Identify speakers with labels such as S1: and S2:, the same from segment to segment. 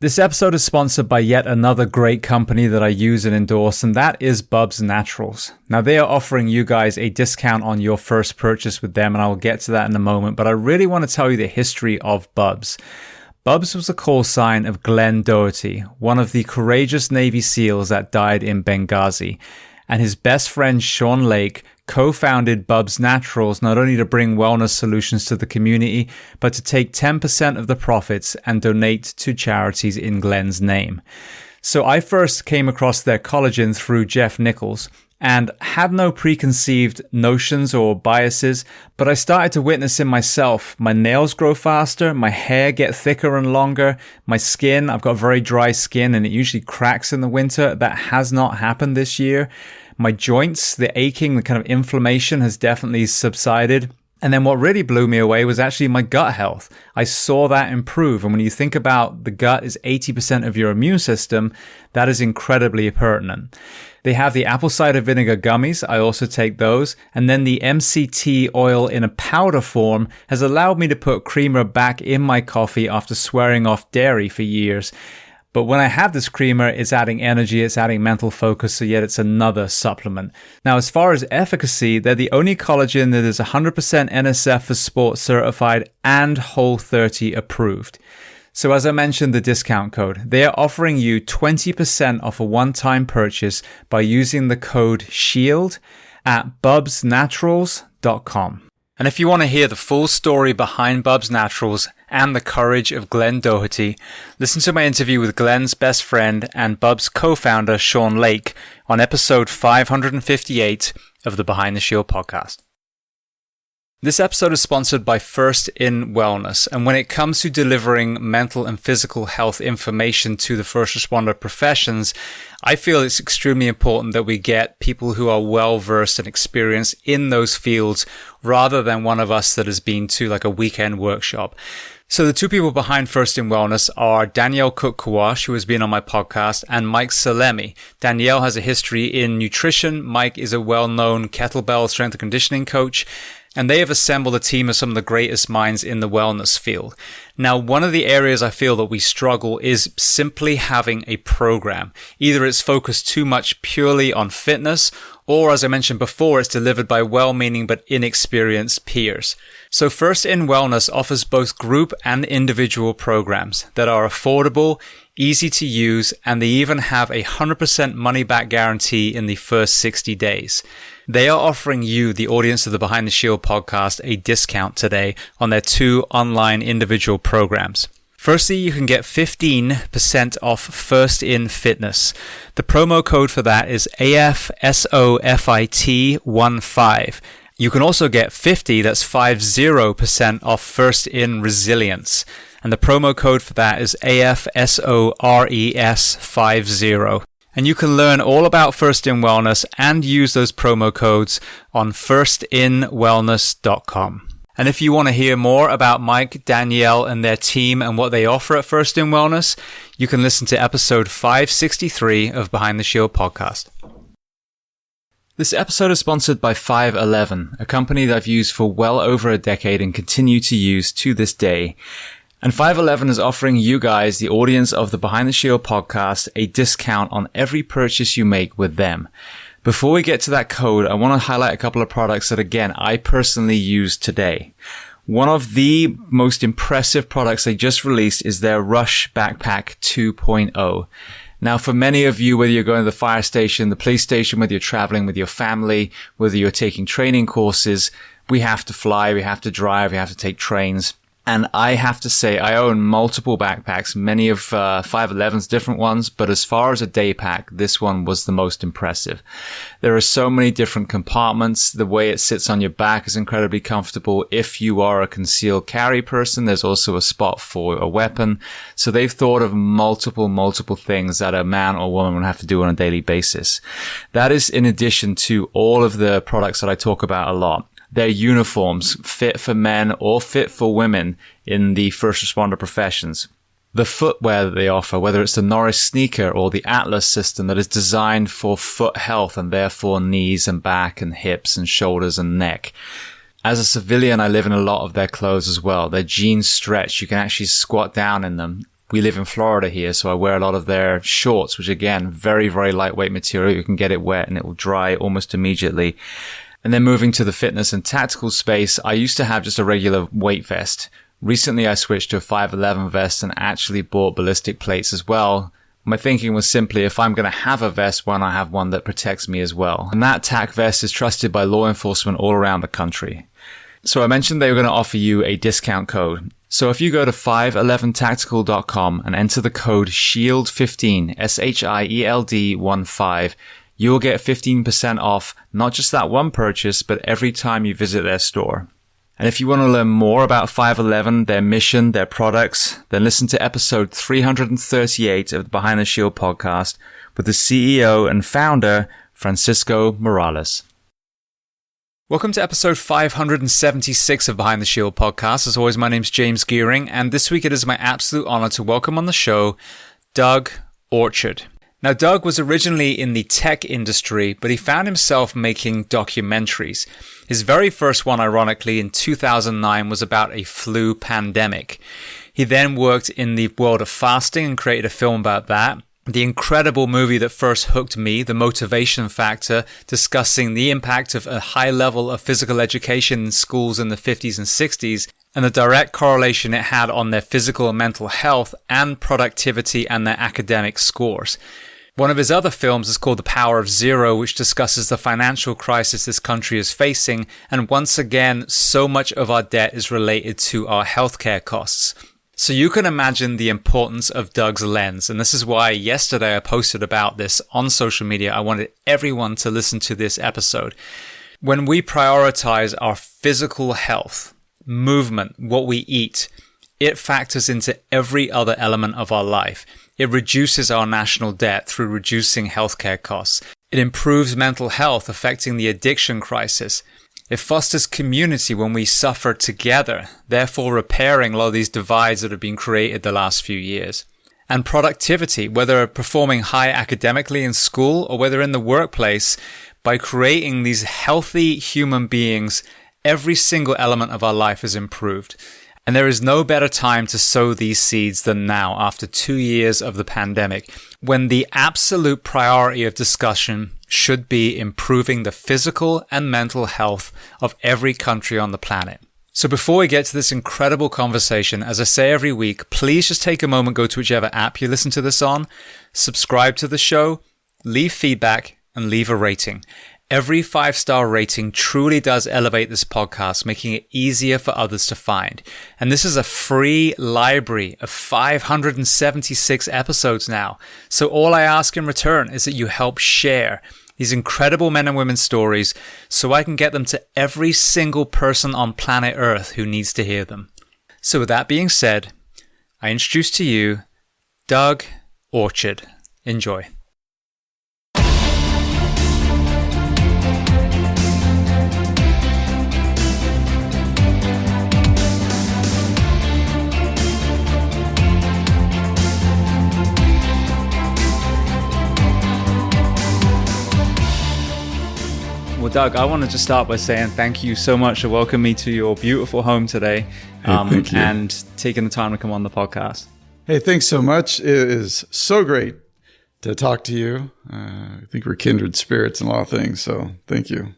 S1: This episode is sponsored by yet another great company that I use and endorse, and that is Bubs Naturals. Now, they are offering you guys a discount on your first purchase with them, and I will get to that in a moment, but I really want to tell you the history of Bubs. Bubs was a call sign of Glenn Doherty, one of the courageous Navy SEALs that died in Benghazi, and his best friend Sean Lake co-founded Bubs Naturals not only to bring wellness solutions to the community, but to take 10% of the profits and donate to charities in Glenn's name. So I first came across their collagen through Jeff Nichols and had no preconceived notions or biases, but I started to witness in myself. My nails grow faster, my hair get thicker and longer, my skin, I've got very dry skin and it usually cracks in the winter. That has not happened this year. My joints, the aching, the kind of inflammation has definitely subsided. And then what really blew me away was actually my gut health. I saw that improve. And when you think about the gut is 80% of your immune system, that is incredibly pertinent. They have the apple cider vinegar gummies. I also take those. And then the MCT oil in a powder form has allowed me to put creamer back in my coffee after swearing off dairy for years. But when I have this creamer, it's adding energy, it's adding mental focus, so yet it's another supplement. Now, as far as efficacy, they're the only collagen that is 100% NSF for Sport certified and Whole30 approved. So as I mentioned, the discount code, they are offering you 20% off a one-time purchase by using the code SHIELD at bubsnaturals.com. And if you want to hear the full story behind Bubs Naturals and the courage of Glenn Doherty, listen to my interview with Glenn's best friend and Bubs co-founder Sean Lake on episode 558 of the Behind the Shield podcast. This episode is sponsored by First in Wellness, and when it comes to delivering mental and physical health information to the first responder professions, I feel it's extremely important that we get people who are well-versed and experienced in those fields rather than one of us that has been to like a weekend workshop. So the two people behind First in Wellness are Danielle Cook-Kawash, who has been on my podcast, and Mike Salemi. Danielle has a history in nutrition. Mike is a well-known kettlebell strength and conditioning coach. And they have assembled a team of some of the greatest minds in the wellness field. Now, one of the areas I feel that we struggle is simply having a program. Either it's focused too much purely on fitness, or as I mentioned before, it's delivered by well-meaning but inexperienced peers. So First in Wellness offers both group and individual programs that are affordable, easy to use, and they even have a 100% money-back guarantee in the first 60 days. They are offering you, the audience of the Behind the Shield podcast, a discount today on their two online individual programs. Firstly, you can get 15% off First in Fitness. The promo code for that is AFSOFIT15. You can also get 50% off First in Resilience. And the promo code for that is AFSORES50. And you can learn all about First in Wellness and use those promo codes on firstinwellness.com. And if you want to hear more about Mike, Danielle, and their team and what they offer at First in Wellness, you can listen to episode 563 of Behind the Shield podcast. This episode is sponsored by 511, a company that I've used for well over a decade and continue to use to this day. And 511 is offering you guys, the audience of the Behind the Shield podcast, a discount on every purchase you make with them. Before we get to that code, I want to highlight a couple of products that, again, I personally use today. One of the most impressive products they just released is their Rush Backpack 2.0. Now, for many of you, whether you're going to the fire station, the police station, whether you're traveling with your family, whether you're taking training courses, we have to fly, we have to drive, we have to take trains. And I have to say, I own multiple backpacks, many of 511's different ones, but as far as a day pack, this one was the most impressive. There are so many different compartments. The way it sits on your back is incredibly comfortable. If you are a concealed carry person, there's also a spot for a weapon. So they've thought of multiple things that a man or woman would have to do on a daily basis. That is in addition to all of the products that I talk about a lot. Their uniforms, fit for men or fit for women in the first responder professions. The footwear that they offer, whether it's the Norris sneaker or the Atlas system that is designed for foot health and therefore knees and back and hips and shoulders and neck. As a civilian, I live in a lot of their clothes as well. Their jeans stretch. You can actually squat down in them. We live in Florida here, so I wear a lot of their shorts, which again, very, very lightweight material. You can get it wet and it will dry almost immediately. And then moving to the fitness and tactical space, I used to have just a regular weight vest. Recently, I switched to a 511 vest and actually bought ballistic plates as well. My thinking was simply, if I'm going to have a vest, why not have one that protects me as well? And that tac vest is trusted by law enforcement all around the country. So I mentioned they were going to offer you a discount code. So if you go to 511tactical.com and enter the code SHIELD15, SHIELD15, you'll get 15% off not just that one purchase, but every time you visit their store. And if you want to learn more about 511, their mission, their products, then listen to episode 338 of the Behind the Shield podcast with the CEO and founder, Francisco Morales. Welcome to episode 576 of Behind the Shield podcast. As always, my name's James Gearing, and this week it is my absolute honor to welcome on the show Doug Orchard. Now, Doug was originally in the tech industry, but he found himself making documentaries. His very first one, ironically, in 2009 was about a flu pandemic. He then worked in the world of fasting and created a film about that. The incredible movie that first hooked me, The Motivation Factor, discussing the impact of a high level of physical education in schools in the 50s and 60s, and the direct correlation it had on their physical and mental health and productivity and their academic scores. One of his other films is called The Power of Zero, which discusses the financial crisis this country is facing, and once again, so much of our debt is related to our healthcare costs. So you can imagine the importance of Doug's lens, and this is why yesterday I posted about this on social media. I wanted everyone to listen to this episode. When we prioritize our physical health, movement, what we eat, it factors into every other element of our life. It reduces our national debt through reducing healthcare costs. It improves mental health, affecting the addiction crisis. It fosters community when we suffer together, therefore repairing a lot of these divides that have been created the last few years. And productivity, whether performing high academically in school or whether in the workplace, by creating these healthy human beings, every single element of our life is improved. And there is no better time to sow these seeds than now, after 2 years of the pandemic, when the absolute priority of discussion should be improving the physical and mental health of every country on the planet. So before we get to this incredible conversation, as I say every week, please just take a moment, go to whichever app you listen to this on, subscribe to the show, leave feedback, and leave a rating. Every 5-star rating truly does elevate this podcast, making it easier for others to find. And this is a free library of 576 episodes now. So all I ask in return is that you help share these incredible men and women's stories so I can get them to every single person on planet Earth who needs to hear them. So with that being said, I introduce to you Doug Orchard. Enjoy. Well, Doug, I want to just start by saying thank you so much for welcoming me to your beautiful home today,
S2: thank you.
S1: And taking the time to come on the podcast.
S2: Hey, thanks so much. It is so great to talk to you. I think we're kindred spirits in a lot of things, so thank you.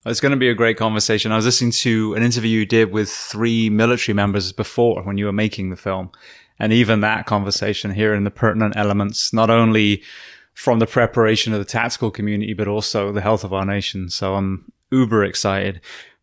S1: It's going to be a great conversation. I was listening to an interview you did with 3 military members before when you were making the film, and even that conversation, hearing the pertinent elements, not only from the preparation of the tactical community, but also the health of our nation. So I'm uber excited.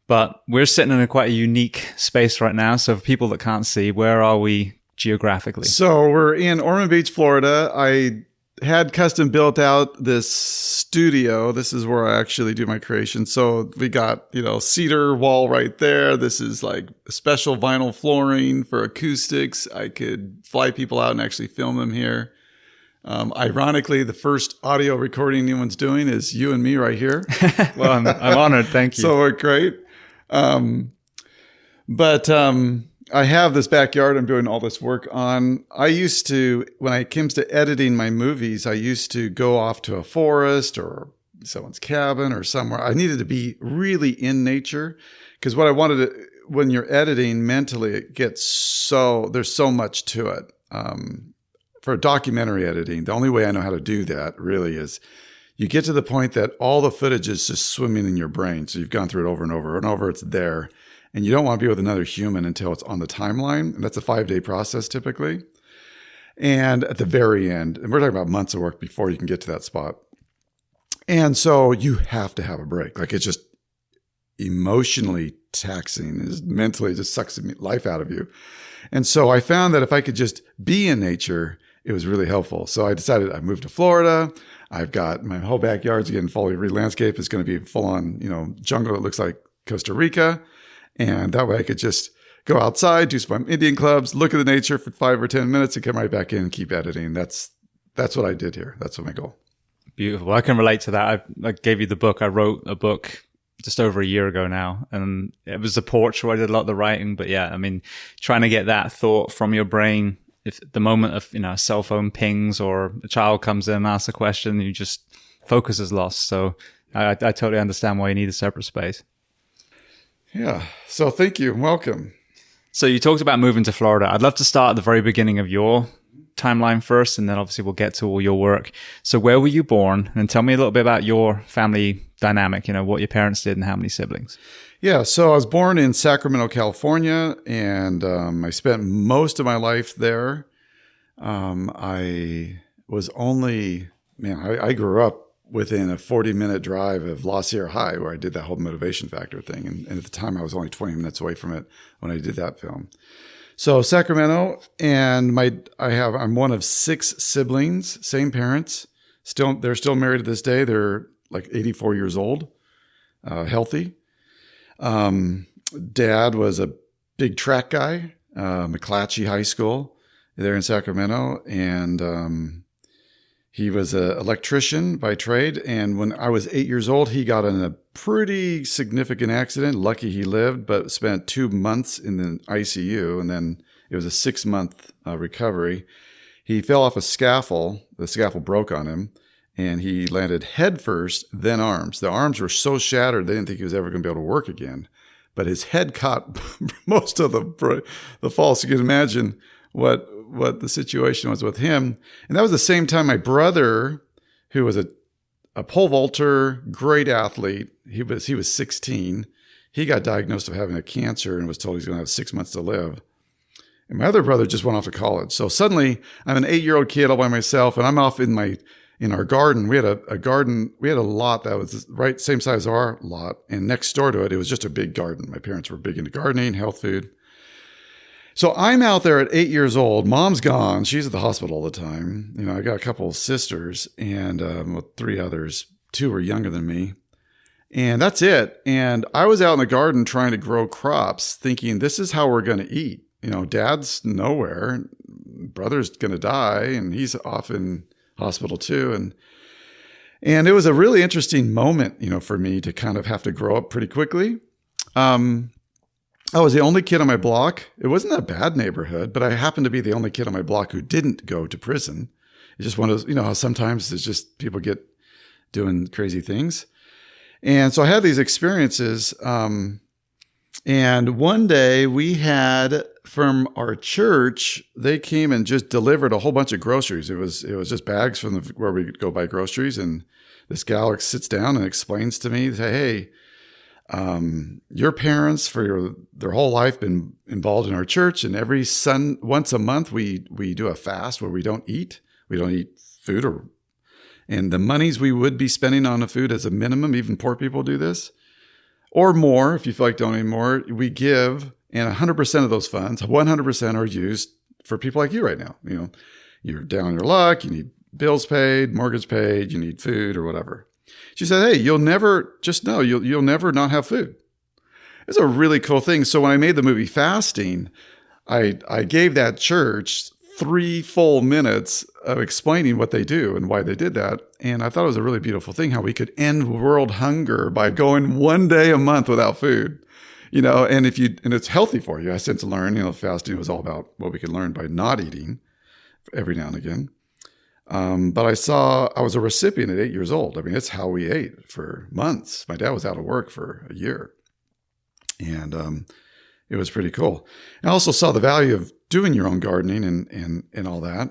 S1: But we're sitting in quite a unique space right now. So for people that can't see, where are we geographically?
S2: So we're in Ormond Beach, Florida. I had custom built out this studio. This is where I actually do my creation. So we got, cedar wall right there. This is like special vinyl flooring for acoustics. I could fly people out and actually film them here. Ironically, the first audio recording anyone's doing is you and me right here.
S1: Well, I'm honored. Thank you.
S2: So we're great. But I have this backyard I'm doing all this work on. I used to, when it comes to editing my movies, I used to go off to a forest or someone's cabin or somewhere. I needed to be really in nature because what I wanted to, when you're editing mentally, there's so much to it. for documentary editing, the only way I know how to do that really is you get to the point that all the footage is just swimming in your brain. So you've gone through it over and over and over. It's there. And you don't want to be with another human until it's on the timeline. And that's a 5-day process typically. And at the very end, and we're talking about months of work before you can get to that spot. And so you have to have a break. Like, it's just emotionally taxing. It's mentally, it just sucks the life out of you. And so I found that if I could just be in nature, it was really helpful. So I decided I moved to Florida. I've got my whole backyard's getting fully re-landscaped. It's going to be full on, jungle that looks like Costa Rica. And that way I could just go outside, do some Indian clubs, look at the nature for 5 or 10 minutes and come right back in and keep editing. That's what I did here. That's what my goal. Beautiful.
S1: I can relate to that. I gave you the book. I wrote a book just over a year ago now, and it was the porch where I did a lot of the writing. But yeah, I mean, trying to get that thought from your brain, if the moment of, a cell phone pings or a child comes in and asks a question, you just focus is lost. So I totally understand why you need a separate space.
S2: Yeah. So thank you. Welcome.
S1: So you talked about moving to Florida. I'd love to start at the very beginning of your timeline first, and then obviously we'll get to all your work. So where were you born? And tell me a little bit about your family dynamic, what your parents did and how many siblings.
S2: Yeah, so I was born in Sacramento, California, and I spent most of my life there. I grew up within a 40-minute drive of La Sierra High, where I did that whole motivation factor thing. And at the time, I was only 20 minutes away from it when I did that film. So Sacramento, and I'm one of 6 siblings, same parents. They're still married to this day. They're like 84 years old, healthy. Dad was a big track guy, McClatchy High School there in Sacramento, and he was an electrician by trade. And when I was 8 years old, he got in a pretty significant accident. Lucky he lived, but spent 2 months in the ICU. And then it was a 6-month recovery. He fell off a scaffold. The scaffold broke on him, and he landed head first, then arms. The arms were so shattered, they didn't think he was ever going to be able to work again. But his head caught most of the fall. So you can imagine what the situation was with him. And that was the same time my brother, who was a pole vaulter, great athlete, he was 16. He got diagnosed of having a cancer and was told he's going to have 6 months to live. And my other brother just went off to college. So suddenly I'm an 8-year-old kid all by myself, and I'm off in our garden. We had a garden. We had a lot that was right same size as our lot, and next door to it was just a big garden. My parents were big into gardening, health food. So I'm out there at 8 years old. Mom's gone. She's at the hospital all the time. I got a couple of sisters and 3 others. 2 were younger than me. And that's it. And I was out in the garden trying to grow crops, thinking this is how we're going to eat. Dad's nowhere. Brother's going to die, and he's off in hospital too. And it was a really interesting moment, for me to kind of have to grow up pretty quickly. I was the only kid on my block. It wasn't a bad neighborhood, but I happened to be the only kid on my block who didn't go to prison. It's just one of those, how sometimes it's just people get doing crazy things. And so I had these experiences. And one day we had from our church, they came and just delivered a whole bunch of groceries. It was just bags from where we could go buy groceries. And this gal sits down and explains to me, hey, your parents for their whole life been involved in our church, and once a month we do a fast where we don't eat food, and the monies we would be spending on the food as a minimum, even poor people do this, or more if you feel like donating more, we give, and 100% of those funds, 100% are used for people like you right now. You're down on your luck, you need bills paid, mortgage paid, you need food or whatever. She said, hey, you'll never not have food. It's a really cool thing. So when I made the movie Fasting, I gave that church 3 full minutes of explaining what they do and why they did that. And I thought it was a really beautiful thing, how we could end world hunger by going 1 day a month without food. And it's healthy for you. I since learned, fasting was all about what we could learn by not eating every now and again. But I was a recipient at 8 years old. I mean, it's how we ate for months. My dad was out of work for a year, and it was pretty cool. I also saw the value of doing your own gardening and all that.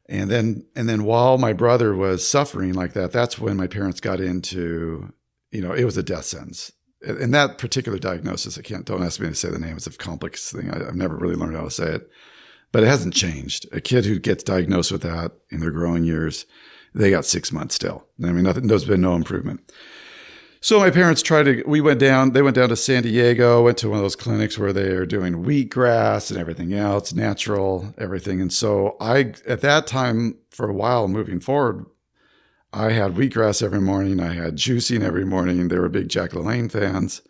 S2: And then while my brother was suffering like that, that's when my parents got into, it was a death sentence. And that particular diagnosis, don't ask me to say the name. It's a complex thing. I've never really learned how to say it, but it hasn't changed. A kid who gets diagnosed with that in their growing years, they got 6 months still. I mean, there's been no improvement. So my parents they went down to San Diego, went to one of those clinics where they are doing wheatgrass and everything else, natural, everything. And so at that time, for a while moving forward, I had wheatgrass every morning. I had juicing every morning. They were big Jack LaLanne fans.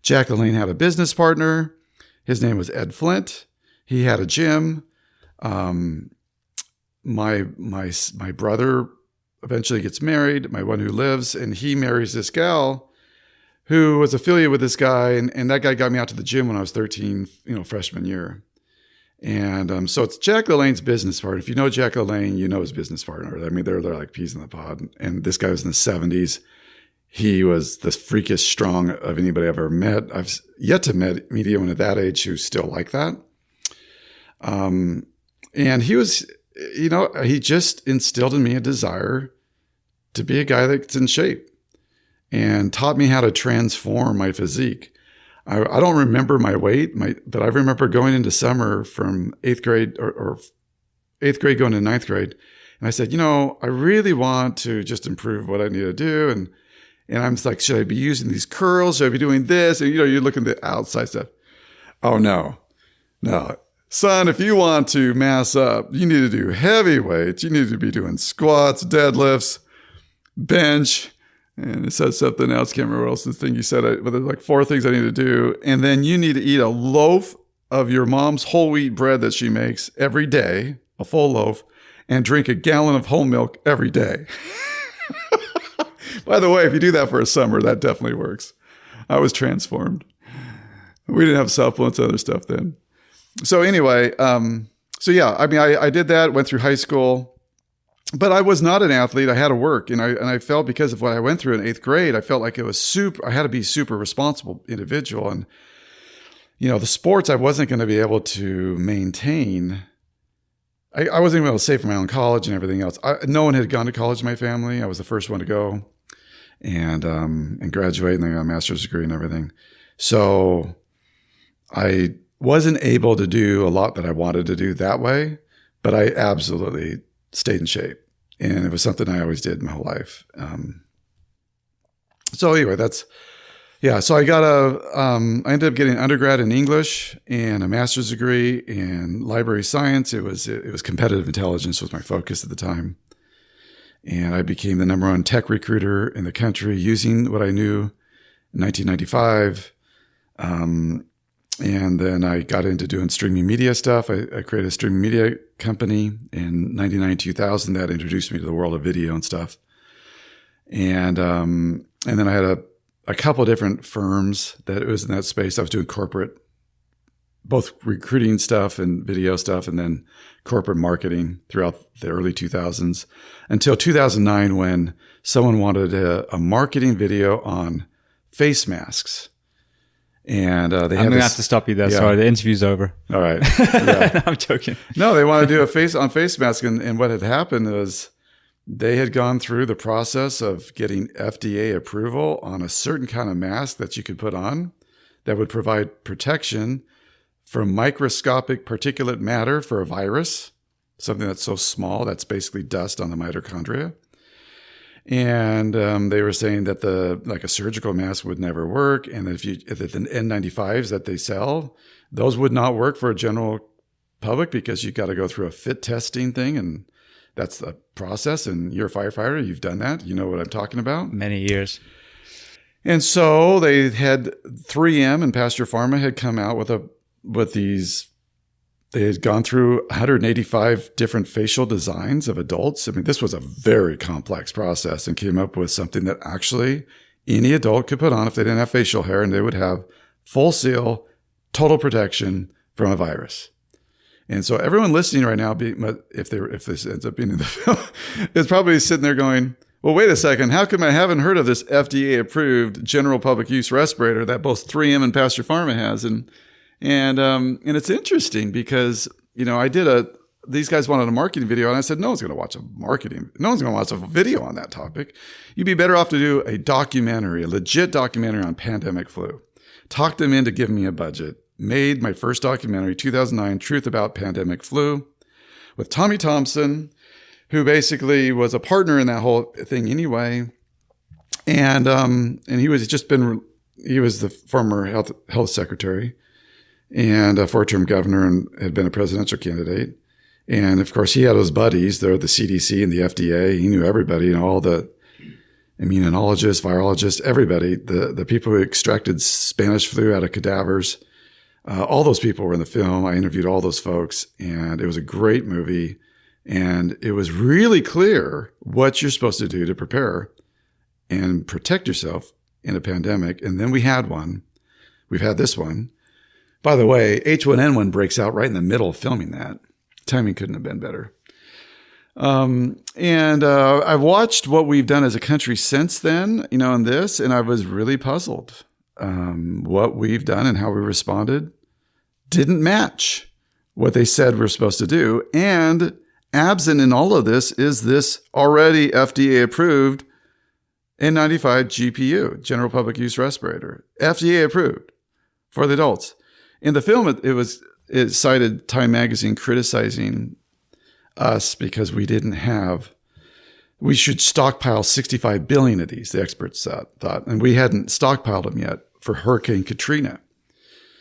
S2: Jack LaLanne had a business partner. His name was Ed Flint. He had a gym. My brother eventually gets married, my one who lives, and he marries this gal who was affiliated with this guy. And that guy got me out to the gym when I was 13, freshman year. And so it's Jack LaLanne's business partner. If you know Jack LaLanne, you know his business partner. I mean, they're like peas in the pod. And this guy was in the 70s. He was the freakiest strong of anybody I've ever met. I've yet to meet anyone at that age who's still like that. And he was, he just instilled in me a desire to be a guy that's in shape and taught me how to transform my physique. I don't remember my weight, but I remember going into summer from 8th grade or 8th grade going to 9th grade. And I said, I really want to just improve what I need to do. And I'm like, should I be using these curls? Should I be doing this? And, you're looking at the outside stuff. Oh, no. Son, if you want to mass up, you need to do heavy weights. You need to be doing squats, deadlifts, bench. And it says something else. Can't remember what else the thing you said. But there's like 4 things I need to do. And then you need to eat a loaf of your mom's whole wheat bread that she makes every day, a full loaf, and drink a gallon of whole milk every day. By the way, if you do that for a summer, that definitely works. I was transformed. We didn't have supplements and other stuff then. So anyway, I did that, went through high school. But I was not an athlete. I had to work, and I felt because of what I went through in 8th grade, I felt like it was I had to be super responsible individual. And, the sports I wasn't going to be able to maintain. I wasn't even able to save for my own college and everything else. No one had gone to college in my family. I was the first one to go and graduate, and then got a master's degree and everything. So I wasn't able to do a lot that I wanted to do that way, but I absolutely stayed in shape. And it was something I always did my whole life. So anyway, so I I ended up getting an undergrad in English and a master's degree in library science. It was competitive intelligence was my focus at the time. And I became the #1 tech recruiter in the country using what I knew in 1995. And then I got into doing streaming media stuff. I created a streaming media company in 99, 2000 that introduced me to the world of video and stuff. And then I had a couple of different firms that was in that space. I was doing corporate, both recruiting stuff and video stuff, and then corporate marketing throughout the early 2000s until 2009 when someone wanted a marketing video on face masks. And I'm
S1: going to have to stop you there. Yeah. Sorry, the interview's over.
S2: All right. Yeah.
S1: I'm joking.
S2: No, they want to do a face mask. And what had happened was they had gone through the process of getting FDA approval on a certain kind of mask that you could put on that would provide protection from microscopic particulate matter for a virus, something that's so small that's basically dust on the mitochondria. And they were saying that a surgical mask would never work, and that if the N95s that they sell, those would not work for a general public because you got to go through a fit testing thing, and that's the process. And you're a firefighter, you've done that, you know what I'm talking about.
S1: Many years.
S2: And so they had 3M and Pasteur Pharma had come out with these. They had gone through 185 different facial designs of adults. I mean, this was a very complex process and came up with something that actually any adult could put on if they didn't have facial hair, and they would have full seal, total protection from a virus. And so everyone listening right now, if this ends up being in the film, is probably sitting there going, well, wait a second. How come I haven't heard of this FDA-approved general public use respirator that both 3M and Pasteur Pharma has? And it's interesting because, these guys wanted a marketing video, and I said, no one's going to watch a video on that topic. You'd be better off to do a documentary, a legit documentary on pandemic flu. Talked them into giving me a budget. Made my first documentary, 2009, Truth About Pandemic Flu, with Tommy Thompson, who basically was a partner in that whole thing anyway. And he was the former health secretary and a four-term governor and had been a presidential candidate. And of course, he had his buddies. They're the CDC and the FDA. He knew everybody, all the immunologists, virologists, everybody, the people who extracted Spanish flu out of cadavers. All those people were in the film. I interviewed all those folks, and it was a great movie. And it was really clear what you're supposed to do to prepare and protect yourself in a pandemic. And then we had one. We've had this one. By the way, H1N1 breaks out right in the middle of filming that. Timing couldn't have been better. I've watched what we've done as a country since then, in this, and I was really puzzled. What we've done and how we responded didn't match what they said we're supposed to do. And absent in all of this is this already FDA approved N95 GPU, general public use respirator, FDA approved for the adults. In the film, it cited Time Magazine criticizing us because we should stockpile 65 billion of these, the experts thought, and we hadn't stockpiled them yet for Hurricane Katrina.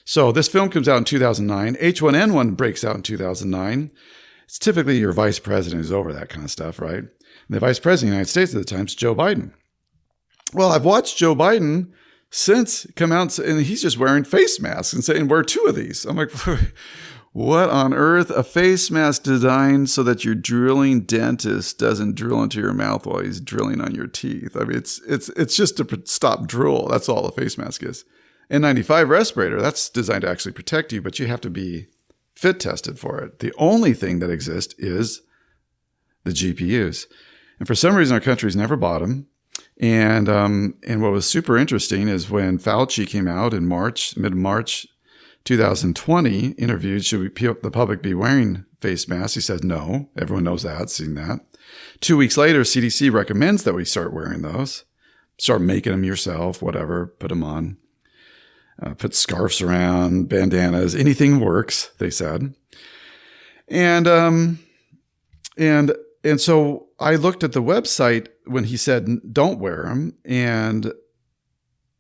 S2: So this film comes out in 2009. H1N1 breaks out in 2009. It's typically your vice president who's over that kind of stuff, right? And the vice president of the United States at the time is Joe Biden. Well, I've watched Joe Biden since come out, and he's just wearing face masks and saying, wear two of these. I'm like, what on earth? A face mask designed so that your drilling dentist doesn't drill into your mouth while he's drilling on your teeth. I mean, it's just to stop drool. That's all a face mask is. N95 respirator, that's designed to actually protect you, but you have to be fit tested for it. The only thing that exists is the GPUs. And for some reason, our country's never bought them. And what was super interesting is when Fauci came out in mid-March 2020, interviewed, should the public be wearing face masks? He said no. Everyone knows that, seen that. 2 weeks later, CDC recommends that we start wearing those. Start making them yourself, whatever, put them on. Put scarves around, bandanas, anything works, they said. And so I looked at the website when he said, don't wear them. And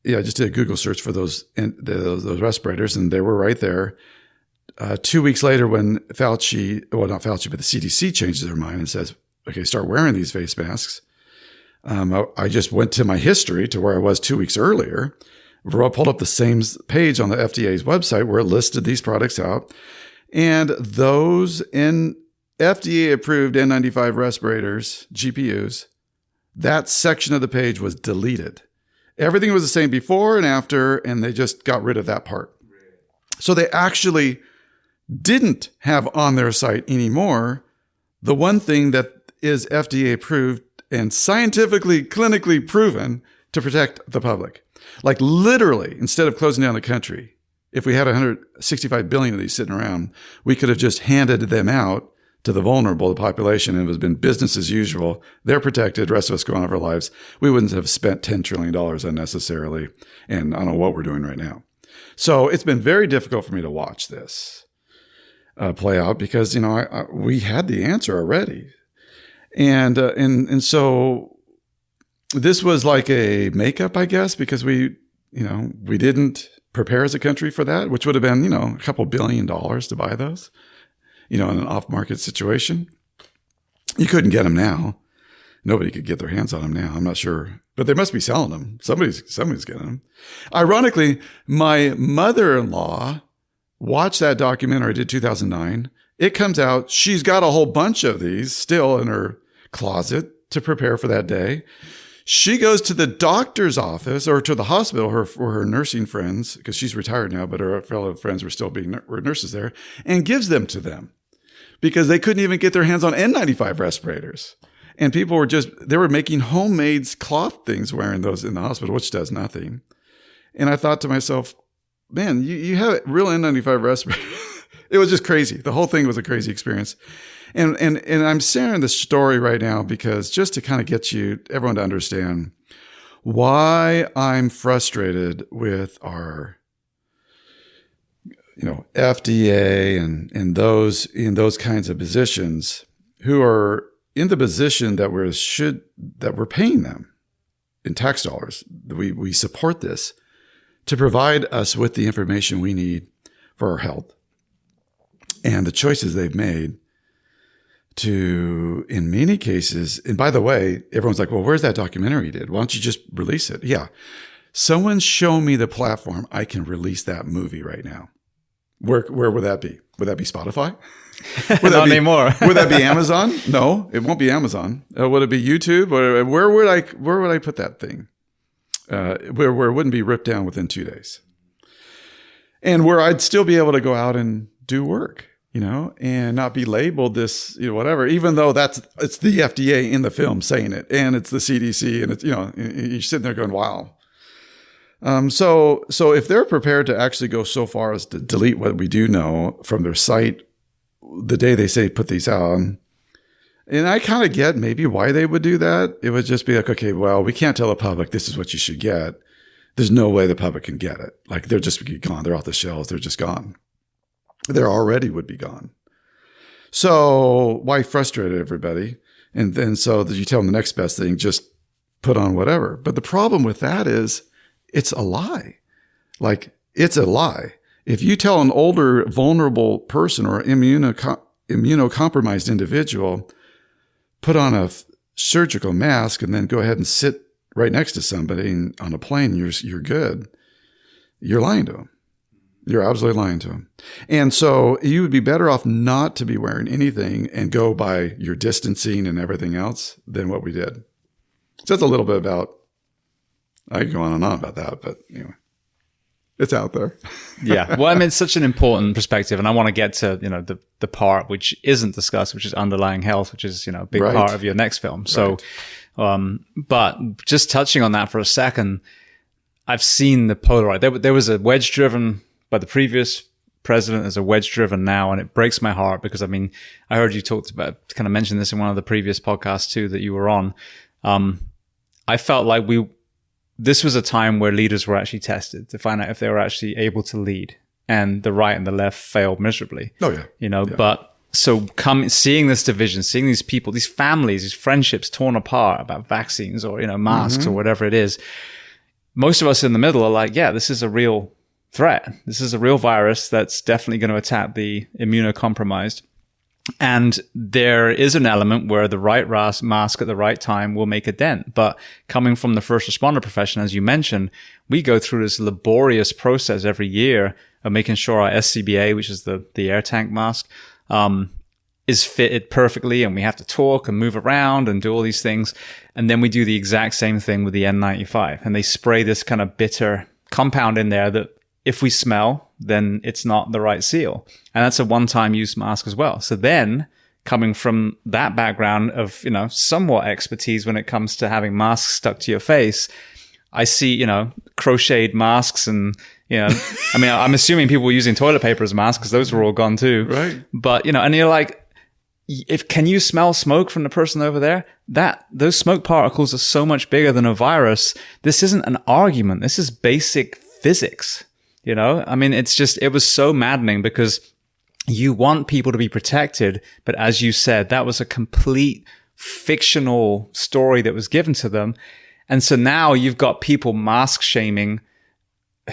S2: I just did a Google search for those respirators, and they were right there. 2 weeks later, when not Fauci, but the CDC changes their mind and says, okay, start wearing these face masks. I just went to my history to where I was 2 weeks earlier. I pulled up the same page on the FDA's website where it listed these products out. And those FDA-approved N95 respirators, GPUs, that section of the page was deleted. Everything was the same before and after, and they just got rid of that part. So they actually didn't have on their site anymore the one thing that is FDA-approved and scientifically, clinically proven to protect the public. Like literally, instead of closing down the country, if we had 165 billion of these sitting around, we could have just handed them out to the vulnerable, the population, and it has been business as usual. They're protected. The rest of us go on with our lives. We wouldn't have spent $10 trillion unnecessarily. And I don't know what we're doing right now. So it's been very difficult for me to watch this play out because, we had the answer already. And so this was like a makeup, I guess, because we didn't prepare as a country for that, which would have been, a couple $1 billion to buy those, in an off-market situation. You couldn't get them now. Nobody could get their hands on them now. I'm not sure, but they must be selling them. Somebody's getting them. Ironically, my mother-in-law watched that documentary I did 2009. It comes out. She's got a whole bunch of these still in her closet to prepare for that day. She goes to the doctor's office or to the hospital for her nursing friends, because she's retired now, but her fellow friends were nurses there, and gives them to them because they couldn't even get their hands on N95 respirators. And people they were making homemade cloth things wearing those in the hospital, which does nothing. And I thought to myself, man, you have real N95 respirators It was just crazy. The whole thing was a crazy experience. And I'm sharing this story right now because just to kind of get everyone to understand why I'm frustrated with our, FDA and those in those kinds of positions who are in the position that we're paying them in tax dollars. We support this to provide us with the information we need for our health and the choices they've made to, in many cases, and by the way, everyone's like, well, where's that documentary you did? Why don't you just release it? Yeah. Someone show me the platform I can release that movie right now. Where would that be? Would that be Spotify?
S1: Not anymore.
S2: Would that be Amazon? No, it won't be Amazon. Would it be YouTube? Or where would I put that thing? Where it wouldn't be ripped down within 2 days. And where I'd still be able to go out and do work, and not be labeled this, whatever, even though it's the FDA in the film saying it, and it's the CDC, and it's, you're sitting there going, wow. So if they're prepared to actually go so far as to delete what we do know from their site the day they say put these out, and I kind of get maybe why they would do that. It would just be like, okay, well, we can't tell the public this is what you should get. There's no way the public can get it. Like they're just gone. They're off the shelves. They're just gone. They already would be gone. So why frustrate everybody? And then so that you tell them the next best thing, just put on whatever. But the problem with that is it's a lie. Like it's a lie. If you tell an older, vulnerable person or immunocompromised individual, put on a surgical mask and then go ahead and sit right next to somebody on a plane, you're good. You're lying to them. You're absolutely lying to them. And so you would be better off not to be wearing anything and go by your distancing and everything else than what we did. So that's a little bit about, I could go on and on about that, but anyway, it's out there.
S1: Yeah. Well, I mean, it's such an important perspective, and I want to get to, the part which isn't discussed, which is underlying health, which is, a big part of your next film. So, but just touching on that for a second, I've seen the Polaroid. There was a wedge driven by the previous president. There's a wedge driven now, and it breaks my heart because, I mean, I heard you kind of mention this in one of the previous podcasts too that you were on. I felt like this was a time where leaders were actually tested to find out if they were actually able to lead, and the right and the left failed miserably.
S2: Oh yeah.
S1: But so seeing this division, seeing these people, these families, these friendships torn apart about vaccines or, masks or whatever it is. Most of us in the middle are like, yeah, this is a real threat. This is a real virus that's definitely going to attack the immunocompromised. And there is an element where the right mask at the right time will make a dent. But coming from the first responder profession, as you mentioned, we go through this laborious process every year of making sure our SCBA, which is the air tank mask, is fitted perfectly. And we have to talk and move around and do all these things. And then we do the exact same thing with the N95. And they spray this kind of bitter compound in there that if we smell, then it's not the right seal. And that's a one-time use mask as well. So then coming from that background of, somewhat expertise when it comes to having masks stuck to your face, I see, crocheted masks and, I mean, I'm assuming people were using toilet paper as masks because those were all gone too.
S2: Right.
S1: But, and you're like, can you smell smoke from the person over there? Those smoke particles are so much bigger than a virus. This isn't an argument. This is basic physics. I mean, it was so maddening because you want people to be protected. But as you said, that was a complete fictional story that was given to them. And so now you've got people mask shaming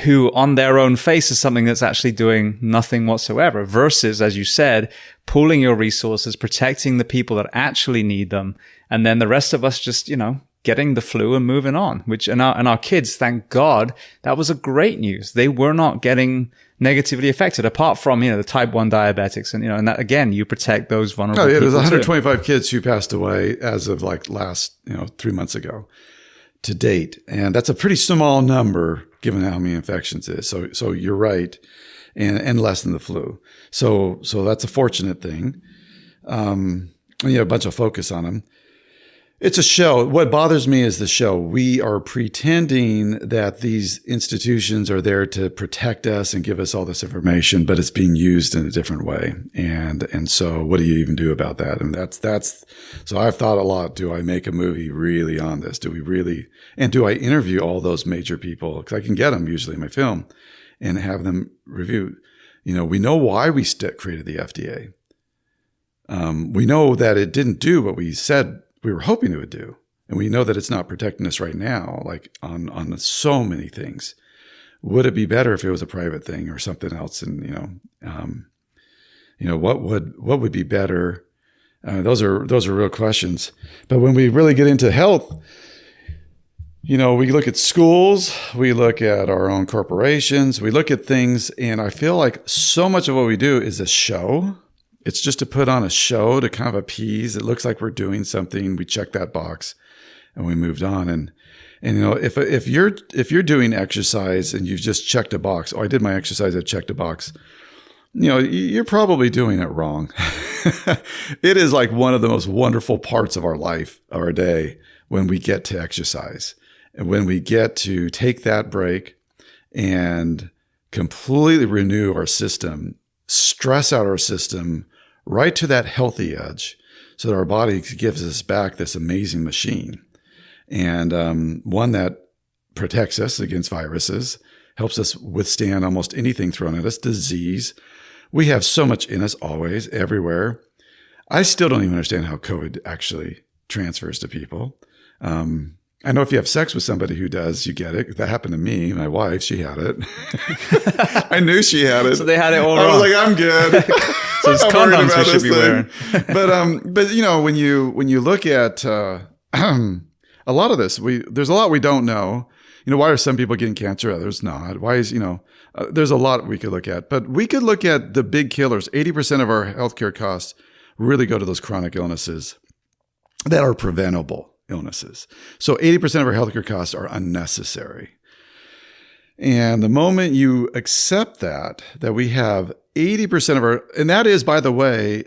S1: who on their own face is something that's actually doing nothing whatsoever versus, as you said, pooling your resources, protecting the people that actually need them. And then the rest of us just, getting the flu and moving on, which, and our kids, thank God, that was a great news. They were not getting negatively affected apart from, the type 1 diabetics. And, and that again, you protect those vulnerable people.
S2: There's 125 kids who passed away as of last, 3 months ago to date. And that's a pretty small number given how many infections it is. So you're right. And less than the flu. So that's a fortunate thing. A bunch of focus on them. It's a show. What bothers me is the show. We are pretending that these institutions are there to protect us and give us all this information, but it's being used in a different way. And so what do you even do about that? And so I've thought a lot. Do I make a movie really on this? Do I interview all those major people? Because I can get them usually in my film and have them review. We know why we created the FDA. We know that it didn't do what we said we were hoping it would do. And we know that it's not protecting us right now, like on so many things. Would it be better if it was a private thing or something else? And, what would be better? Those are real questions. But when we really get into health, we look at schools, we look at our own corporations, we look at things, and I feel like so much of what we do is a show. It's just to put on a show to kind of appease. It looks like we're doing something. We check that box and we moved on. And if you're doing exercise and you've just checked a box, I did my exercise, I checked a box, you're probably doing it wrong. It is like one of the most wonderful parts of our life, our day, when we get to exercise and when we get to take that break and completely renew our system, stress out our system, right to that healthy edge so that our body gives us back this amazing machine. And one that protects us against viruses, helps us withstand almost anything thrown at us, disease. We have so much in us always, everywhere. I still don't even understand how COVID actually transfers to people. I know if you have sex with somebody who does, you get it. That happened to me. My wife, she had it. I knew she had it.
S1: So they had it all
S2: wrong. I was like, I'm good.
S1: So it's condoms we should be wearing.
S2: But when you look at a lot of this, there's a lot we don't know. Why are some people getting cancer, others not? Why is there's a lot we could look at. But we could look at the big killers. 80% of our healthcare costs really go to those chronic illnesses that are preventable illnesses. So 80% of our healthcare costs are unnecessary. And the moment you accept that we have 80% of our, and that is, by the way,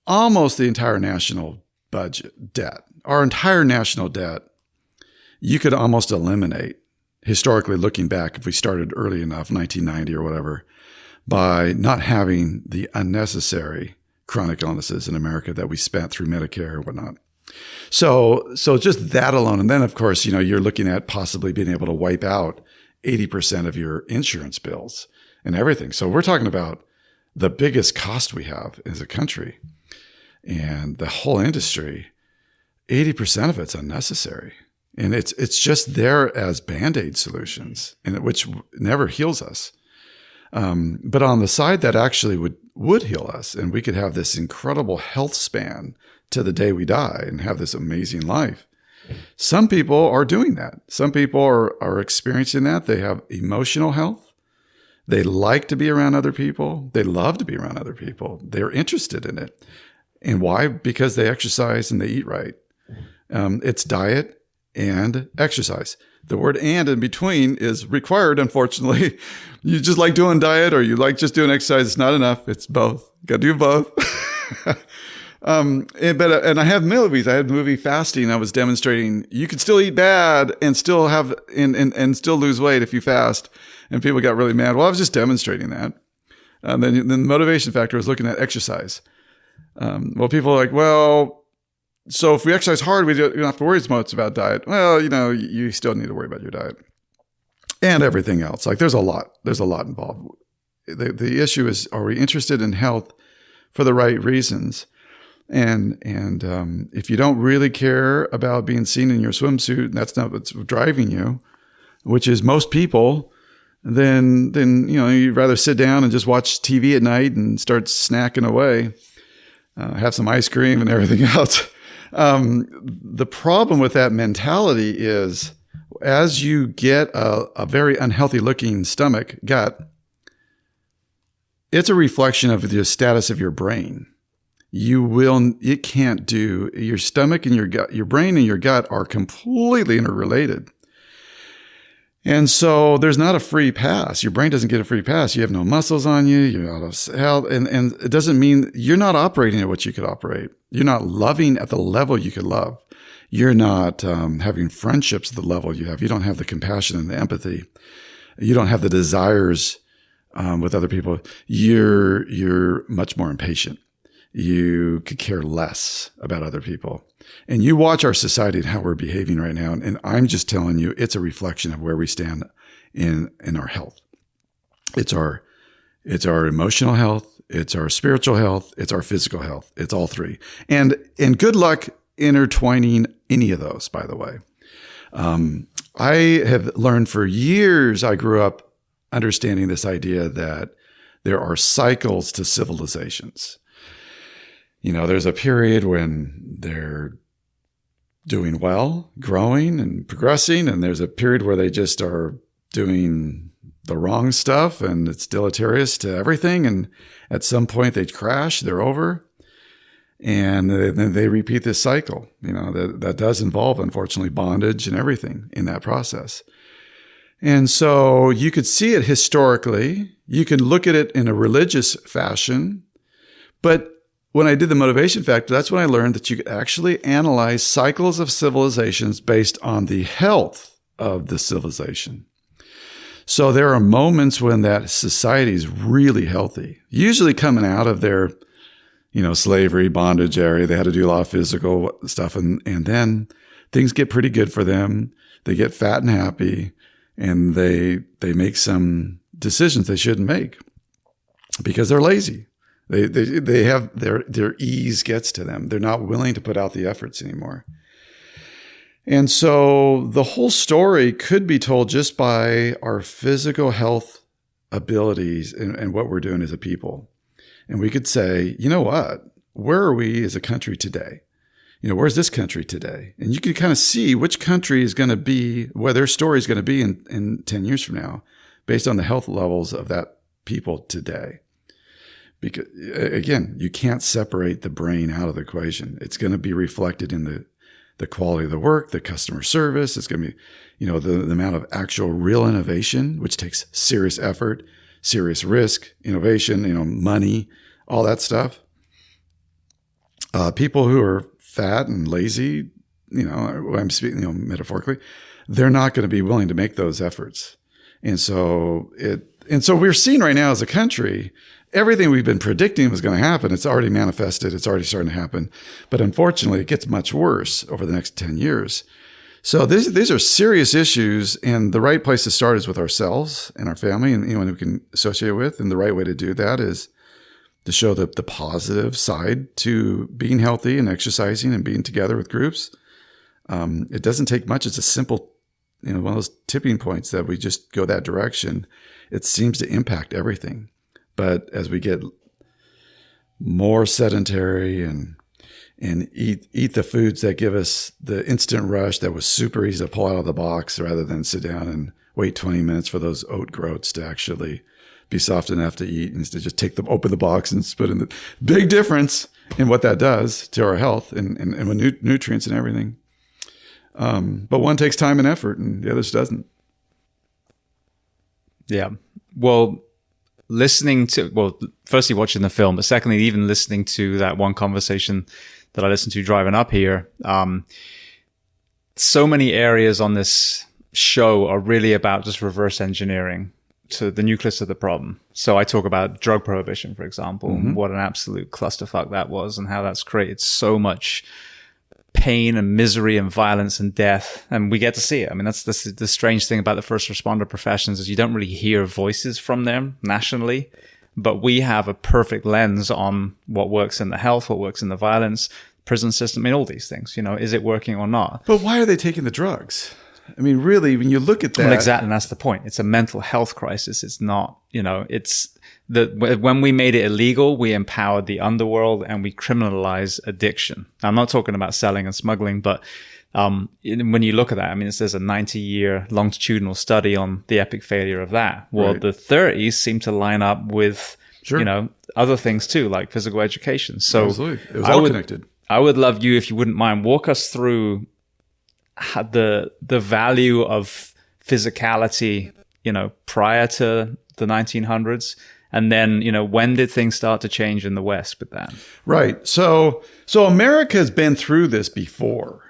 S2: almost the entire national budget debt, our entire national debt, you could almost eliminate, historically looking back, if we started early enough, 1990 or whatever, by not having the unnecessary chronic illnesses in America that we spent through Medicare and whatnot. So just that alone. And then, of course, you're looking at possibly being able to wipe out 80% of your insurance bills and everything. So we're talking about the biggest cost we have as a country, and the whole industry, 80% of it's unnecessary. And it's just there as Band-Aid solutions, and which never heals us. But on the side that actually would heal us, and we could have this incredible health span to the day we die and have this amazing life. Some people are doing that. Some people are experiencing that. They have emotional health. They like to be around other people. They love to be around other people. They're interested in it. And why? Because they exercise and they eat right. It's diet and exercise. The word "and" in between is required, unfortunately. You just like doing diet or you like just doing exercise. It's not enough. It's both. Got to do both. And I have movies. I had movie fasting. I was demonstrating you could still eat bad and still have and still lose weight if you fast. And people got really mad. Well, I was just demonstrating that. Then the motivation factor was looking at exercise. People are like, well, so if we exercise hard, we don't have to worry as much about diet. Well, you still need to worry about your diet and everything else. Like there's a lot involved. The issue is, are we interested in health for the right reasons? And if you don't really care about being seen in your swimsuit, and that's not what's driving you, which is most people, then you'd rather sit down and just watch TV at night and start snacking away, have some ice cream and everything else. The problem with that mentality is, as you get a very unhealthy looking gut, it's a reflection of the status of your brain. It can't do, your stomach and your gut, your brain and your gut are completely interrelated. And so there's not a free pass. Your brain doesn't get a free pass. You have no muscles on you. You're out of health. And it doesn't mean you're not operating at what you could operate. You're not loving at the level you could love. You're not having friendships at the level you have. You don't have the compassion and the empathy. You don't have the desires with other people. You're much more impatient. You could care less about other people. And you watch our society and how we're behaving right now. And I'm just telling you, it's a reflection of where we stand in our health. It's our emotional health. It's our spiritual health. It's our physical health. It's all three. And good luck intertwining any of those, by the way. I have learned for years, I grew up understanding this idea that there are cycles to civilizations. There's a period when they're doing well, growing and progressing, and there's a period where they just are doing the wrong stuff and it's deleterious to everything. And at some point they crash, they're over, and then they repeat this cycle. That does involve, unfortunately, bondage and everything in that process. And so you could see it historically. You can look at it in a religious fashion. But when I did the motivation factor, that's when I learned that you could actually analyze cycles of civilizations based on the health of the civilization. So there are moments when that society is really healthy, usually coming out of their, slavery, bondage area. They had to do a lot of physical stuff. And then things get pretty good for them. They get fat and happy, and they make some decisions they shouldn't make because they're lazy. They have their ease gets to them. They're not willing to put out the efforts anymore. And so the whole story could be told just by our physical health abilities and what we're doing as a people. And we could say, you know what? Where are we as a country today? Where's this country today? And you can kind of see which country is going to be, where their story is going to be in 10 years from now, based on the health levels of that people today. Because, again, you can't separate the brain out of the equation. It's going to be reflected in the quality of the work, the customer service. It's going to be, the amount of actual real innovation, which takes serious effort, serious risk, innovation, money, all that stuff. People who are fat and lazy, I'm speaking, metaphorically, they're not going to be willing to make those efforts. And so we're seeing right now as a country, everything we've been predicting was going to happen. It's already manifested. It's already starting to happen. But unfortunately, it gets much worse over the next 10 years. So these are serious issues, and the right place to start is with ourselves and our family and anyone we can associate with. And the right way to do that is to show the positive side to being healthy and exercising and being together with groups. It doesn't take much. It's a simple, one of those tipping points that we just go that direction. It seems to impact everything. But as we get more sedentary and eat the foods that give us the instant rush that was super easy to pull out of the box rather than sit down and wait 20 minutes for those oat groats to actually be soft enough to eat, and to just open the box and spit in the big difference in what that does to our health and nutrients and everything. But one takes time and effort and the others doesn't. Yeah.
S1: Well, firstly watching the film, but secondly, even listening to that one conversation that I listened to driving up here. So many areas on this show are really about just reverse engineering to the nucleus of the problem. So I talk about drug prohibition, for example, and what an absolute clusterfuck that was, and how that's created so much pain and misery and violence and death, and we get to see it. I mean, that's the strange thing about the first responder professions is you don't really hear voices from them nationally, but we have a perfect lens on what works in the health, what works in the violence, prison system, I mean, all these things, is it working or not?
S2: But why are they taking the drugs? I mean, really, when you look at that.
S1: Well, exactly, and that's the point. It's a mental health crisis. It's not, when we made it illegal, we empowered the underworld and we criminalized addiction. Now, I'm not talking about selling and smuggling, but when you look at that, I mean, there's a 90-year longitudinal study on the epic failure of that. Well, right. The 30s seem to line up with, other things too, like physical education. So
S2: absolutely. It was all connected.
S1: I would love you, if you wouldn't mind, walk us through the value of physicality, prior to the 1900s. And then, when did things start to change in the West with that?
S2: Right. So America has been through this before.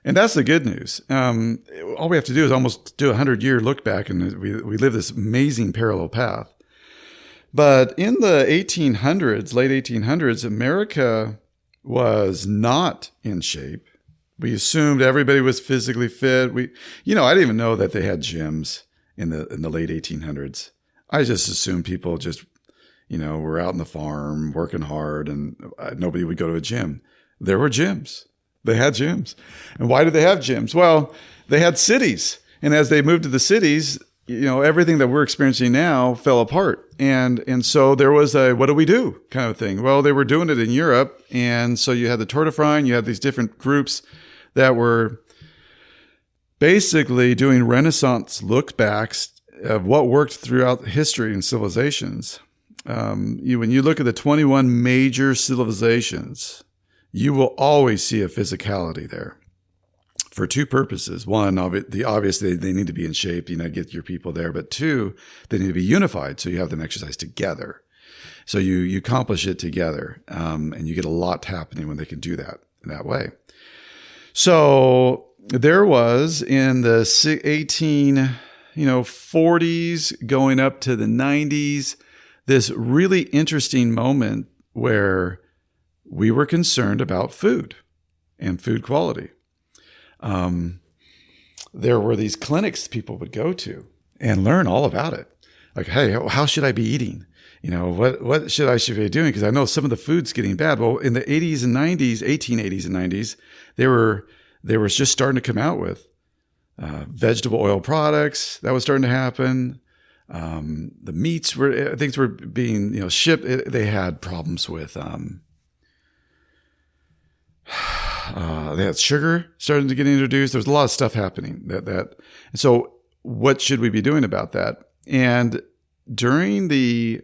S2: And that's the good news. All we have to do is almost do a 100-year look back, and we live this amazing parallel path. But in the 1800s, late 1800s, America was not in shape. We assumed everybody was physically fit. I didn't even know that they had gyms in the late 1800s. I just assumed people just, were out on the farm working hard, and nobody would go to a gym. There were gyms. They had gyms. And why did they have gyms? Well, they had cities. And as they moved to the cities, everything that we're experiencing now fell apart. And so there was a, what do we do kind of thing? Well, they were doing it in Europe. And so you had the Tour de France, you had these different groups that were basically doing Renaissance look backs of what worked throughout history and civilizations. When you look at the 21 major civilizations, you will always see a physicality there for two purposes. One, the obvious, they need to be in shape, get your people there. But two, they need to be unified, so you have them exercise together. So you accomplish it together, and you get a lot happening when they can do that in that way. So there was in the 1840s going up to the 90s, this really interesting moment where we were concerned about food and food quality. There were these clinics people would go to and learn all about it. Like, hey, how should I be eating? What should I be doing? Because I know some of the food's getting bad. Well, in the 80s and 90s, 1880s and 90s, they were just starting to come out with vegetable oil products. That was starting to happen. The meats things were being shipped. They had problems with they had sugar starting to get introduced. There was a lot of stuff happening and so what should we be doing about that? And during the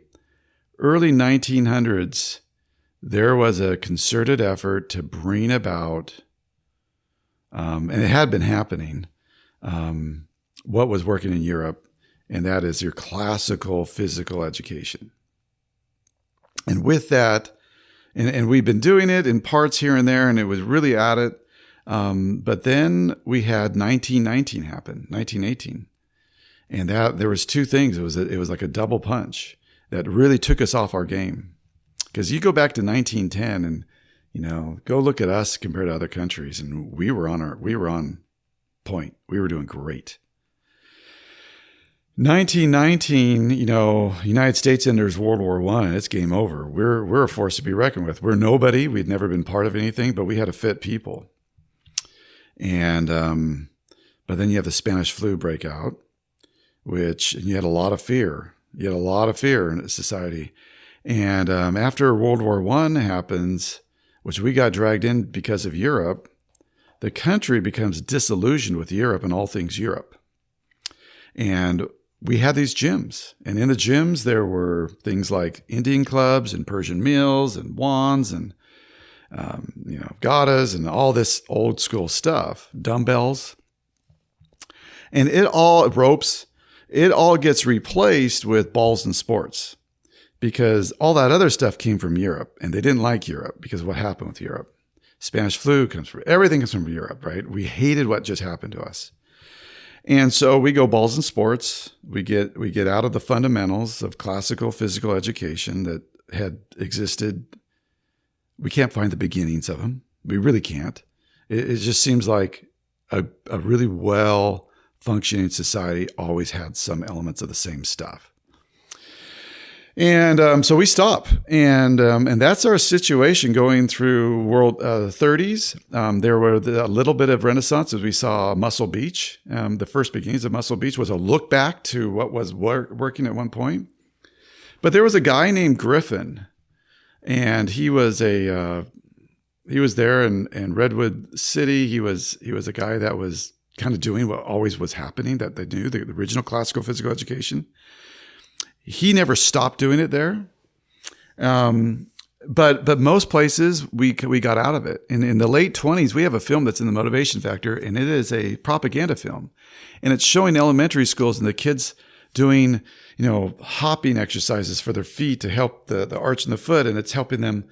S2: early 1900s, there was a concerted effort to bring about, and it had been happening, what was working in Europe, and that is your classical physical education. And with that, and we've been doing it in parts here and there, and it was really at it. But then we had 1918, and that there was two things. It was like a double punch that really took us off our game. Because you go back to 1910, and go look at us compared to other countries, and we were on point. We were doing great. 1919, United States enters World War I, and it's game over. We're a force to be reckoned with. We're nobody. We'd never been part of anything, but we had to fit people. And but then you have the Spanish flu breakout, and you had a lot of fear. You had a lot of fear in society. And after World War I happens, which we got dragged in because of Europe, the country becomes disillusioned with Europe and all things Europe. And we had these gyms, and in the gyms, there were things like Indian clubs and Persian meals and wands and, gatas and all this old school stuff, dumbbells. And it all gets replaced with balls and sports because all that other stuff came from Europe, and they didn't like Europe because of what happened with Europe. Spanish flu everything comes from Europe, right? We hated what just happened to us. And so we go balls and sports. We get out of the fundamentals of classical physical education that had existed. We can't find the beginnings of them. We really can't. It just seems like a really well-functioning society always had some elements of the same stuff. And so we stop, and that's our situation going through world 30s. There were a little bit of Renaissance as we saw Muscle Beach. The first beginnings of Muscle Beach was a look back to what was working at one point. But there was a guy named Griffin, and he was there in Redwood City. He was a guy that was kind of doing what always was happening that they knew, the original classical physical education. He never stopped doing it there. But most places we got out of it. In the late 20s, we have a film that's in the Motivation Factor, and it is a propaganda film. And it's showing elementary schools and the kids doing, hopping exercises for their feet to help the arch in the foot. And it's helping them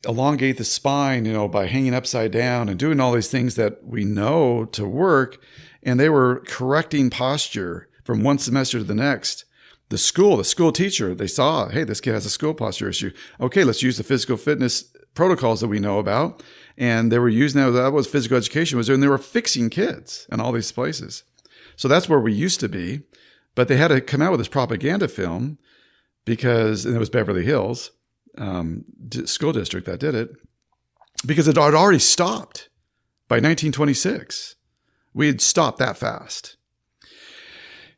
S2: elongate the spine, by hanging upside down and doing all these things that we know to work. And they were correcting posture from one semester to the next. The school teacher, they saw, hey, this kid has a school posture issue. Okay, let's use the physical fitness protocols that we know about. And they were using that was physical education was doing. They were fixing kids in all these places. So that's where we used to be. But they had to come out with this propaganda film because, and it was Beverly Hills school district that did it, because it had already stopped by 1926. We had stopped that fast.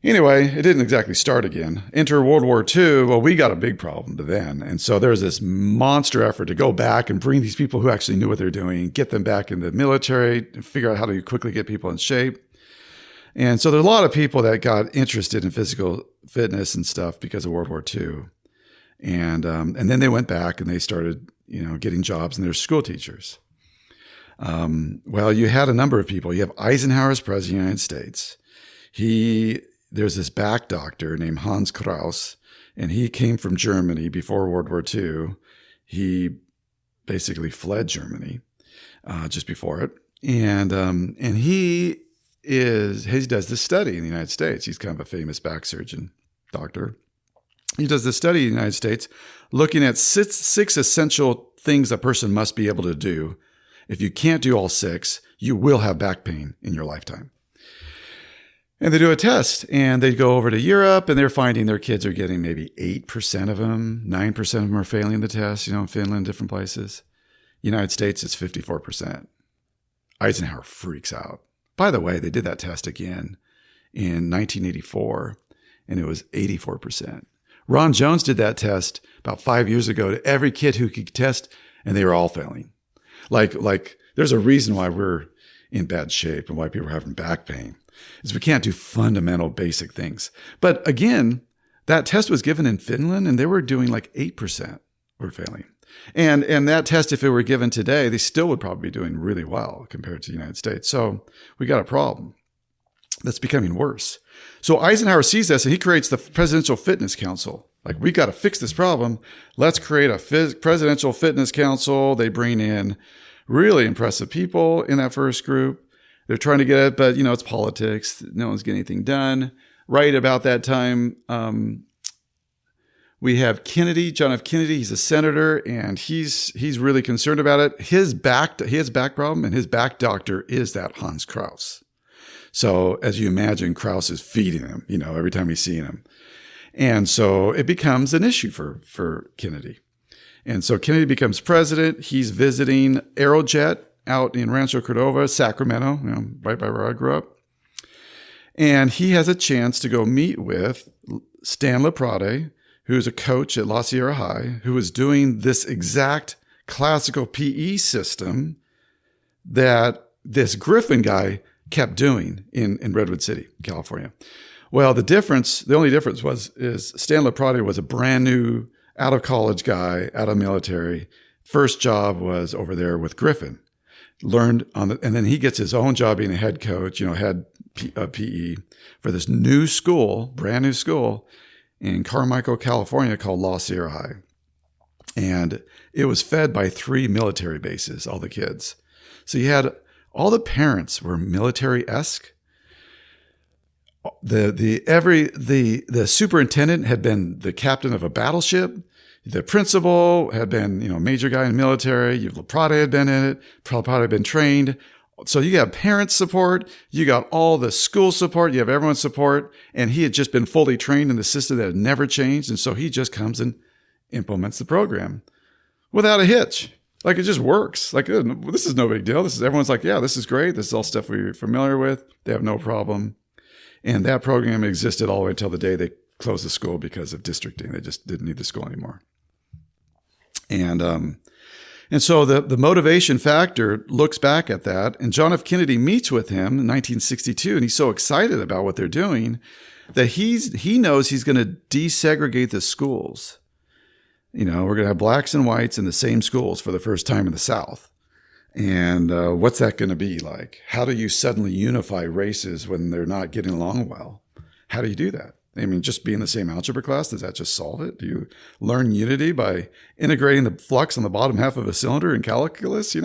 S2: Anyway, it didn't exactly start again. Enter World War II. Well, we got a big problem then. And so there's this monster effort to go back and bring these people who actually knew what they're doing, get them back in the military, and figure out how to quickly get people in shape. And so there are a lot of people that got interested in physical fitness and stuff because of World War II. And then they went back and they started, getting jobs, and they're school teachers. Well, you had a number of people. You have Eisenhower as president of the United States. There's this back doctor named Hans Kraus, and he came from Germany before World War II. He basically fled Germany just before it, and he does this study in the United States. He's kind of a famous back surgeon doctor. He does this study in the United States, looking at six essential things a person must be able to do. If you can't do all six, you will have back pain in your lifetime. And they do a test, and they go over to Europe, and they're finding their kids are getting maybe 8% of them, 9% of them are failing the test, in Finland, different places. United States, it's 54%. Eisenhower freaks out. By the way, they did that test again in 1984, and it was 84%. Ron Jones did that test about 5 years ago to every kid who could test, and they were all failing. Like there's a reason why we're in bad shape and why people are having back pain. Is we can't do fundamental basic things. But again, that test was given in Finland, and they were doing like 8% were failing. And that test, if it were given today, they still would probably be doing really well compared to the United States. So we got a problem that's becoming worse. So Eisenhower sees this, and he creates the Presidential Fitness Council. Like, we got to fix this problem. Let's create a Presidential Fitness Council. They bring in really impressive people in that first group. They're trying to get it, but, it's politics. No one's getting anything done. Right about that time, we have Kennedy, John F. Kennedy. He's a senator, and he's really concerned about it. He has back problem, and his back doctor is that Hans Kraus. So as you imagine, Kraus is feeding him, every time he's seeing him. And so it becomes an issue for Kennedy. And so Kennedy becomes president. He's visiting Aerojet out in Rancho Cordova, Sacramento, right by where I grew up. And he has a chance to go meet with Stan LaPrade, who's a coach at La Sierra High, who was doing this exact classical PE system that this Griffin guy kept doing in Redwood City, California. Well, the only difference is Stan LaPrade was a brand new, out of college guy, out of military. First job was over there with Griffin. Learned and then he gets his own job being a head coach, head PE for this new school, brand new school in Carmichael, California called La Sierra High. And it was fed by 3 military bases, all the kids. So you had all the parents were military-esque. The superintendent had been the captain of a battleship. The principal had been, a major guy in the military. LaPrade had been in it. LaPrade had been trained. So you got parents' support. You got all the school support. You have everyone's support. And he had just been fully trained in the system that had never changed. And so he just comes and implements the program without a hitch. Like, it just works. Like, this is no big deal. Everyone's like, yeah, this is great. This is all stuff we're familiar with. They have no problem. And that program existed all the way until the day they closed the school because of districting. They just didn't need the school anymore. And so the motivation factor looks back at that, and John F. Kennedy meets with him in 1962, and he's so excited about what they're doing that he knows he's going to desegregate the schools. We're going to have blacks and whites in the same schools for the first time in the South. And what's that going to be like? How do you suddenly unify races when they're not getting along well? How do you do that? I mean, just be in the same algebra class, does that just solve it? Do you learn unity by integrating the flux on the bottom half of a cylinder in calculus?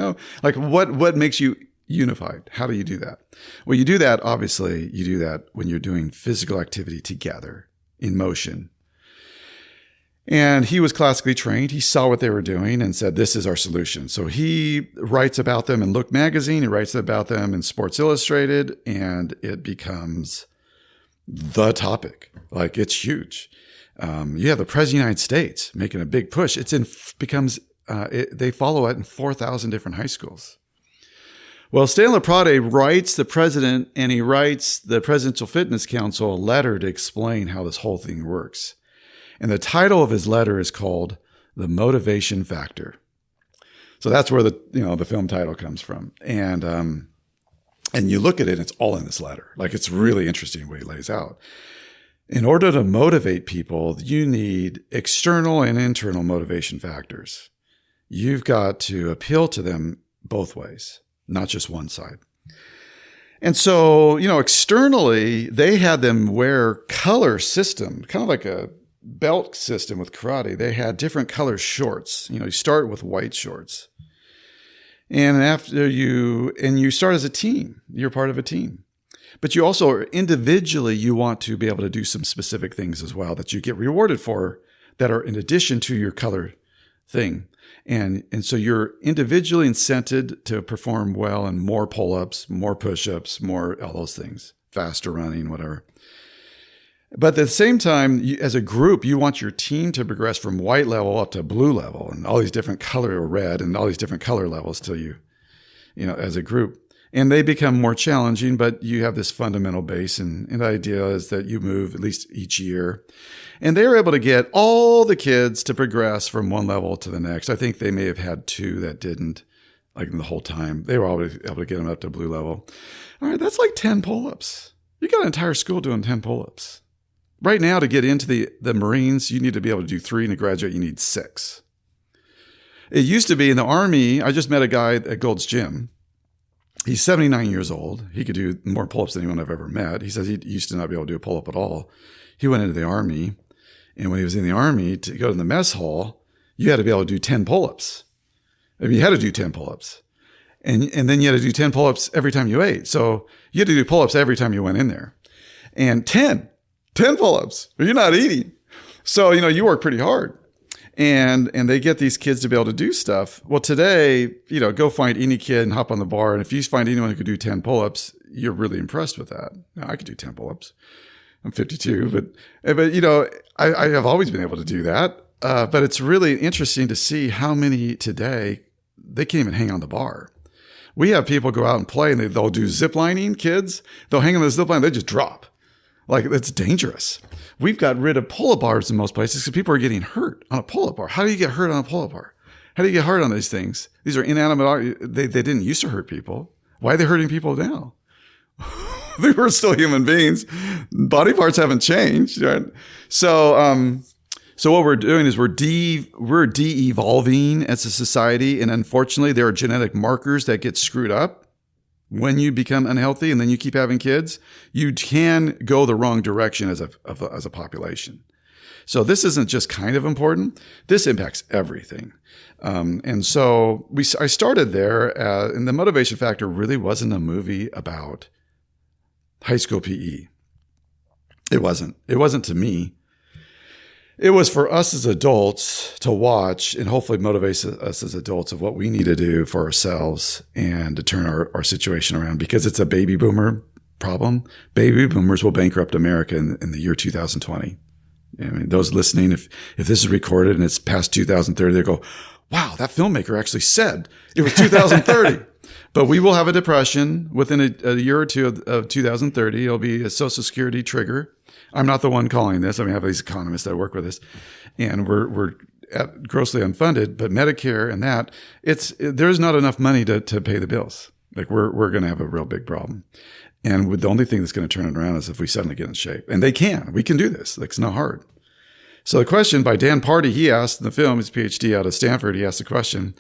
S2: Like what makes you unified? How do you do that? Well, you do that, obviously, you do that when you're doing physical activity together in motion. And he was classically trained. He saw what they were doing and said, this is our solution. So he writes about them in Look magazine. He writes about them in Sports Illustrated, and it becomes the topic. Like, it's huge. You have the President of the United States making a big push. They follow it in 4,000 different high schools. Well, Stan LaPrade writes the president, and he writes the Presidential Fitness Council a letter to explain how this whole thing works. And the title of his letter is called The Motivation Factor. So that's where the film title comes from. And you look at it, it's all in this letter. Like, it's really interesting what he lays out. In order to motivate people, you need external and internal motivation factors. You've got to appeal to them both ways, not just one side. And so, externally, they had them wear color system, kind of like a belt system with karate. They had different color shorts. You start with white shorts. And you start as a team, you're part of a team. But you also individually, you want to be able to do some specific things as well that you get rewarded for that are in addition to your color thing. And so you're individually incented to perform well and more pull-ups, more push-ups, more all those things, faster running, whatever. But at the same time, as a group, you want your team to progress from white level up to blue level and all these different color, or red, and all these different color levels till you as a group. And they become more challenging, but you have this fundamental base. And the idea is that you move at least each year. And they were able to get all the kids to progress from one level to the next. I think they may have had 2 that didn't, like the whole time. They were always able to get them up to blue level. All right, that's like 10 pull-ups. You got an entire school doing 10 pull-ups. Right now, to get into the Marines, you need to be able to do 3, and to graduate, you need 6. It used to be in the Army. I just met a guy at Gold's Gym. He's 79 years old. He could do more pull-ups than anyone I've ever met. He says he used to not be able to do a pull-up at all. He went into the Army, and when he was in the Army, to go to the mess hall, you had to be able to do 10 pull-ups. I mean, you had to do 10 pull-ups. And then you had to do 10 pull-ups every time you ate. So you had to do pull-ups every time you went in there. And 10 pull-ups, or you're not eating. So, you work pretty hard. And they get these kids to be able to do stuff. Well, today, go find any kid and hop on the bar. And if you find anyone who could do 10 pull-ups, you're really impressed with that. Now, I could do 10 pull-ups. I'm 52, but I have always been able to do that. But it's really interesting to see how many today, they can't even hang on the bar. We have people go out and play, and they'll do zip lining, kids. They'll hang on the zip line, they just drop. Like, it's dangerous. We've got rid of pull-up bars in most places because people are getting hurt on a pull-up bar. How do you get hurt on a pull-up bar? How do you get hurt on these things? These are inanimate. They didn't used to hurt people. Why are they hurting people now? They were still human beings. Body parts haven't changed, right? So what we're doing is we're de-evolving as a society, and unfortunately, there are genetic markers that get screwed up. When you become unhealthy and then you keep having kids, you can go the wrong direction as a population. So this isn't just kind of important. This impacts everything. And so I started there, and the motivation factor really wasn't a movie about high school PE. It wasn't. It wasn't to me. It was for us as adults to watch and hopefully motivate us as adults of what we need to do for ourselves and to turn our situation around, because it's a baby boomer problem. Baby boomers will bankrupt America in the year 2020. I mean, those listening, if this is recorded and it's past 2030, they go, wow, that filmmaker actually said it was 2030. But we will have a depression within a year or two of 2030. It'll be a Social Security trigger. I'm not the one calling this. I mean, I have these economists that work with us, and we're grossly unfunded. But Medicare and that, there's not enough money to pay the bills. Like, we're going to have a real big problem. And the only thing that's going to turn it around is if we suddenly get in shape. And we can do this. Like, it's not hard. So the question by Dan Party, he asked in the film, his PhD out of Stanford, he asked the question,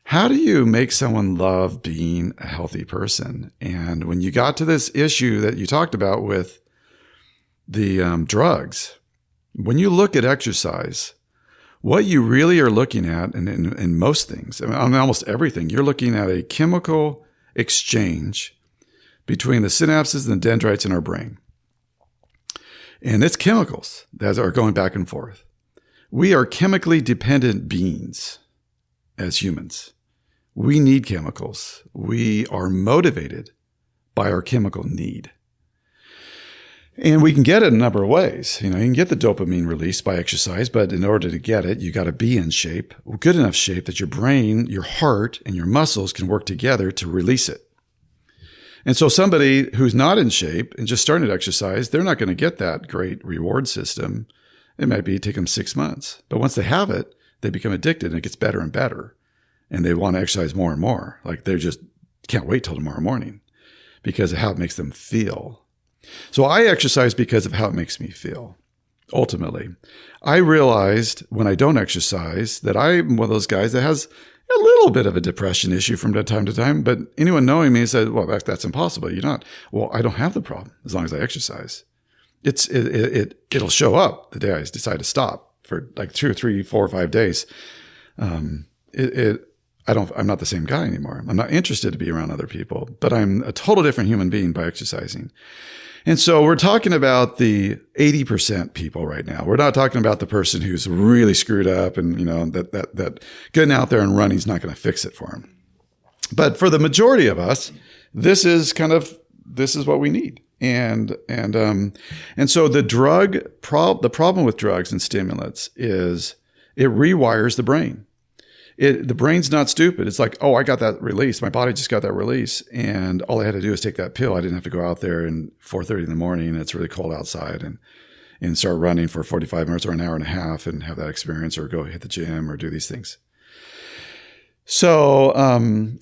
S2: how do you make someone love being a healthy person? And when you got to this issue that you talked about with the drugs, when you look at exercise, what you really are looking at, and in most things, I mean, on almost everything, you're looking at a chemical exchange between the synapses and the dendrites in our brain. And it's chemicals that are going back and forth. We are chemically dependent beings as humans. We need chemicals. We are motivated by our chemical need. And we can get it in a number of ways. You can get the dopamine release by exercise, but in order to get it, you got to be in shape, good enough shape that your brain, your heart, and your muscles can work together to release it. And so somebody who's not in shape and just starting to exercise, they're not going to get that great reward system. It might take them 6 months. But once they have it, they become addicted and it gets better and better. And they want to exercise more and more. Like they just can't wait till tomorrow morning because of how it makes them feel. So I exercise because of how it makes me feel. Ultimately, I realized when I don't exercise that I'm one of those guys that has a little bit of a depression issue from time to time. But anyone knowing me said, well, that's impossible. You're not. Well, I don't have the problem as long as I exercise. It'll show up the day I decide to stop for like 2 or 3, 4 or 5 days. I'm not the same guy anymore. I'm not interested to be around other people, but I'm a total different human being by exercising. And so we're talking about the 80% people right now. We're not talking about the person who's really screwed up and, that getting out there and running is not going to fix it for him. But for the majority of us, this is what we need. And so the problem with drugs and stimulants is it rewires the brain. The brain's not stupid. It's like, oh, I got that release. My body just got that release. And all I had to do is take that pill. I didn't have to go out there and 4:30 in the morning and it's really cold outside and start running for 45 minutes or an hour and a half and have that experience or go hit the gym or do these things. So,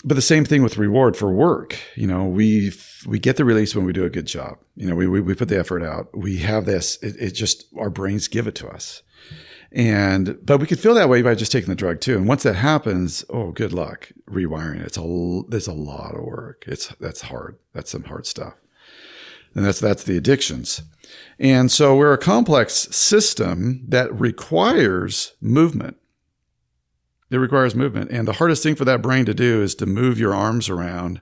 S2: but the same thing with reward for work. We get the release when we do a good job. We put the effort out. We have this, it just, our brains give it to us. But we could feel that way by just taking the drug too. And once that happens, oh, good luck rewiring it. There's a lot of work. That's hard. That's some hard stuff. And that's the addictions. And so we're a complex system that requires movement. It requires movement. And the hardest thing for that brain to do is to move your arms around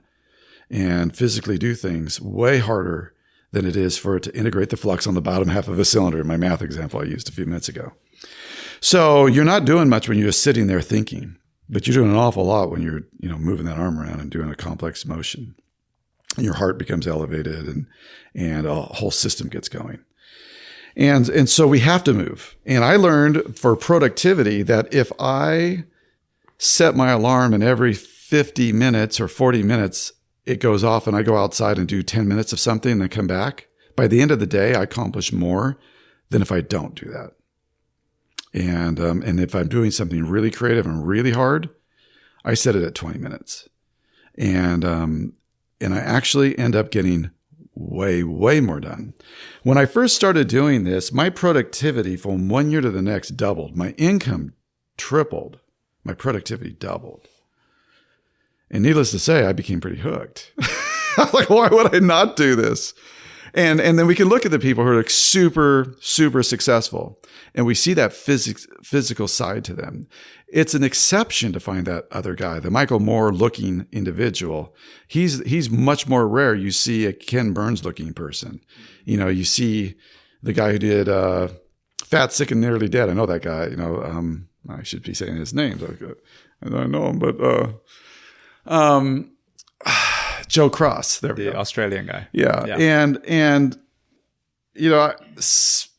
S2: and physically do things way harder than it is for it to integrate the flux on the bottom half of a cylinder in my math example I used a few minutes ago. So you're not doing much when you're just sitting there thinking, but you're doing an awful lot when you're, moving that arm around and doing a complex motion. And your heart becomes elevated and a whole system gets going. And so we have to move. And I learned for productivity that if I set my alarm and every 50 minutes or 40 minutes, it goes off and I go outside and do 10 minutes of something and then come back, by the end of the day, I accomplish more than if I don't do that. And if I'm doing something really creative and really hard, I set it at 20 minutes. And I actually end up getting way, way more done. When I first started doing this, my productivity from 1 year to the next doubled. My income tripled. My productivity doubled. And needless to say, I became pretty hooked. I was like, why would I not do this? And then we can look at the people who are like super, super successful, and we see that physical side to them. It's an exception to find that other guy, the Michael Moore looking individual. He's much more rare. You see a Ken Burns looking person. You see the guy who did Fat, Sick, and Nearly Dead. I know that guy. I should be saying his name. I don't know him, but Joe Cross, the
S1: Australian guy.
S2: Yeah. And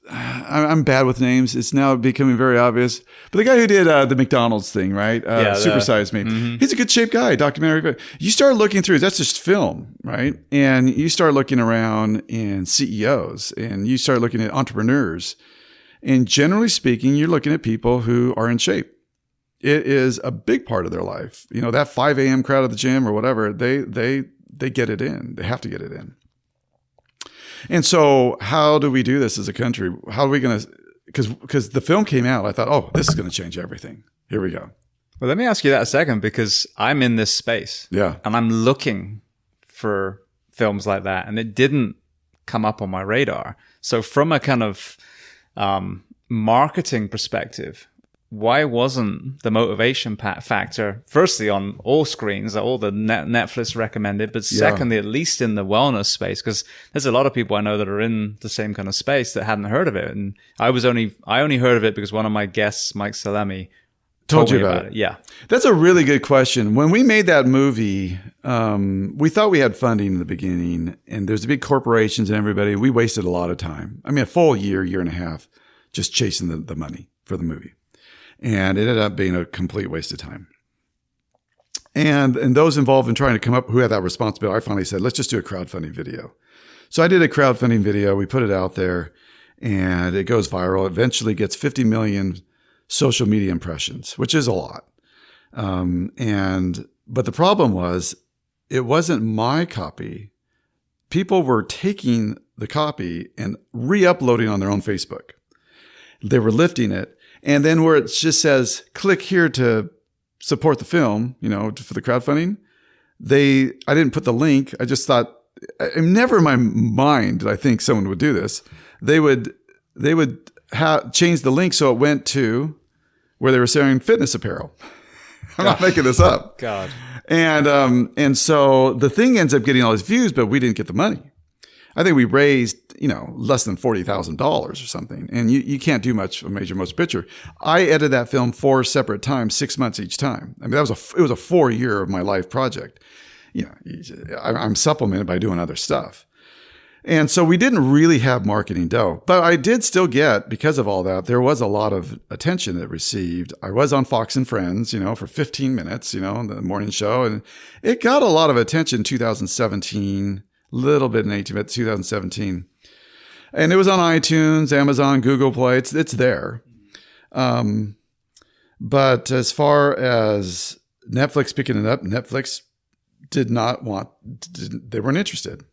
S2: I'm bad with names. It's now becoming very obvious. But the guy who did the McDonald's thing, right? Supersize Me. Mm-hmm. He's a good shaped guy, documentary. You start looking through, that's just film, right? And you start looking around in CEOs and you start looking at entrepreneurs. And generally speaking, you're looking at people who are in shape. It is a big part of their life. That 5 a.m. crowd at the gym or whatever, they get it in. They have to get it in. And so how do we do this as a country? How are we going to, because the film came out, I thought, oh, this is going to change everything. Here we go.
S1: Well, let me ask you that a second, because I'm in this space.
S2: Yeah.
S1: And I'm looking for films like that. And it didn't come up on my radar. So from a kind of marketing perspective, why wasn't the motivation factor, firstly, on all screens, all the Netflix recommended, but secondly, at least in the wellness space? Because there's a lot of people I know that are in the same kind of space that hadn't heard of it. And I only heard of it because one of my guests, Mike Salemi,
S2: told you about it.
S1: Yeah.
S2: That's a really good question. When we made that movie, we thought we had funding in the beginning, and there's the big corporations and everybody. We wasted a lot of time. I mean, a full year and a half just chasing the money for the movie. And it ended up being a complete waste of time. And those involved in trying to come up, who had that responsibility, I finally said, let's just do a crowdfunding video. So I did a crowdfunding video. We put it out there, and it goes viral. Eventually gets 50 million social media impressions, which is a lot. But the problem was, it wasn't my copy. People were taking the copy and re-uploading on their own Facebook. They were lifting it. And then where it just says, click here to support the film, for the crowdfunding, I didn't put the link. I just thought, never in my mind did I think someone would do this. They would change the link so it went to where they were selling fitness apparel. I'm not making this up.
S1: God.
S2: And so the thing ends up getting all these views, but we didn't get the money. I think we raised, less than $40,000 or something. And you can't do much of a major motion picture. I edited that film 4 separate times, 6 months each time. I mean, it was a 4-year of my life project. I'm supplemented by doing other stuff. And so we didn't really have marketing dough, but I did still get, because of all that, there was a lot of attention that received. I was on Fox and Friends, for 15 minutes, on the morning show, and it got a lot of attention in 2017, little bit in 18, but 2017. And it was on iTunes, Amazon, Google Play. It's there. But as far as Netflix picking it up, Netflix they weren't interested.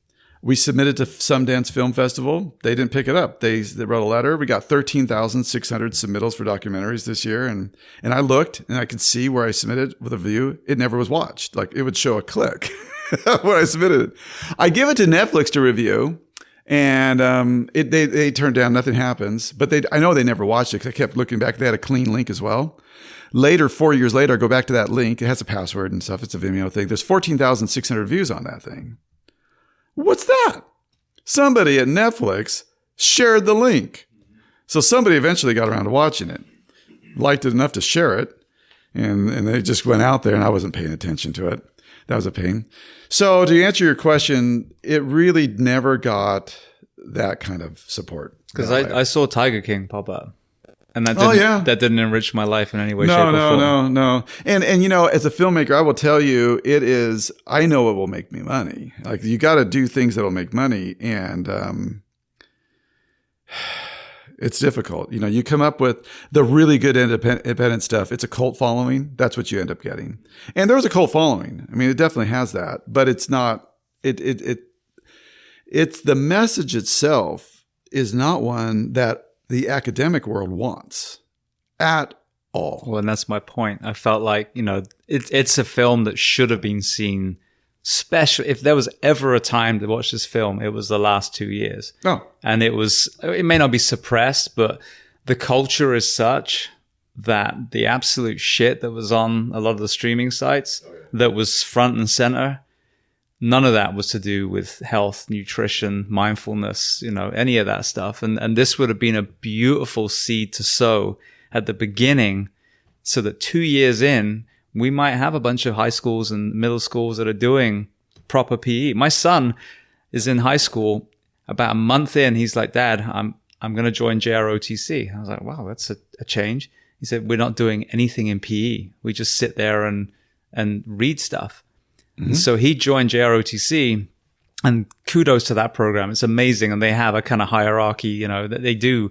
S2: We submitted to Sundance Film Festival. They didn't pick it up. They wrote a letter. We got 13,600 submittals for documentaries this year. And I looked, and I could see where I submitted with a view. It never was watched. Like, it would show a click when I submitted it. I give it to Netflix to review, and they turned down. Nothing happens. But I know they never watched it, because I kept looking back. They had a clean link as well. Later, 4 years later, I go back to that link. It has a password and stuff. It's a Vimeo thing. There's 14,600 views on that thing. What's that? Somebody at Netflix shared the link. So somebody eventually got around to watching it, liked it enough to share it, and they just went out there, and I wasn't paying attention to it. That was a pain. So to answer your question, it really never got that kind of support.
S1: Because I saw Tiger King pop up. And that didn't enrich my life in any way, shape, or form.
S2: No. And as a filmmaker, I will tell you, I know it will make me money. Like, you got to do things that'll make money. And it's difficult. You come up with the really good independent stuff. It's a cult following. That's what you end up getting. And there's a cult following. I mean, it definitely has that. But it's not, it's the message itself is not one that the academic world wants at all.
S1: Well, and that's my point. I felt like, it's a film that should have been seen, especially if there was ever a time to watch this film, it was the last 2 years.
S2: Oh.
S1: And it may not be suppressed, but the culture is such that the absolute shit that was on a lot of the streaming sites that was front and center, none of that was to do with health, nutrition, mindfulness, any of that stuff. And this would have been a beautiful seed to sow at the beginning, so that 2 years in, we might have a bunch of high schools and middle schools that are doing proper PE. My son is in high school. About a month in, he's like, Dad, I'm going to join JROTC. I was like, wow, that's a change. He said, we're not doing anything in PE. We just sit there and read stuff. Mm-hmm. So he joined JROTC, and kudos to that program. It's amazing. And they have a kind of hierarchy, that they do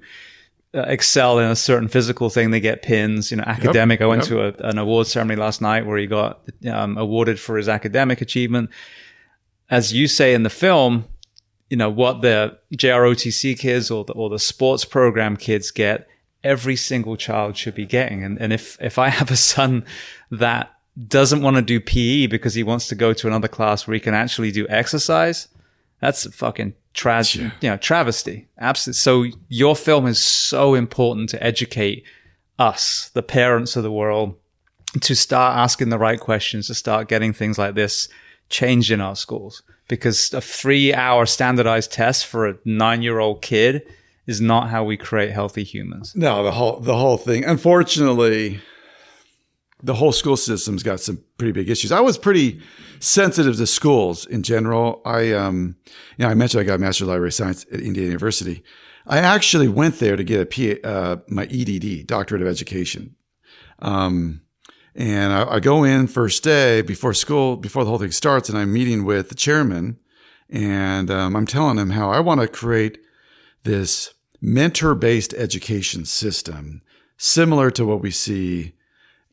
S1: excel in a certain physical thing. They get pins, academic. I went to an award ceremony last night where he got awarded for his academic achievement. As you say in the film, what the JROTC kids or the sports program kids get, every single child should be getting. And if I have a son that doesn't want to do PE because he wants to go to another class where he can actually do exercise, That's a fucking travesty. Absolutely. So your film is so important to educate us, the parents of the world, to start asking the right questions, to start getting things like this changed in our schools. Because a 3-hour standardized test for a 9-year-old kid is not how we create healthy humans.
S2: No, the whole thing. Unfortunately, the whole school system's got some pretty big issues. I was pretty sensitive to schools in general. I mentioned I got a Master's of Library Science at Indiana University. I actually went there to get my EDD, Doctorate of Education. And I go in first day before the whole thing starts, and I'm meeting with the chairman, and I'm telling him how I want to create this mentor-based education system similar to what we see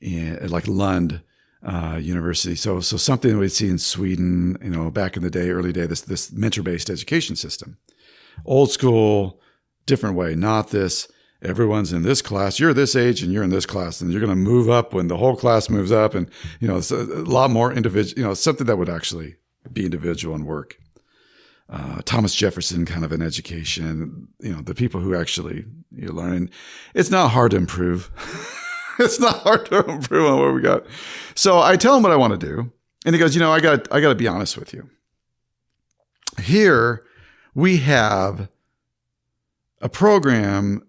S2: in like Lund University. So something that we'd see in Sweden, back in the day, early day, this mentor-based education system. Old school, different way, not this, everyone's in this class, you're this age and you're in this class, and you're going to move up when the whole class moves up. And, it's a lot more individual, something that would actually be individual and work. Thomas Jefferson kind of an education, the people who actually learn. And it's not hard to improve. It's not hard to improve on what we got. So I tell him what I want to do. And he goes, I got to be honest with you. Here we have a program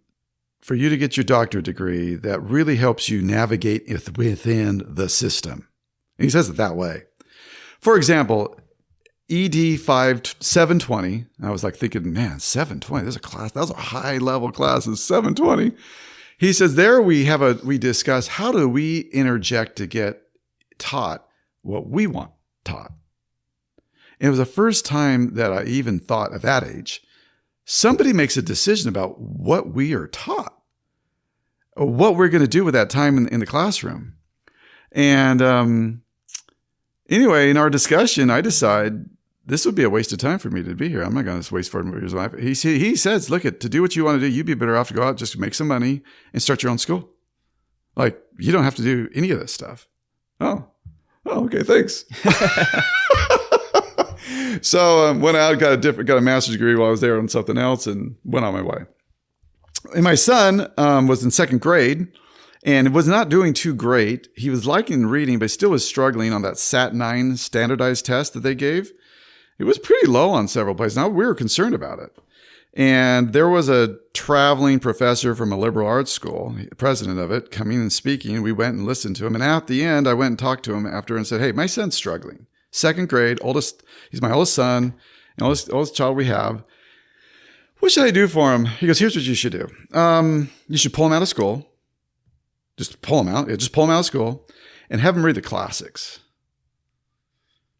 S2: for you to get your doctorate degree that really helps you navigate within the system. And he says it that way. For example, ED 720. I was like thinking, man, 720, there's a class. Those are high level classes, 720. He says there we discuss how do we interject to get taught what we want taught. And it was the first time that I even thought at that age, somebody makes a decision about what we are taught, or what we're going to do with that time in the classroom. And anyway, in our discussion, I decide this would be a waste of time for me to be here. I'm not going to waste 4 years of life. He says, look, to do what you want to do, you'd be better off to go out, just make some money and start your own school. Like, you don't have to do any of this stuff. Oh, okay, thanks. So went out, got a master's degree while I was there on something else, and went on my way. And my son was in 2nd grade and was not doing too great. He was liking reading, but still was struggling on that SAT-9 standardized test that they gave. It was pretty low on several places. Now, we were concerned about it. And there was a traveling professor from a liberal arts school, the president of it, coming and speaking. We went and listened to him. And at the end, I went and talked to him after and said, hey, my son's struggling. 2nd grade, he's my oldest son, and oldest child we have. What should I do for him? He goes, here's what you should do. You should pull him out of school. Just pull him out. Just pull him out of school and have him read the classics.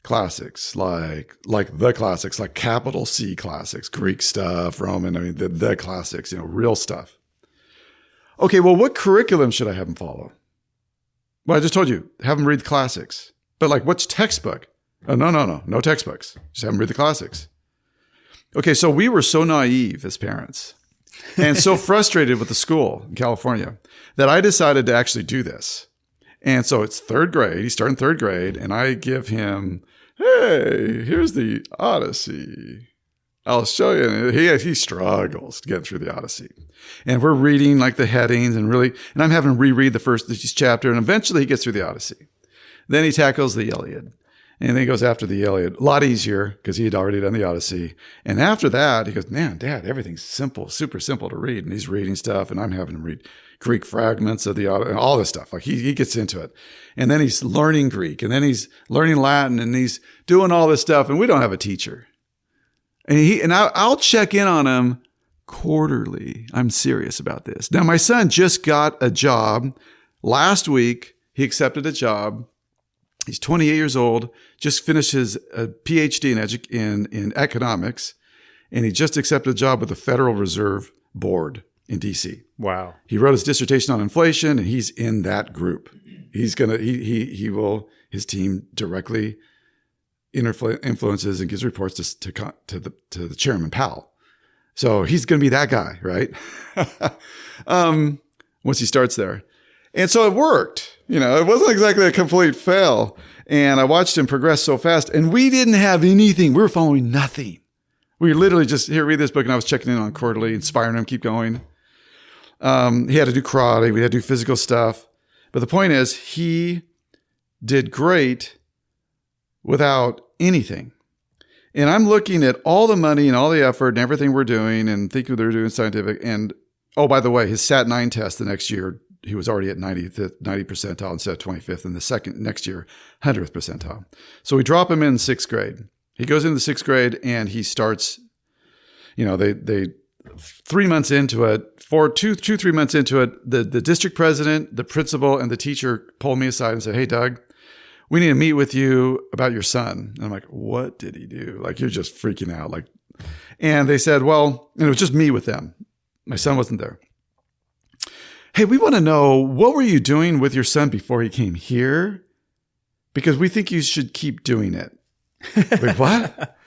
S2: Classics, like the classics, like capital C classics, Greek stuff, Roman, the classics, real stuff. Okay, well, what curriculum should I have him follow? Well, I just told you, have him read the classics. But like, which textbook? Oh, no textbooks. Just have him read the classics. Okay, so we were so naive as parents and so frustrated with the school in California that I decided to actually do this. And so it's 3rd grade. He's starting 3rd grade, and I give him, hey, here's the Odyssey. I'll show you. And he struggles to get through the Odyssey. And we're reading like the headings and I'm having him reread the first chapter, and eventually he gets through the Odyssey. Then he tackles the Iliad. And then he goes after the Iliad. A lot easier because he had already done the Odyssey. And after that, he goes, man, Dad, everything's simple, super simple to read. And he's reading stuff, and I'm having him read Greek fragments of the Odyssey and all this stuff. Like he gets into it. And then he's learning Greek, and then he's learning Latin, and he's doing all this stuff. And we don't have a teacher. And I'll check in on him quarterly. I'm serious about this. Now, my son just got a job last week. He accepted a job. He's 28 years old, just finished his PhD in economics, and he just accepted a job with the Federal Reserve Board in DC.
S1: Wow.
S2: He wrote his dissertation on inflation, and he's in that group. His team directly influences and gives reports to the chairman, Powell. So he's going to be that guy, right? Once he starts there. And so it worked. It wasn't exactly a complete fail. And I watched him progress so fast. And we didn't have anything. We were following nothing. We literally just, here, read this book. And I was checking in on quarterly, inspiring him, keep going. He had to do karate. We had to do physical stuff. But the point is, he did great without anything. And I'm looking at all the money and all the effort and everything we're doing and thinking they're doing scientific. And, oh, by the way, his SAT-9 test the next year, he was already at 90 percentile instead of 25th. And the next year, 100th percentile. So we drop him in sixth grade. He goes into the sixth grade and he starts, they 3 months into it, 3 months into it, the district president, the principal, and the teacher pulled me aside and said, "Hey, Doug, we need to meet with you about your son." And I'm like, "What did he do?" Like, you're just freaking out. And they said, well, and it was just me with them. My son wasn't there. "Hey, we want to know, what were you doing with your son before he came here? Because we think you should keep doing it." Like, what?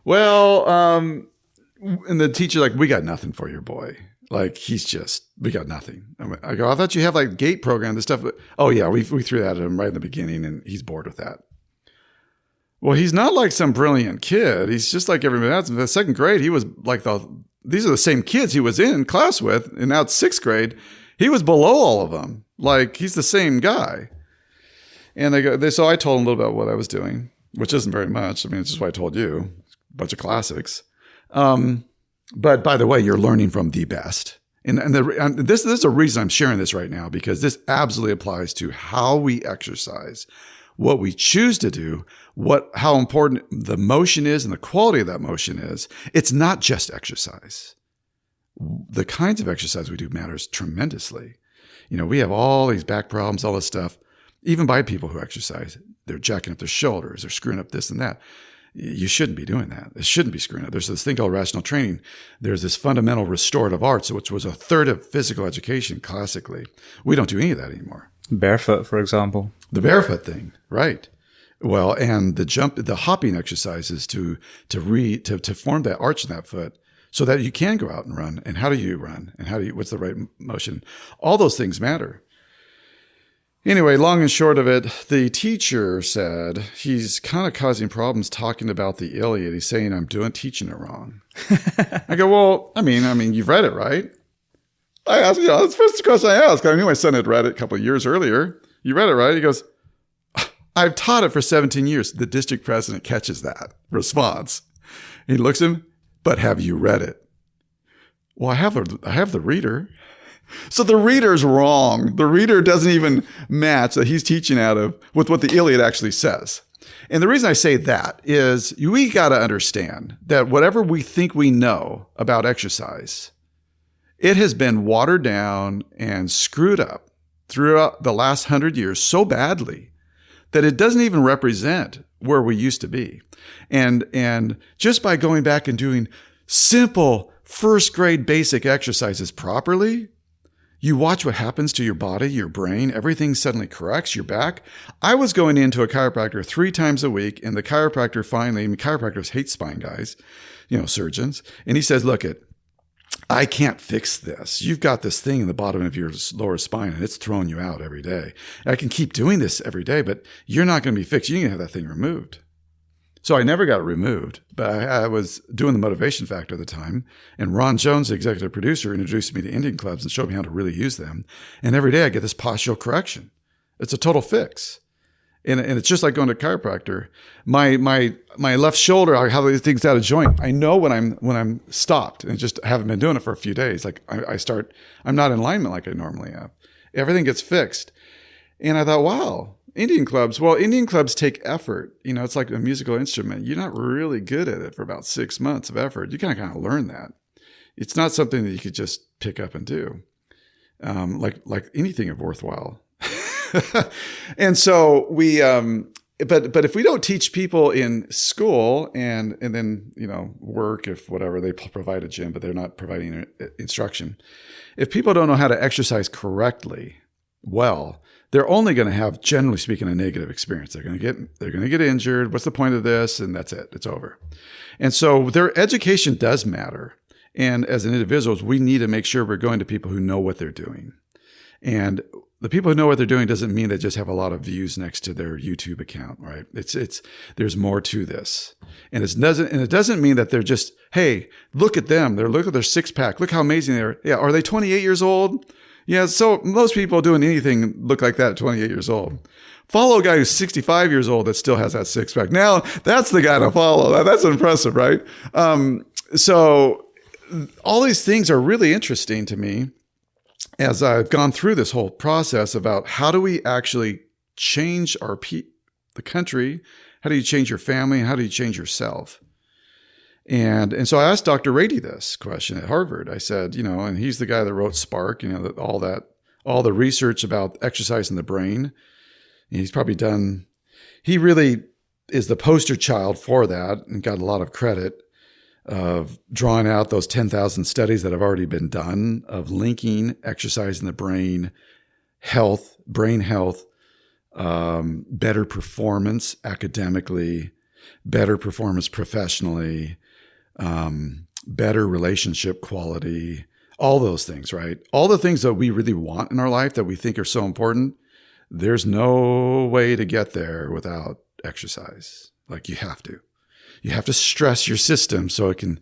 S2: Well, and the teacher, "We got nothing for your boy. We got nothing." I go, "I thought you have GATE program, this stuff." "Oh yeah, we threw that at him right in the beginning and he's bored with that." Well, he's not like some brilliant kid. He's just like everybody else. In the second grade, he was these are the same kids he was in class with. And now it's sixth grade. He was below all of them. He's the same guy. And so I told him a little bit about what I was doing, which isn't very much. I mean, it's just what I told you, a bunch of classics. But by the way, you're learning from the best. And this is a reason I'm sharing this right now, because this absolutely applies to how we exercise, what we choose to do, how important the motion is and the quality of that motion is. It's not just exercise. The kinds of exercise we do matters tremendously. We have all these back problems, all this stuff, even by people who exercise. They're jacking up their shoulders, they're screwing up this and that. You shouldn't be doing that. It shouldn't be screwing up. There's this thing called rational training. There's this fundamental restorative arts, which was a third of physical education classically. We don't do any of that anymore.
S1: Barefoot, for example.
S2: The barefoot thing, right? Well, and the hopping exercises to form that arch in that foot so that you can go out and run. And how do you run? And what's the right motion? All those things matter. Anyway, long and short of it, the teacher said he's kind of causing problems talking about the Iliad. He's saying I'm teaching it wrong. I go, well, I mean, you've read it, right? I asked, that's the first question I asked. I knew my son had read it a couple of years earlier. You read it, right? He goes, "I've taught it for 17 years. The district president catches that response. He looks at him, "But have you read it?" Well, I have the reader. So the reader's wrong. The reader doesn't even match that he's teaching out of with what the Iliad actually says. And the reason I say that is we got to understand that whatever we think we know about exercise, it has been watered down and screwed up throughout the last 100 years so badly that it doesn't even represent where we used to be. And just by going back and doing simple first grade basic exercises properly, you watch what happens to your body, your brain, everything suddenly corrects, your back. I was going into a chiropractor 3 times a week, and the chiropractor chiropractors hate spine guys, surgeons. And he says, "Look, I can't fix this. You've got this thing in the bottom of your lower spine and it's throwing you out every day. I can keep doing this every day, but you're not going to be fixed. You're going to have that thing removed." So I never got it removed, but I was doing the Motivation Factor at the time. And Ron Jones, the executive producer, introduced me to Indian clubs and showed me how to really use them. And every day I get this postural correction. It's a total fix. And it's just like going to a chiropractor. My left shoulder, I have these things out of joint. I know when I'm stopped and just haven't been doing it for a few days. I'm not in alignment like I normally am. Everything gets fixed. And I thought, wow, Indian clubs take effort. It's like a musical instrument. You're not really good at it for about 6 months of effort. You kind of learn that. It's not something that you could just pick up and do. Like anything of worthwhile. And so we, but if we don't teach people in school and then, work, if whatever, they provide a gym, but they're not providing instruction. If people don't know how to exercise correctly, they're only going to have, generally speaking, a negative experience. They're going to get injured. What's the point of this? And that's it. It's over. And so their education does matter. And as an individuals, we need to make sure we're going to people who know what they're doing. And the people who know what they're doing doesn't mean they just have a lot of views next to their YouTube account, right? There's more to this. And it doesn't mean that they're just, hey, look at them. Look at their six pack. Look how amazing they are. Yeah. Are they 28 years old? Yeah. So most people doing anything look like that at 28 years old. Follow a guy who's 65 years old that still has that six pack. Now that's the guy to follow. That's impressive, right? So all these things are really interesting to me as I've gone through this whole process about how do we actually change the country? How do you change your family? And how do you change yourself? And so I asked Dr. Rady this question at Harvard. I said, and he's the guy that wrote Spark, all the research about exercise in the brain. And he really is the poster child for that and got a lot of credit of drawing out those 10,000 studies that have already been done of linking exercise in the brain health, better performance academically, better performance professionally, better relationship quality, all those things, right? All the things that we really want in our life that we think are so important. There's no way to get there without exercise. Like you have to. You have to stress your system so it can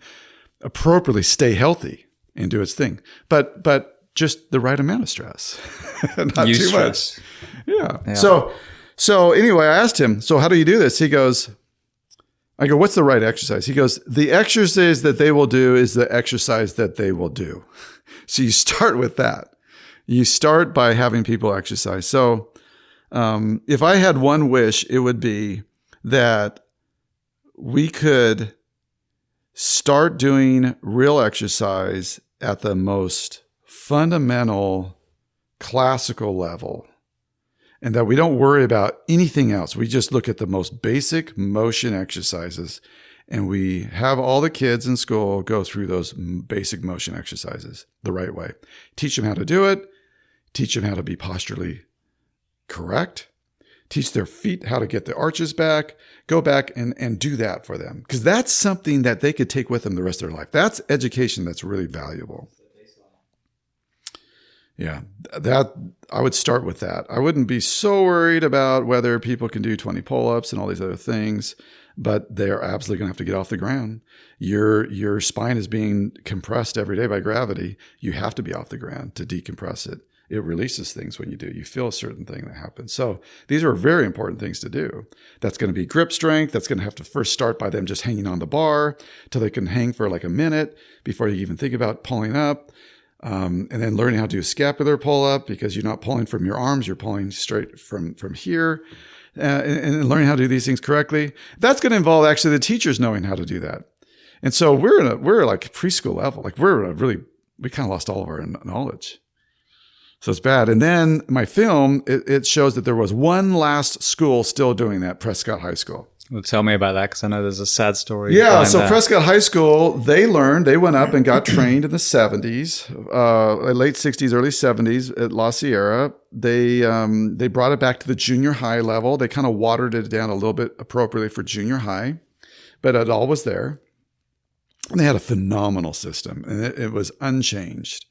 S2: appropriately stay healthy and do its thing. But just the right amount of stress, not
S1: Use
S2: too
S1: stress.
S2: much. Yeah. So anyway, I asked him, so how do you do this? I go, what's the right exercise? He goes, the exercise that they will do is the exercise that they will do. So you start with that. You start by having people exercise. So if I had one wish, it would be that we could start doing real exercise at the most fundamental classical level, and that we don't worry about anything else. We just look at the most basic motion exercises, and we have all the kids in school go through those basic motion exercises the right way. Teach them how to do it. Teach them how to be posturally correct. Teach their feet how to get the arches back, go back and do that for them. Because that's something that they could take with them the rest of their life. That's education that's really valuable. Yeah, that I would start with that. I wouldn't be so worried about whether people can do 20 pull-ups and all these other things, but they're absolutely going to have to get off the ground. Your spine is being compressed every day by gravity. You have to be off the ground to decompress it. It releases things when you do. You feel a certain thing that happens. So these are very important things to do. That's going to be grip strength. That's going to have to first start by them just hanging on the bar till they can hang for like a minute before you even think about pulling up. And then learning how to do a scapular pull up because you're not pulling from your arms. You're pulling straight from here. And learning how to do these things correctly. That's going to involve actually the teachers knowing how to do that. And so we're like preschool level. Like we kind of lost all of our knowledge. So it's bad. And then my film, it shows that there was one last school still doing that, Prescott High School.
S1: Well, tell me about that because I know there's a sad story.
S2: Yeah, so Prescott High School, they went up and got trained in the 70s, late 60s, early 70s at La Sierra. They brought it back to the junior high level. They kind of watered it down a little bit appropriately for junior high, but it all was there. And they had a phenomenal system, and it was unchanged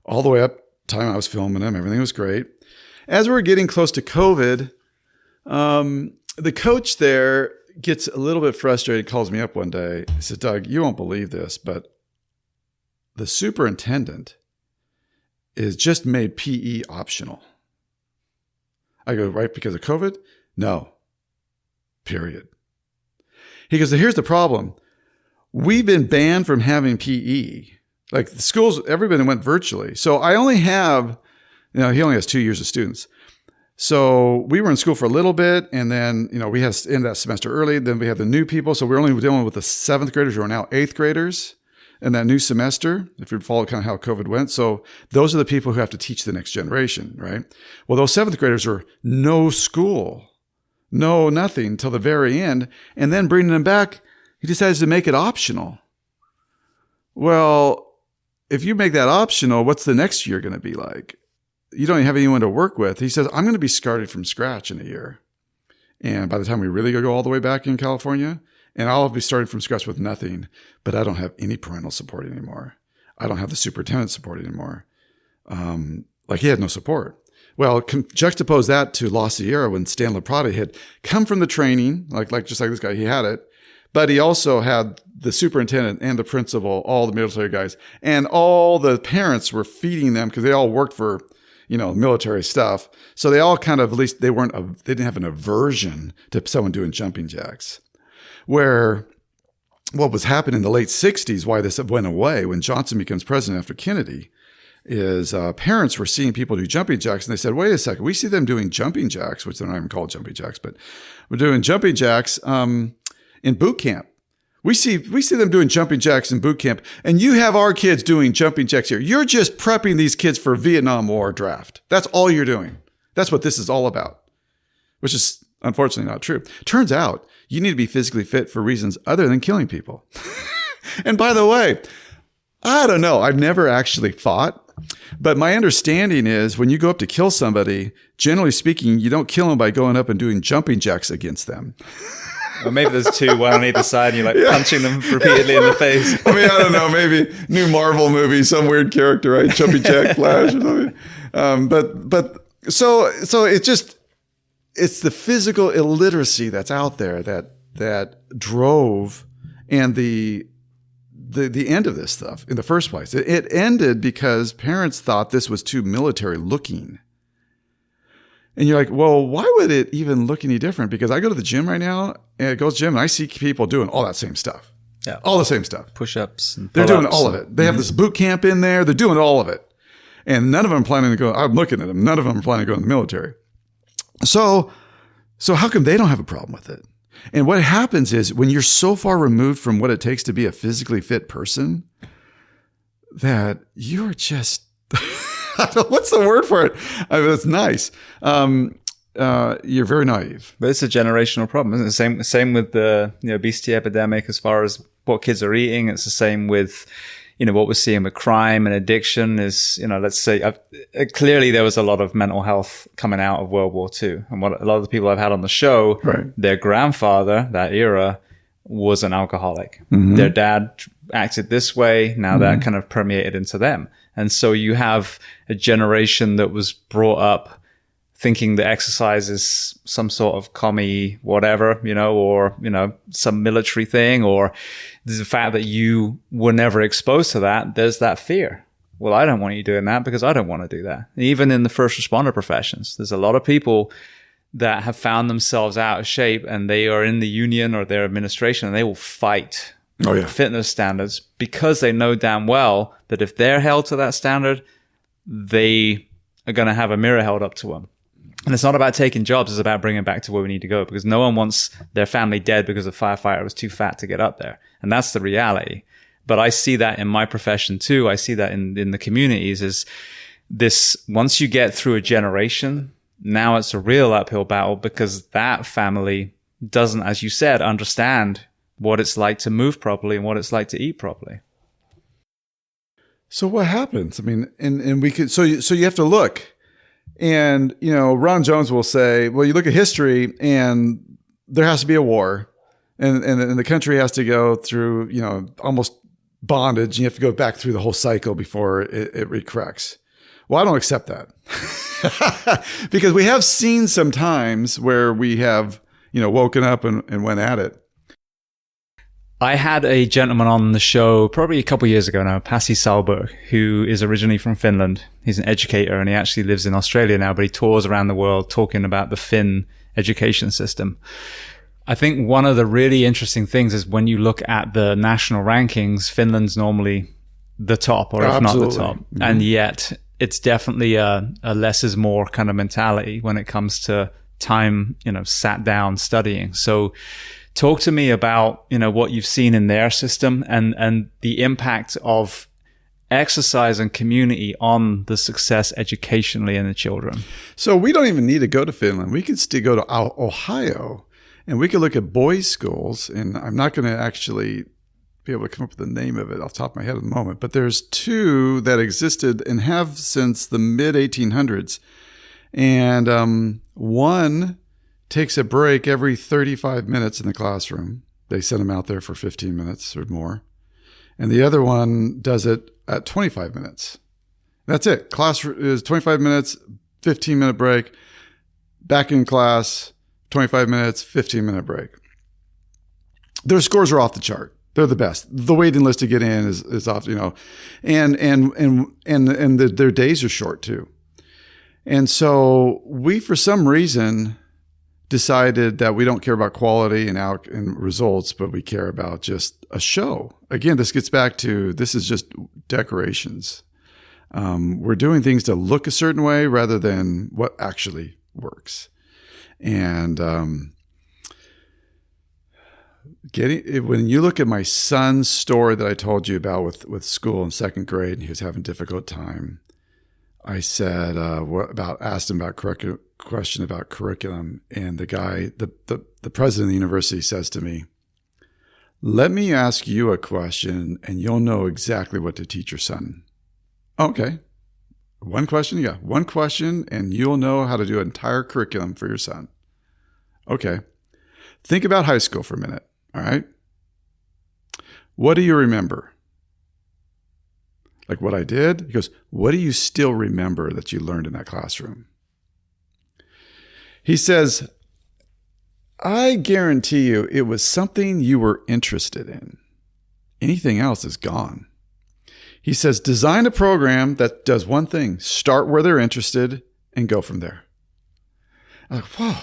S2: all the way up. Time I was filming them, everything was great. As we were getting close to COVID, the coach there gets a little bit frustrated, calls me up one day. He said, Doug, you won't believe this, but the superintendent is just made PE optional. I go, right, because of COVID? No, period. He goes, here's the problem. We've been banned from having PE. Like the schools, everybody went virtually. So I only have, he only has 2 years of students. So we were in school for a little bit, and then, we had to end that semester early. Then we had the new people. So we're only dealing with the 7th graders who are now 8th graders in that new semester, if you follow kind of how COVID went. So those are the people who have to teach the next generation, right? Well, those 7th graders are no school, no nothing till the very end. And then bringing them back, he decides to make it optional. Well, if you make that optional, what's the next year going to be like? You don't even have anyone to work with. He says, I'm going to be starting from scratch in a year. And by the time we really go all the way back in California, and I'll be starting from scratch with nothing, but I don't have any parental support anymore. I don't have the superintendent support anymore. Like he had no support. Well, juxtapose that to La Sierra when Stan Laprada had come from the training, just like this guy, he had it, but he also had the superintendent and the principal, all the military guys, and all the parents were feeding them because they all worked for, military stuff. So they all kind of, at least they didn't have an aversion to someone doing jumping jacks. Where what was happening in the late 60s, why this went away when Johnson becomes president after Kennedy, is parents were seeing people do jumping jacks, and they said, wait a second, we see them doing jumping jacks, which they're not even called jumping jacks, but we're doing jumping jacks in boot camp. We see them doing jumping jacks in boot camp, and you have our kids doing jumping jacks here. You're just prepping these kids for Vietnam War draft. That's all you're doing. That's what this is all about, which is unfortunately not true. Turns out you need to be physically fit for reasons other than killing people. And by the way, I don't know. I've never actually fought. But my understanding is when you go up to kill somebody, generally speaking, you don't kill them by going up and doing jumping jacks against them.
S1: Or maybe there's two, one on either side, and you're punching them repeatedly in the face.
S2: I mean, I don't know, maybe new Marvel movie, some weird character, right? Jumping jack Flash or something. So it's the physical illiteracy that's out there that drove and the end of this stuff in the first place. It ended because parents thought this was too military looking. And you're like, well, why would it even look any different? Because I go to the gym right now, and I go to the gym and I see people doing all that same stuff.
S1: Yeah.
S2: All the same stuff.
S1: Push-ups. And
S2: they're doing all of it. They have this boot camp in there. They're doing all of it. And none of them are planning to go. I'm looking at them. None of them are planning to go in the military. So how come they don't have a problem with it? And what happens is when you're so far removed from what it takes to be a physically fit person that you're just, what's the word for it? I mean, it's nice. You're very naive.
S1: But it's a generational problem, isn't it? Same with the obesity epidemic as far as what kids are eating. It's the same with what we're seeing with crime and addiction is, let's say, clearly there was a lot of mental health coming out of World War II. And what a lot of the people I've had on the show,
S2: right,
S1: their grandfather, that era, was an alcoholic.
S2: Mm-hmm.
S1: Their dad acted this way. Now that kind of permeated into them. And so you have a generation that was brought up thinking that exercise is some sort of commie whatever, or, some military thing, or the fact that you were never exposed to that, there's that fear. Well, I don't want you doing that because I don't want to do that. Even in the first responder professions, there's a lot of people that have found themselves out of shape and they are in the union or their administration and they will fight fitness standards because they know damn well that if they're held to that standard, they are going to have a mirror held up to them. And it's not about taking jobs, it's about bringing it back to where we need to go because no one wants their family dead because a firefighter was too fat to get up there. And that's the reality. But I see that in my profession too. I see that in the communities is this, once you get through a generation, now it's a real uphill battle because that family doesn't, as you said, understand what it's like to move properly and what it's like to eat properly.
S2: So what happens? I mean, and we could, so you have to look. And, Ron Jones will say, well, you look at history and there has to be a war and the country has to go through, almost bondage. You have to go back through the whole cycle before it recorrects. Well, I don't accept that because we have seen some times where we have, woken up and went at it.
S1: I had a gentleman on the show probably a couple of years ago now, Pasi Sahlberg, who is originally from Finland. He's an educator and he actually lives in Australia now, but he tours around the world talking about the Finn education system. I think one of the really interesting things is when you look at the national rankings, Finland's normally the top or if not the top. Mm-hmm. And yet it's definitely a less is more kind of mentality when it comes to time, sat down studying. So talk to me about, what you've seen in their system and the impact of exercise and community on the success educationally in the children.
S2: So we don't even need to go to Finland. We could still go to Ohio and we could look at boys' schools. And I'm not going to actually be able to come up with the name of it off the top of my head at the moment, but there's two that existed and have since the mid 1800s. And one takes a break every 35 minutes in the classroom. They send them out there for 15 minutes or more. And the other one does it at 25 minutes. That's it. Class is 25 minutes, 15-minute break, back in class, 25 minutes, 15-minute break. Their scores are off the chart. They're the best. The waiting list to get in is off, and their days are short too. And so we, for some reason, decided that we don't care about quality and results, but we care about just a show. Again, this gets back to, this is just decorations. We're doing things to look a certain way rather than what actually works. And when you look at my son's story that I told you about with school in second grade, and he was having a difficult time, I said, asked him about question about curriculum, and the guy, the president of the university, says to me, "Let me ask you a question, and you'll know exactly what to teach your son." Okay, one question, yeah, one question, and you'll know how to do an entire curriculum for your son. Okay, think about high school for a minute. All right, what do you remember? Like what I did? He goes, "What do you still remember that you learned in that classroom?" He says, "I guarantee you it was something you were interested in. Anything else is gone." He says, "Design a program that does one thing, start where they're interested and go from there." I'm like, whoa.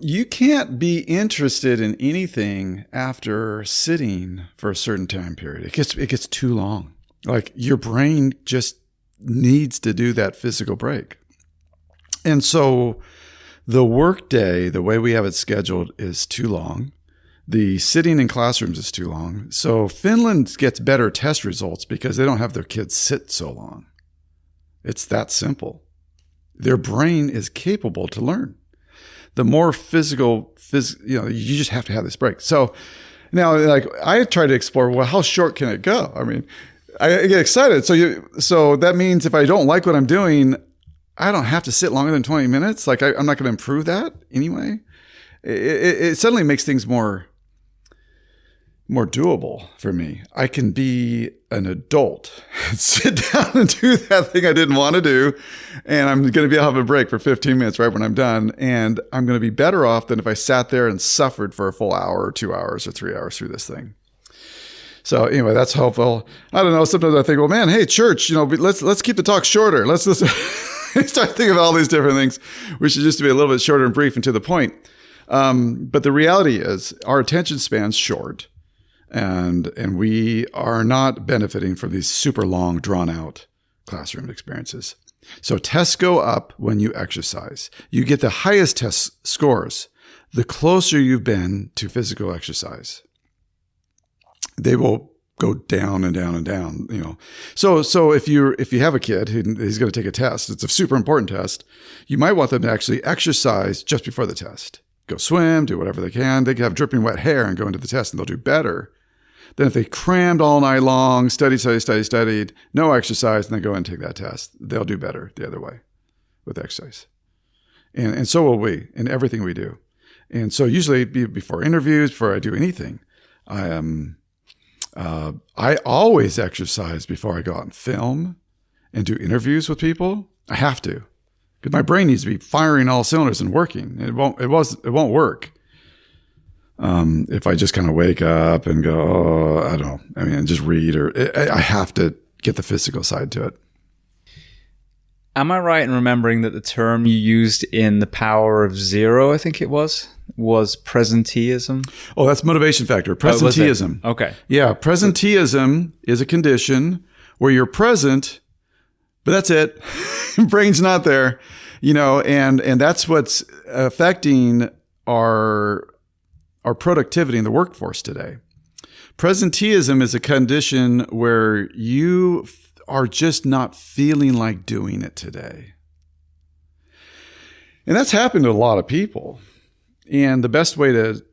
S2: You can't be interested in anything after sitting for a certain time period. It gets too long. Like your brain just needs to do that physical break. And so the work day, the way we have it scheduled, is too long. The sitting in classrooms is too long. So Finland gets better test results because they don't have their kids sit so long. It's that simple. Their brain is capable to learn. The more physical, you just have to have this break. So now, like, I try to explore, well, how short can it go? I mean, I get excited. So that means if I don't like what I'm doing, I don't have to sit longer than 20 minutes. Like, I'm not going to improve that anyway. It suddenly makes things more doable for me. I can be an adult, sit down and do that thing I didn't want to do. And I'm going to be able to have a break for 15 minutes right when I'm done. And I'm going to be better off than if I sat there and suffered for a full hour or 2 hours or 3 hours through this thing. So anyway, that's helpful. I don't know. Sometimes I think, well, man, hey, church, let's keep the talk shorter. Let's start thinking of all these different things. We should just be a little bit shorter and brief and to the point. But the reality is our attention span's short. And we are not benefiting from these super long, drawn out classroom experiences. So tests go up when you exercise. You get the highest test scores the closer you've been to physical exercise. They will go down and down and down, So if you have a kid who's going to take a test, it's a super important test. You might want them to actually exercise just before the test. Go swim, do whatever they can. They can have dripping wet hair and go into the test, and they'll do better than if they crammed all night long, studied, no exercise, and then go and take that test. They'll do better the other way with exercise. And so will we in everything we do. And so usually before interviews, before I do anything, I always exercise before I go out and film and do interviews with people. I have to, because my brain needs to be firing all cylinders and working. It won't work if I just kind of wake up and go, I don't know. I mean, just read, or I have to get the physical side to it.
S1: Am I right in remembering that the term you used in The Power of Zero, I think it was presenteeism?
S2: Oh, that's motivation factor. Presenteeism.
S1: Oh, okay.
S2: Yeah. Presenteeism is a condition where you're present, but that's it. Brain's not there, and that's what's affecting our productivity in the workforce today. Presenteeism is a condition where you are just not feeling like doing it today. And that's happened to a lot of people. And the best way the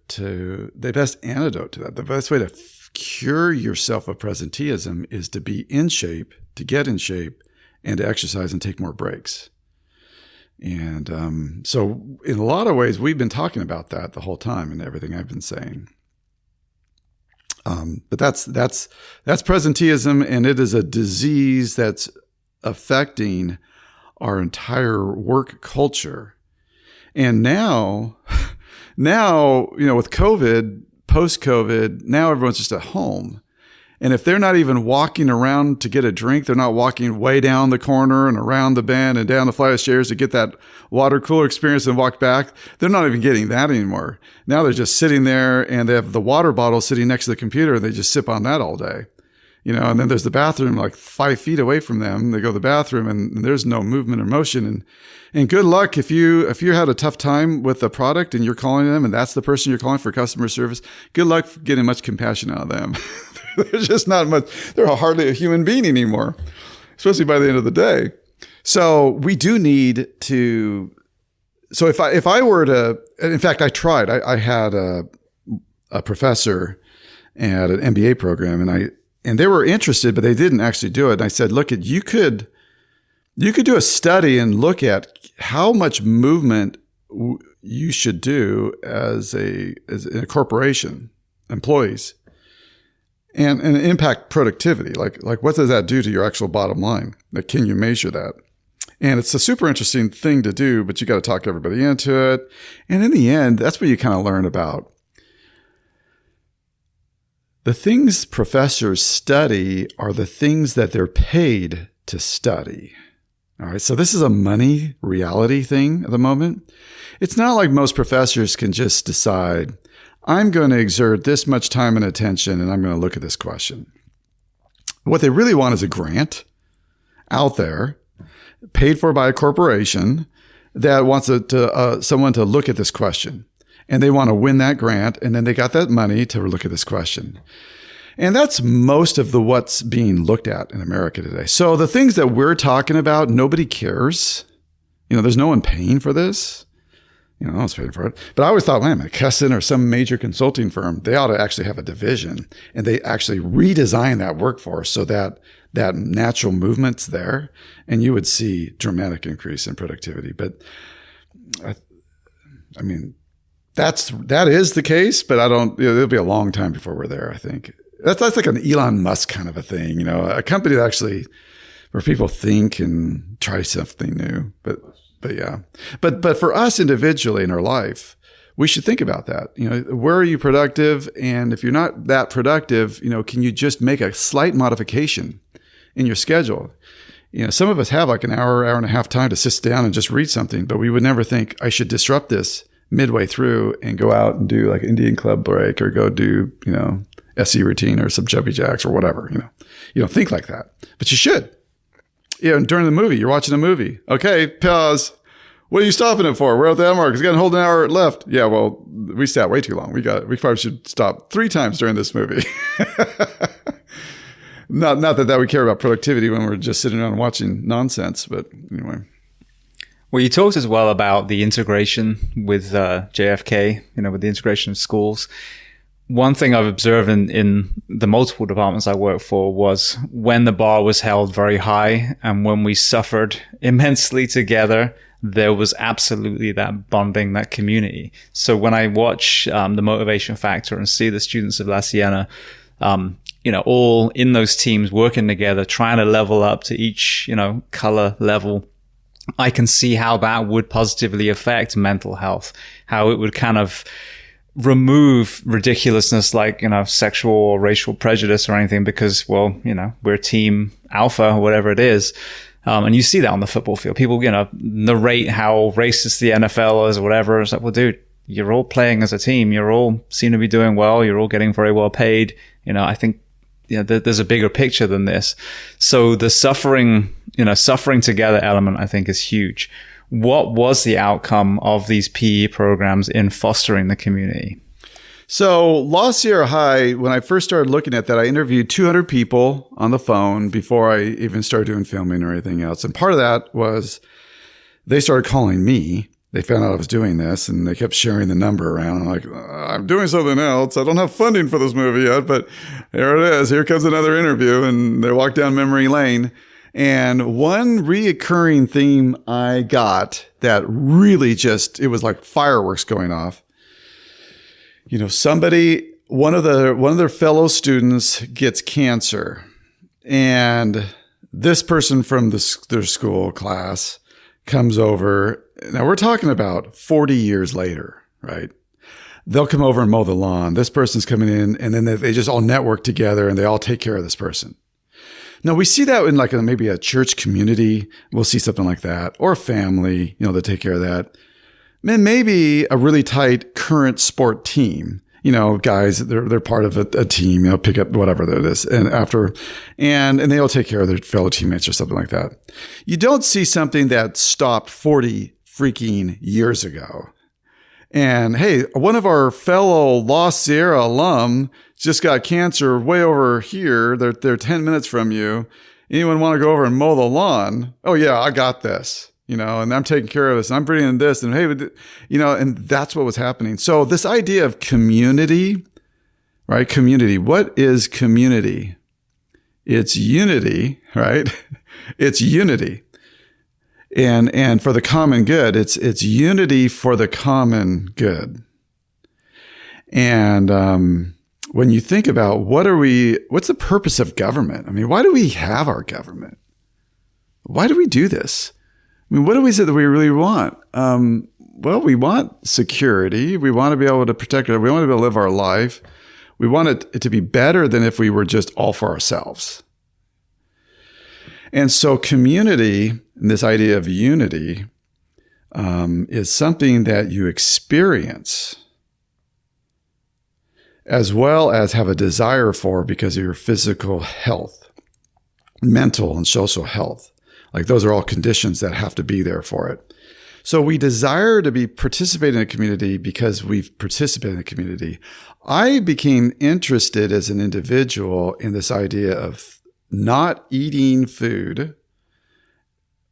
S2: best antidote to that, the best way to cure yourself of presenteeism is to be in shape, to get in shape, and to exercise and take more breaks. And so in a lot of ways, we've been talking about that the whole time and everything I've been saying. But that's presenteeism, and it is a disease that's affecting our entire work culture. And now, with COVID, post-COVID, now everyone's just at home. And if they're not even walking around to get a drink, they're not walking way down the corner and around the bend and down the flight of stairs to get that water cooler experience and walk back, they're not even getting that anymore. Now they're just sitting there and they have the water bottle sitting next to the computer and they just sip on that all day. And then there's the bathroom like 5 feet away from them. They go to the bathroom and there's no movement or motion. And good luck if you had a tough time with the product and you're calling them and that's the person you're calling for customer service. Good luck getting much compassion out of them. There's just not much. They're hardly a human being anymore, especially by the end of the day. So we do need to. So if I were to, in fact, I tried. I had a professor at an MBA program, and they were interested, but they didn't actually do it. And I said, look, you could do a study and look at how much movement you should do as a corporation, employees. And impact productivity. Like what does that do to your actual bottom line? Like, can you measure that? And it's a super interesting thing to do, but you got to talk everybody into it. And in the end, that's what you kind of learn about. The things professors study are the things that they're paid to study. All right. So this is a money reality thing at the moment. It's not like most professors can just decide, I'm going to exert this much time and attention, and I'm going to look at this question. What they really want is a grant out there, paid for by a corporation that wants someone to look at this question. And they want to win that grant, and then they got that money to look at this question. And that's most of what's being looked at in America today. So the things that we're talking about, nobody cares. There's no one paying for this. No one's paying for it. But I always thought, man, McKesson or some major consulting firm, they ought to actually have a division and they actually redesign that workforce so that natural movement's there and you would see dramatic increase in productivity. But I mean, that is the case, but it'll be a long time before we're there, I think. That's like an Elon Musk kind of a thing, a company that actually where people think and try something new. But yeah, but for us individually in our life, we should think about that. Where are you productive? And if you're not that productive, can you just make a slight modification in your schedule? Some of us have like an hour and a half time to sit down and just read something, but we would never think I should disrupt this midway through and go out and do like Indian club break or go do, SE routine or some jumpy jacks or whatever. You don't think like that, but you should. During the movie, you're watching a movie. Okay, pause. What are you stopping it for? We're at that mark. It's got a whole hour left. Yeah, well, we sat way too long. We probably should stop 3 times during this movie. Not that we care about productivity when we're just sitting around watching nonsense, but anyway.
S1: Well, you talked as well about the integration with JFK, with the integration of schools. One thing I've observed in the multiple departments I worked for was when the bar was held very high and when we suffered immensely together, there was absolutely that bonding, that community. So when I watch the Motivation Factor and see the students of La Siena, all in those teams working together, trying to level up to each, color level, I can see how that would positively affect mental health, how it would kind of remove ridiculousness like, sexual or racial prejudice or anything because, we're team alpha or whatever it is. And you see that on the football field. People, narrate how racist the NFL is or whatever. It's like, well, dude, you're all playing as a team. You all seem to be doing well. You're all getting very well paid. I think, there's a bigger picture than this. So the suffering together element, I think, is huge. What was the outcome of these PE programs in fostering the community?
S2: So La Sierra High, when I first started looking at that, I interviewed 200 people on the phone before I even started doing filming or anything else. And part of that was they started calling me. They found out I was doing this and they kept sharing the number around. I'm like, I'm doing something else. I don't have funding for this movie yet, but here it is. Here comes another interview. And they walk down memory lane. And one reoccurring theme I got that really it was like fireworks going off. One of their fellow students gets cancer, and this person from their school class comes over. Now we're talking about 40 years later, right? They'll come over and mow the lawn. This person's coming in, and then they just all network together and they all take care of this person. Now we see that in like maybe a church community. We'll see something like that, or a family, they take care of that. And maybe a really tight current sport team. Guys, they're part of a team, pick up whatever that is. And they all take care of their fellow teammates or something like that. You don't see something that stopped 40 freaking years ago. And hey, one of our fellow La Sierra alum just got cancer way over here. They're 10 minutes from you. Anyone want to go over and mow the lawn? Oh yeah, I got this. And I'm taking care of this, and I'm bringing in this, and hey, and that's what was happening. So this idea of community, right? Community. What is community? It's unity, right? It's unity. And for the common good, it's unity for the common good. And when you think about what's the purpose of government? I mean, why do we have our government? Why do we do this? I mean, what do we say that we really want? Well, we want security. We want to be able to protect it. We want to be able to live our life. We want it to be better than if we were just all for ourselves. And so community, and this idea of unity, is something that you experience as well as have a desire for because of your physical health, mental and social health. Like those are all conditions that have to be there for it. So we desire to be participating in a community because we've participated in the community. I became interested as an individual in this idea of not eating food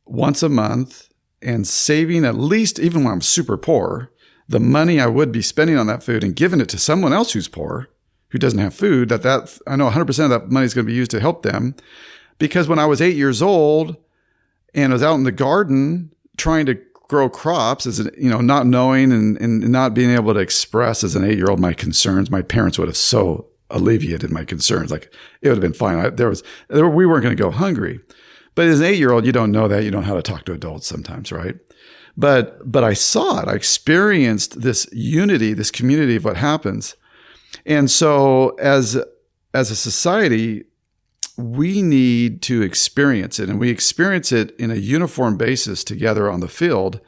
S2: once a month and saving at least, even when I'm super poor, the money I would be spending on that food and giving it to someone else who's poor, who doesn't have food, that I know 100% of that money is going to be used to help them. Because when I was 8 years old, and I was out in the garden trying to grow crops not knowing and not being able to express as an 8-year-old my concerns. My parents would have so alleviated my concerns. Like it would have been fine. We weren't going to go hungry, but as an 8-year-old, you don't know that. You don't know how to talk to adults sometimes. Right. But I saw it. I experienced this unity, this community of what happens. And so as a society, we need to experience it, and we experience it in a uniform basis together on the field,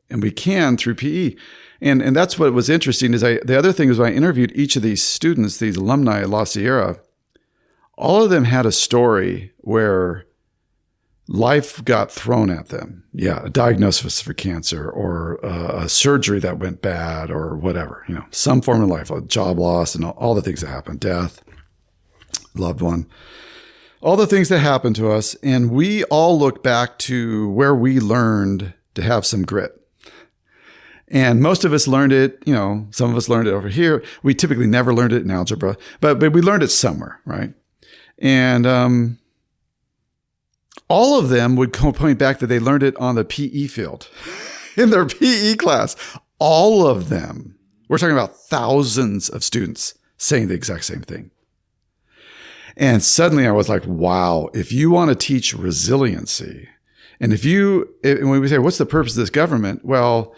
S2: and we can through PE. And that's what was interesting is the other thing is when I interviewed each of these students, these alumni at La Sierra, all of them had a story where life got thrown at them. Yeah, a diagnosis for cancer or a surgery that went bad or whatever, some form of life, a job loss and all the things that happen, death, loved one. All the things that happened to us, and we all look back to where we learned to have some grit. And most of us learned it, some of us learned it over here. We typically never learned it in algebra, but we learned it somewhere, right? And all of them would point back that they learned it on the PE field, in their PE class. All of them. We're talking about thousands of students saying the exact same thing. And suddenly I was like, wow, if you want to teach resiliency, and when we say, what's the purpose of this government? Well,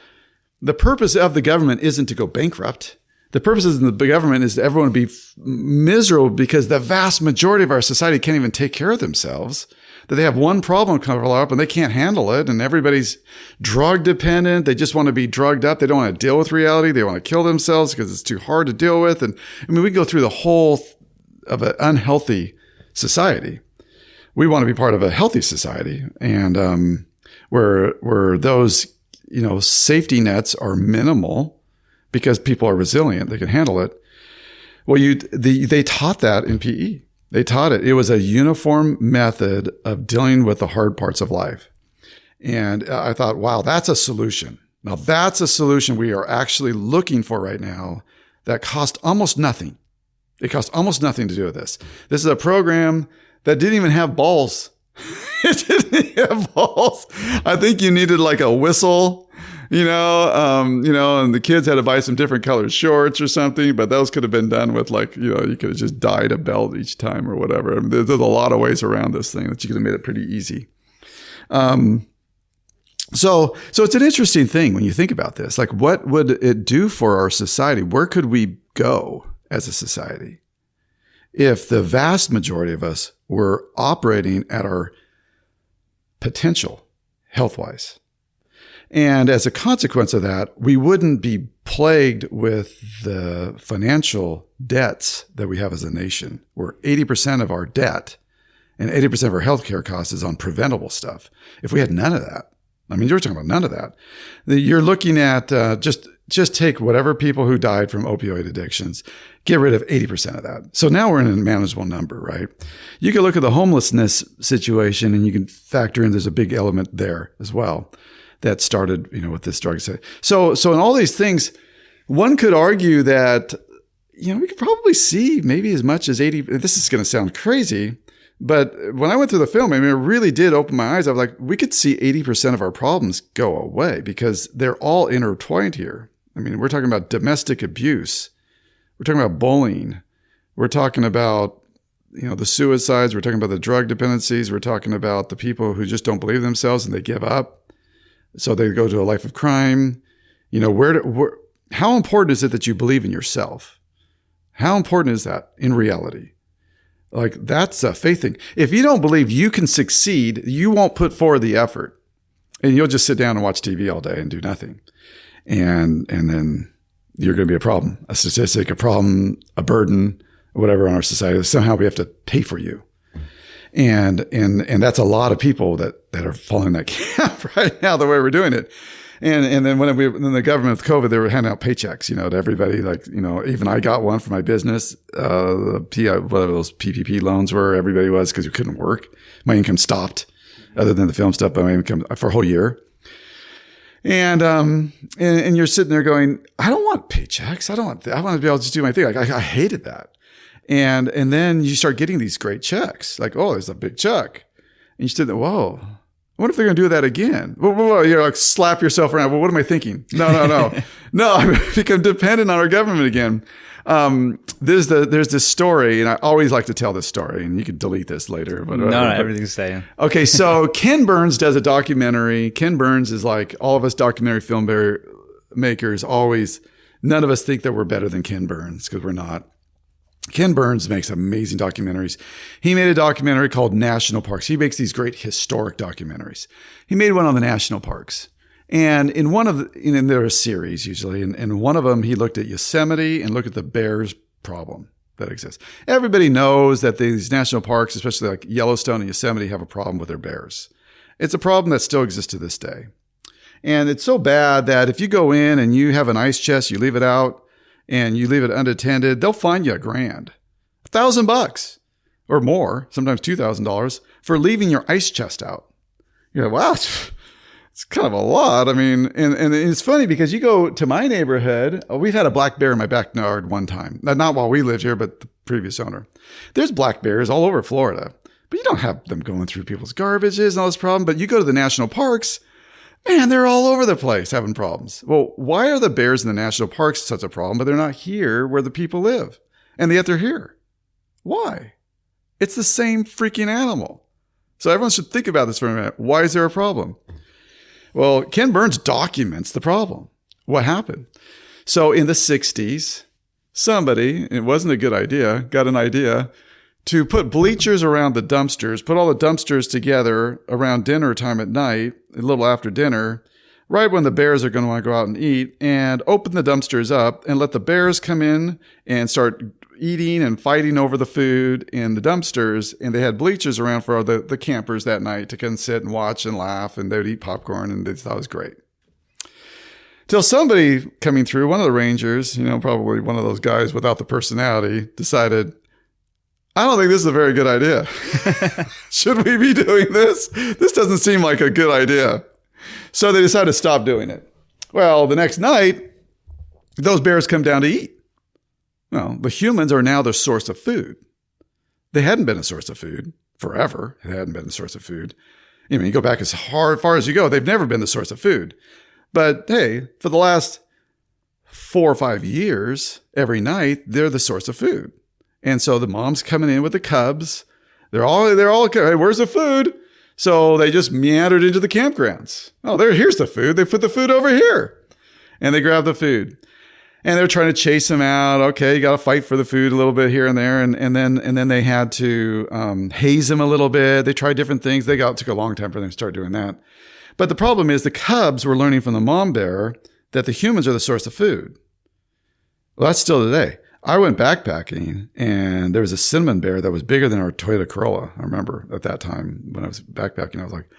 S2: the purpose of the government isn't to go bankrupt. The purpose of the government is that everyone be miserable because the vast majority of our society can't even take care of themselves, that they have one problem come up and they can't handle it. And everybody's drug dependent. They just want to be drugged up. They don't want to deal with reality. They want to kill themselves because it's too hard to deal with. And we go through the whole of an unhealthy society. We want to be part of a healthy society, and where those safety nets are minimal because people are resilient, they can handle it. Well, they taught that in PE. They taught it. It was a uniform method of dealing with the hard parts of life, and I thought, wow, that's a solution. Now that's a solution we are actually looking for right now that cost almost nothing. It cost almost nothing to do with this. This is a program that didn't even have balls. It didn't have balls. I think you needed like a whistle, and the kids had to buy some different colored shorts or something, but those could have been done with you could have just dyed a belt each time or whatever. There's a lot of ways around this thing that you could have made it pretty easy. So it's an interesting thing when you think about this. Like, what would it do for our society? Where could we go as a society if the vast majority of us were operating at our potential health-wise? And as a consequence of that, we wouldn't be plagued with the financial debts that we have as a nation, where 80% of our debt and 80% of our healthcare costs is on preventable stuff. If we had none of that, I mean, you're talking about none of that. You're looking at just take whatever people who died from opioid addictions, get rid of 80% of that. So now we're in a manageable number, right? You can look at the homelessness situation and you can factor in there's a big element there as well that started, with this drug. So in all these things, one could argue that, we could probably see maybe as much as 80. This is going to sound crazy, but when I went through the film, it really did open my eyes. I was like, we could see 80% of our problems go away because they're all intertwined here. I mean, we're talking about domestic abuse. We're talking about bullying. We're talking about, the suicides. We're talking about the drug dependencies. We're talking about the people who just don't believe themselves and they give up. So they go to a life of crime. How important is it that you believe in yourself? How important is that in reality? Like, that's a faith thing. If you don't believe you can succeed, you won't put forward the effort, and you'll just sit down and watch TV all day and do nothing. And then you're going to be a problem, a statistic, a problem, a burden, whatever on our society. Somehow we have to pay for you. And that's a lot of people that are falling in that camp right now, the way we're doing it. And then when the government with COVID, they were handing out paychecks, to everybody. Like, even I got one for my business. Whatever those PPP loans were, everybody was, because we couldn't work. My income stopped, other than the film stuff, but my income for a whole year. And you're sitting there going, I don't want paychecks. I want to be able to just do my thing. Like, I hated that. And then you start getting these great checks. Like, oh, there's a big check. And you sit there, whoa. I wonder if they're going to do that again. Whoa, you're like, slap yourself around. Well, what am I thinking? No. No, I've become dependent on our government again. There's this story, and I always like to tell this story, and you can delete this later. But
S1: no, everything's staying.
S2: Okay, so Ken Burns does a documentary. Ken Burns is like all of us documentary film makers always, none of us think that we're better than Ken Burns, because we're not. Ken Burns makes amazing documentaries. He made a documentary called National Parks. He makes these great historic documentaries. He made one on the national parks. And in one of and there are a series usually, and in one of them, he looked at Yosemite and looked at the bears problem that exists. Everybody knows that these national parks, especially like Yellowstone and Yosemite, have a problem with their bears. It's a problem that still exists to this day. And it's so bad that if you go in and you have an ice chest, you leave it out, and you leave it unattended, they'll fine you $1,000, $1,000 or more, sometimes $2,000 for leaving your ice chest out. You're like, wow, it's kind of a lot. I mean, and it's funny because you go to my neighborhood. We've had a black bear in my backyard one time. Not while we lived here, but the previous owner. There's black bears all over Florida, but you don't have them going through people's garbages and all this problem. But you go to the national parks, man, they're all over the place having problems. Well, why are the bears in the national parks such a problem, but they're not here where the people live? And yet they're here. Why? It's the same freaking animal. So everyone should think about this for a minute. Why is there a problem? Well, Ken Burns documents the problem. What happened? So in the 60s, somebody, it wasn't a good idea, got an idea to put bleachers around the dumpsters, put all the dumpsters together around dinner time at night, a little after dinner, right when the bears are going to want to go out and eat, and open the dumpsters up and let the bears come in and start eating and fighting over the food in the dumpsters. And they had bleachers around for the campers that night to come sit and watch and laugh, and they would eat popcorn, and they thought it was great. Till somebody coming through, one of the rangers, probably one of those guys without the personality, decided, I don't think this is a very good idea. Should we be doing this? This doesn't seem like a good idea. So they decided to stop doing it. Well, the next night, those bears come down to eat. Well, the humans are now the source of food. They hadn't been a source of food forever. It hadn't been the source of food. You go back as far as you go, they've never been the source of food. But hey, for the last 4 or 5 years, every night, they're the source of food. And so the mom's coming in with the cubs. They're all, hey, where's the food? So they just meandered into the campgrounds. Oh, here's the food. They put the food over here. And they grabbed the food. And they're trying to chase them out. Okay, you got to fight for the food a little bit here and there. And then they had to haze them a little bit. They tried different things. It took a long time for them to start doing that. But the problem is the cubs were learning from the mom bear that the humans are the source of food. Well, that's still today. I went backpacking, and there was a cinnamon bear that was bigger than our Toyota Corolla. I remember at that time when I was backpacking, I was like,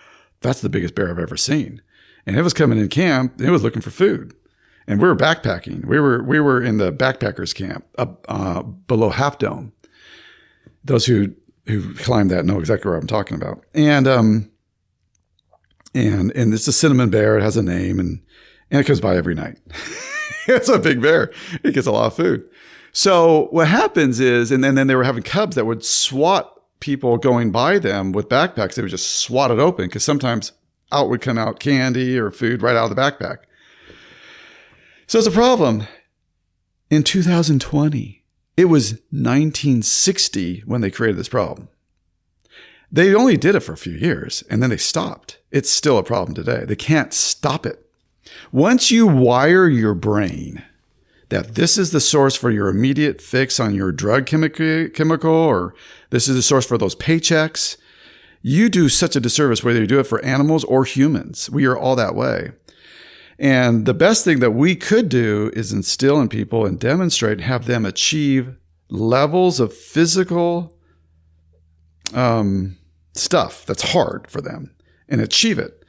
S2: that's the biggest bear I've ever seen. And it was coming in camp. It was looking for food. And we were backpacking. We were in the backpackers camp up below Half Dome. Those who climbed that know exactly what I'm talking about. And it's a cinnamon bear. It has a name, and it comes by every night. It's a big bear. It gets a lot of food. So what happens is, and then they were having cubs that would swat people going by them with backpacks. They would just swat it open because sometimes out would come out candy or food right out of the backpack. So it's a problem. In 2020, it was 1960 when they created this problem. They only did it for a few years and then they stopped. It's still a problem today. They can't stop it. Once you wire your brain that this is the source for your immediate fix on your drug chemical, or this is the source for those paychecks, you do such a disservice whether you do it for animals or humans. We are all that way. And the best thing that we could do is instill in people and demonstrate, have them achieve levels of physical stuff that's hard for them and achieve it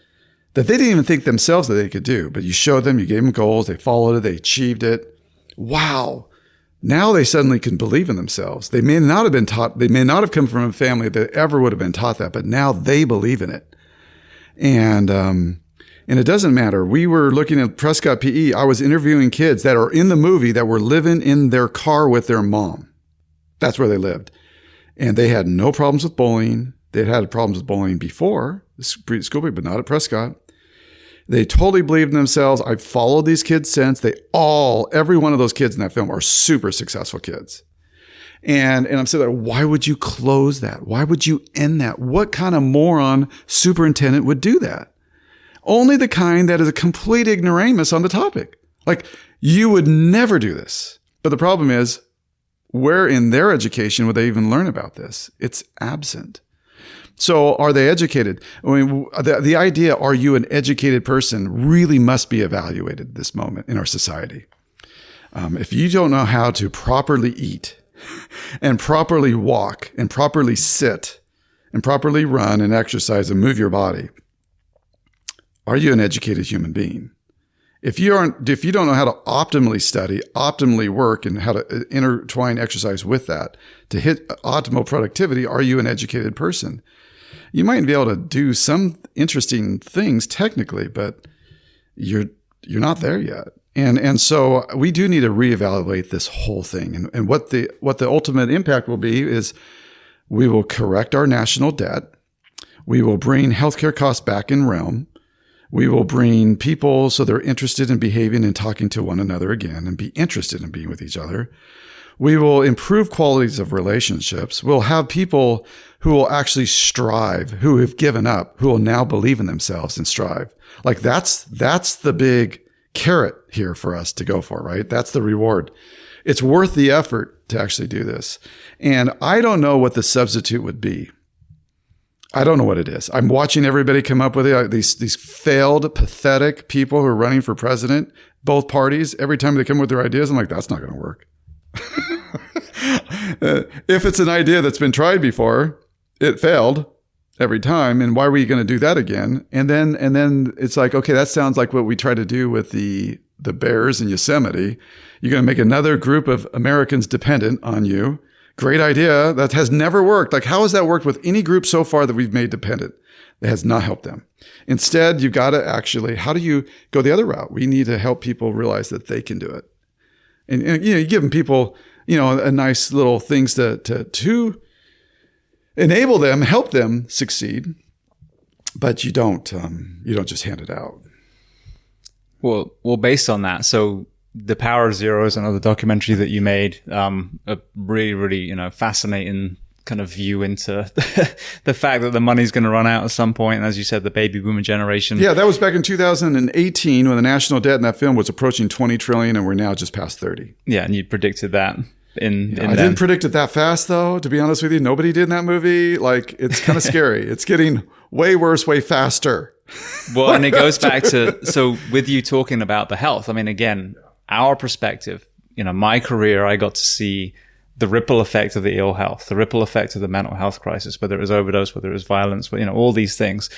S2: that they didn't even think themselves that they could do. But you showed them, you gave them goals, they followed it, they achieved it. Wow. Now they suddenly can believe in themselves. They may not have been taught, they may not have come from a family that ever would have been taught that, but now they believe in it. And it doesn't matter. We were looking at Prescott PE. I was interviewing kids that are in the movie that were living in their car with their mom. That's where they lived. And they had no problems with bullying. They'd had problems with bullying before, school, but not at Prescott. They totally believed in themselves. I've followed these kids since. Every one of those kids in that film are super successful kids. And I'm saying, why would you close that? Why would you end that? What kind of moron superintendent would do that? Only the kind that is a complete ignoramus on the topic. Like, you would never do this. But the problem is, where in their education would they even learn about this? It's absent. So are they educated? I mean, the idea, are you an educated person, really must be evaluated at this moment in our society. If you don't know how to properly eat and properly walk and properly sit and properly run and exercise and move your body, are you an educated human being? If you don't know how to optimally study, optimally work, and how to intertwine exercise with that to hit optimal productivity, are you an educated person? You might be able to do some interesting things technically, but you're not there yet. And so we do need to reevaluate this whole thing. And what the ultimate impact will be is we will correct our national debt. We will bring healthcare costs back in realm. We will bring people so they're interested in behaving and talking to one another again and be interested in being with each other. We will improve qualities of relationships. We'll have people who will actually strive, who have given up, who will now believe in themselves and strive. Like that's the big carrot here for us to go for, right? That's the reward. It's worth the effort to actually do this. And I don't know what the substitute would be. I don't know what it is. I'm watching everybody come up with it. These failed, pathetic people who are running for president, both parties. Every time they come with their ideas, I'm like, that's not going to work. If it's an idea that's been tried before, it failed every time. And why were you going to do that again? And then it's like, okay, that sounds like what we try to do with the bears in Yosemite. You're going to make another group of Americans dependent on you. Great idea. That has never worked. Like, how has that worked with any group so far that we've made dependent? It has not helped them. Instead, you've got to actually, how do you go the other route? We need to help people realize that they can do it. And you give them people, a nice little things to enable them, help them succeed. But you don't just hand it out.
S1: Well, based on that, so The Power of Zero is another documentary that you made, a really, really, fascinating kind of view into the fact that the money's going to run out at some point. And as you said, the baby boomer generation.
S2: Yeah, that was back in 2018 when the national debt in that film was approaching 20 trillion, and we're now just past 30.
S1: Yeah, and you predicted that. I
S2: didn't predict it that fast, though. To be honest with you, nobody did in that movie. Like, it's kind of scary. It's getting way worse, way faster.
S1: Well, and it goes back to, so with you talking about the health, I mean, again, our perspective, my career, I got to see the ripple effect of the ill health, the ripple effect of the mental health crisis, whether it was overdose, whether it was violence, all these things.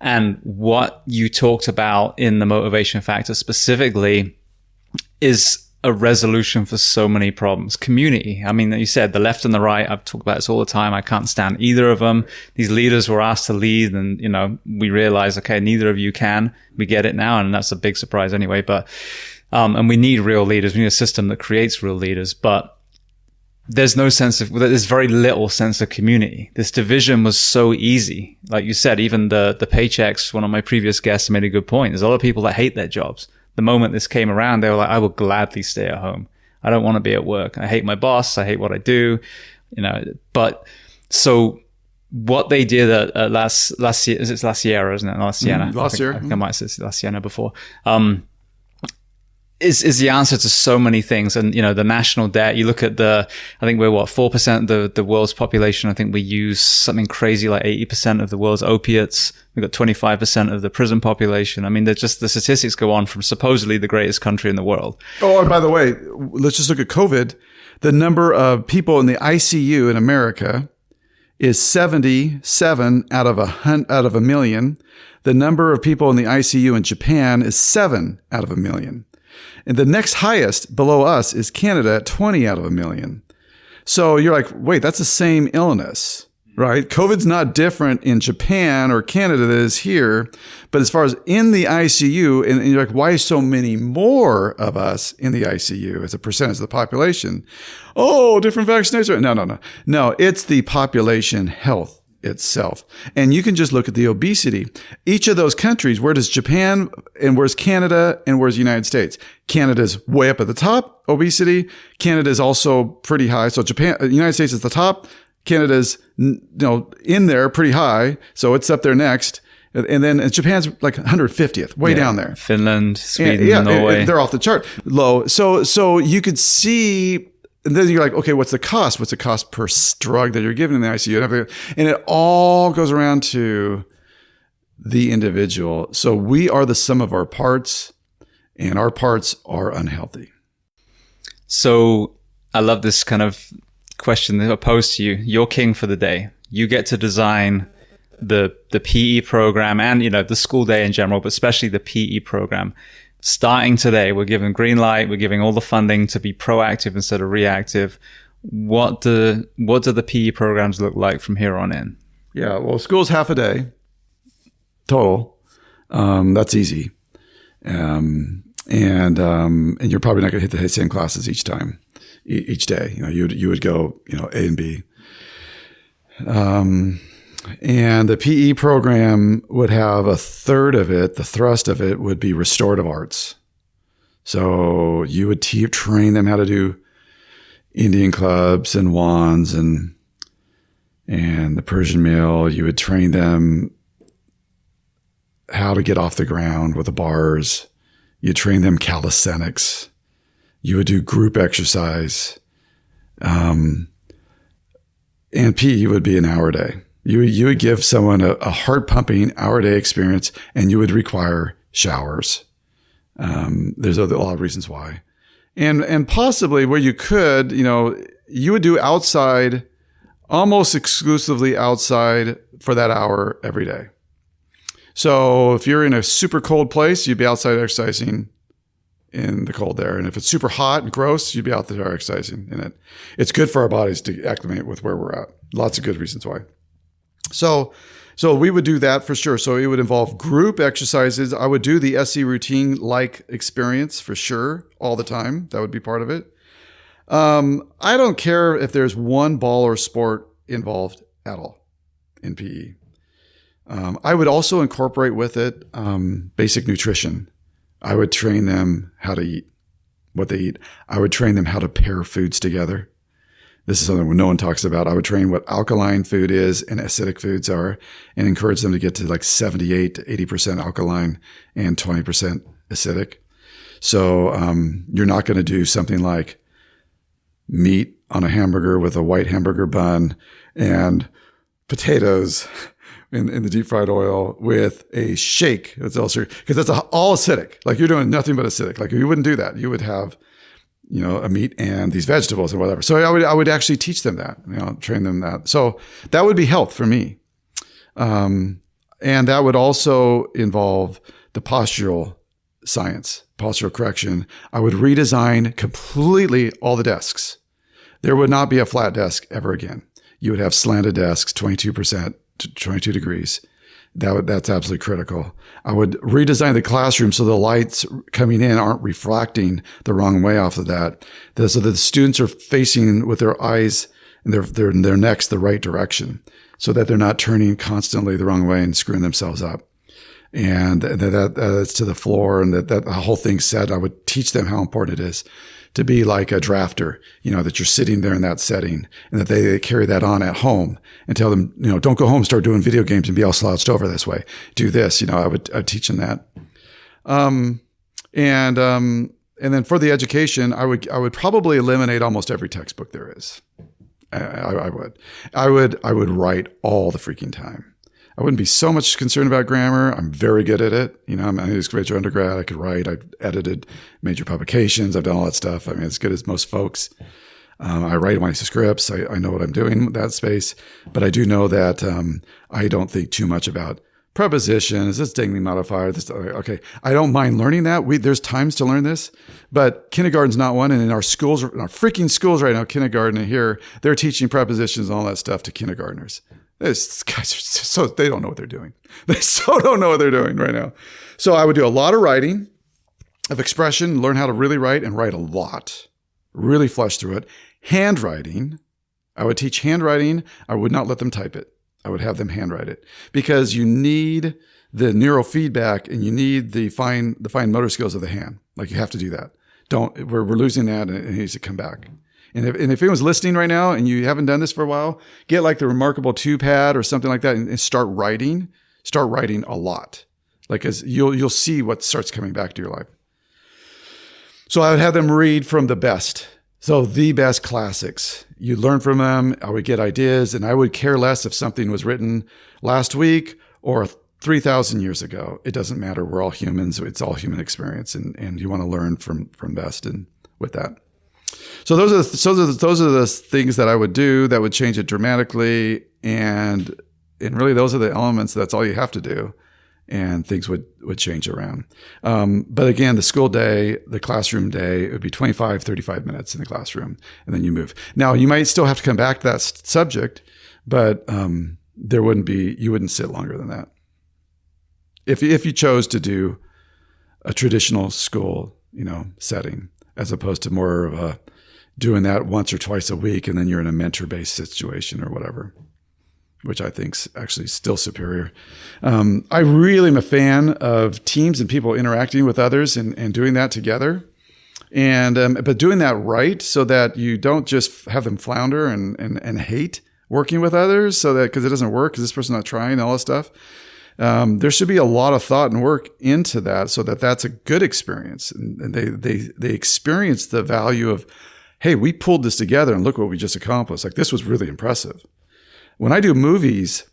S1: And what you talked about in the motivation factor specifically is a resolution for so many problems. Community. I mean, you said the left and the right, I've talked about this all the time. I can't stand either of them. These leaders were asked to lead and, we realized, okay, neither of you can. We get it now. And that's a big surprise anyway. But, and we need real leaders. We need a system that creates real leaders. But there's very little sense of community. This division was so easy. Like you said, even the paychecks, one of my previous guests made a good point. There's a lot of people that hate their jobs. The moment this came around, they were like, I will gladly stay at home. I don't want to be at work. I hate my boss. I hate what I do, but so what they did at last year, is it La Sierra, isn't it? La Sienna.
S2: Last year.
S1: I think I might have said La Sienna before. Is the answer to so many things. And, the national debt, you look at I think we're 4% of the world's population. I think we use something crazy like 80% of the world's opiates. We've got 25% of the prison population. I mean, the statistics go on from supposedly the greatest country in the world.
S2: Oh, and by the way, let's just look at COVID. The number of people in the ICU in America is 77 out of a million. The number of people in the ICU in Japan is 7 out of a million. And the next highest below us is Canada at 20 out of a million. So you're like, wait, that's the same illness, right? COVID's not different in Japan or Canada than it is here. But as far as in the ICU, and you're like, why so many more of us in the ICU as a percentage of the population? Oh, different vaccinations. No, it's the population health itself. And you can just look at the obesity. Each of those countries, where does Japan and where's Canada and where's the United States? Canada's way up at the top, obesity. Canada is also pretty high. So United States is the top. Canada's, in there pretty high. So it's up there next. And then Japan's like 150th, way down there.
S1: Finland, Sweden, Norway.
S2: And they're off the chart low. So you could see. And then you're like, okay, what's the cost? What's the cost per drug that you're given in the ICU? And it all goes around to the individual. So we are the sum of our parts, and our parts are unhealthy.
S1: So I love this kind of question that I pose to you. You're king for the day. You get to design the PE program and, the school day in general, but especially the PE program. Starting today, we're giving green light. We're giving all the funding to be proactive instead of reactive. What do the PE programs look like from here on in?
S2: Yeah, well, school's half a day total. That's easy, and you're probably not going to hit the same classes each day. You would go A and B. And the PE program would have a third of it, the thrust of it would be restorative arts. So you would train them how to do Indian clubs and wands and the Persian meal. You would train them how to get off the ground with the bars. You train them calisthenics. You would do group exercise. And PE would be an hour a day. You would give someone a heart pumping hour a day experience, and you would require showers. There's a lot of reasons why, and possibly where you could, you would do outside, almost exclusively outside for that hour every day. So if you're in a super cold place, you'd be outside exercising in the cold there. And if it's super hot and gross, you'd be out there exercising in it. It's good for our bodies to acclimate with where we're at. Lots of good reasons why. So we would do that for sure. So it would involve group exercises. I would do the SE routine like experience for sure all the time. That would be part of it. I don't care if there's one ball or sport involved at all in PE. I would also incorporate with it basic nutrition. I would train them how to eat, what they eat. I would train them how to pair foods together. This is something no one talks about. I would train what alkaline food is and acidic foods are and encourage them to get to like 78 to 80% alkaline and 20% acidic. So you're not going to do something like meat on a hamburger with a white hamburger bun and potatoes in the deep fried oil with a shake. That's also because that's all acidic. Like you're doing nothing but acidic. Like you wouldn't do that. You would have, a meat and these vegetables and whatever. So I would actually teach them that, train them that. So that would be health for me. And that would also involve the postural science, postural correction. I would redesign completely all the desks. There would not be a flat desk ever again. You would have slanted desks, 22% to 22 degrees. That's absolutely critical. I would redesign the classroom so the lights coming in aren't refracting the wrong way off of that. So that the students are facing with their eyes and their necks the right direction so that they're not turning constantly the wrong way and screwing themselves up. And that's to the floor and that the whole thing's set. I would teach them how important it is to be like a drafter, that you're sitting there in that setting and that they carry that on at home and tell them, don't go home and start doing video games and be all slouched over this way. Do this, I'd teach them that. And then for the education, I would probably eliminate almost every textbook there is. I would write all the freaking time. I wouldn't be so much concerned about grammar. I'm very good at it. I'm a major undergrad. I could write. I've edited major publications. I've done all that stuff. I mean, as good as most folks. I write my scripts. I know what I'm doing with that space. But I do know that I don't think too much about prepositions, this dingly modifier. Okay, I don't mind learning that. There's times to learn this, but kindergarten's not one. And in our schools, in our freaking schools right now, kindergarten here, they're teaching prepositions and all that stuff to kindergartners. These guys are they don't know what they're doing. They so don't know what they're doing right now. So I would do a lot of writing of expression, learn how to really write and write a lot, really flesh through it. Handwriting, I would teach handwriting. I would not let them type it. I would have them handwrite it because you need the neurofeedback and you need the fine motor skills of the hand. Like you have to do that. We're losing that and it needs to come back. And if anyone's listening right now and you haven't done this for a while, get like the Remarkable 2-pad or something like that and start writing. Start writing a lot. Like as you'll see what starts coming back to your life. So I would have them read from the best. So the best classics. You learn from them. I would get ideas and I would care less if something was written last week or 3,000 years ago. It doesn't matter. We're all humans. It's all human experience and you want to learn from best and with that. So those are the things that I would do that would change it dramatically. And really those are the elements. That's all you have to do. And things would change around. But again, the school day, the classroom day, it would be 25, 35 minutes in the classroom and then you move. Now you might still have to come back to that subject, but you wouldn't sit longer than that. If you chose to do a traditional school, setting, as opposed to more of a doing that once or twice a week, and then you're in a mentor-based situation or whatever, which I think's actually still superior. I really am a fan of teams and people interacting with others and doing that together, but doing that right so that you don't just have them flounder and hate working with others, so that because it doesn't work because this person's not trying all this stuff. There should be a lot of thought and work into that so that that's a good experience. And they experience the value of, hey, we pulled this together and look what we just accomplished. Like this was really impressive. When I do movies,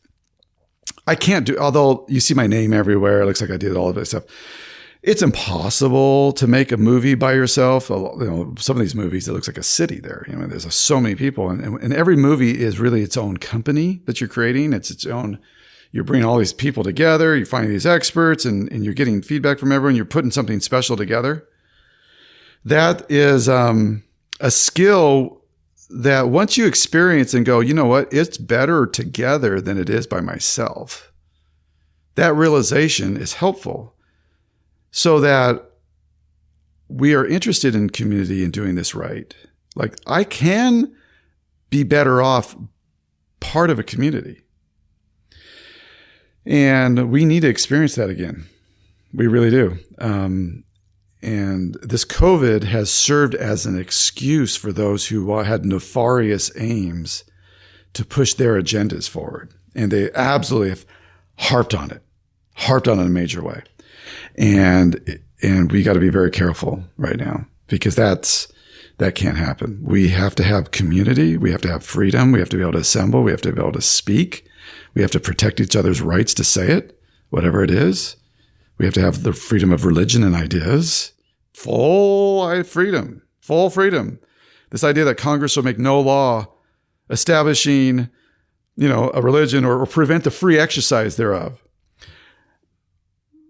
S2: I can't do, although you see my name everywhere, it looks like I did all of this stuff. It's impossible to make a movie by yourself. Some of these movies, it looks like a city there. There's so many people and every movie is really its own company that you're creating. It's its own. You're bringing all these people together, you're finding these experts, and you're getting feedback from everyone. You're putting something special together. That is a skill that once you experience and go, you know what, it's better together than it is by myself. That realization is helpful so that we are interested in community and doing this right. Like I can be better off part of a community. And we need to experience that again. We really do. And this COVID has served as an excuse for those who had nefarious aims to push their agendas forward. And they absolutely have harped on it in a major way. And we got to be very careful right now, because that can't happen. We have to have community. We have to have freedom. We have to be able to assemble. We have to be able to speak. We have to protect each other's rights to say it, whatever it is. We have to have the freedom of religion and ideas. Full freedom. This idea that Congress will make no law establishing, a religion or prevent the free exercise thereof,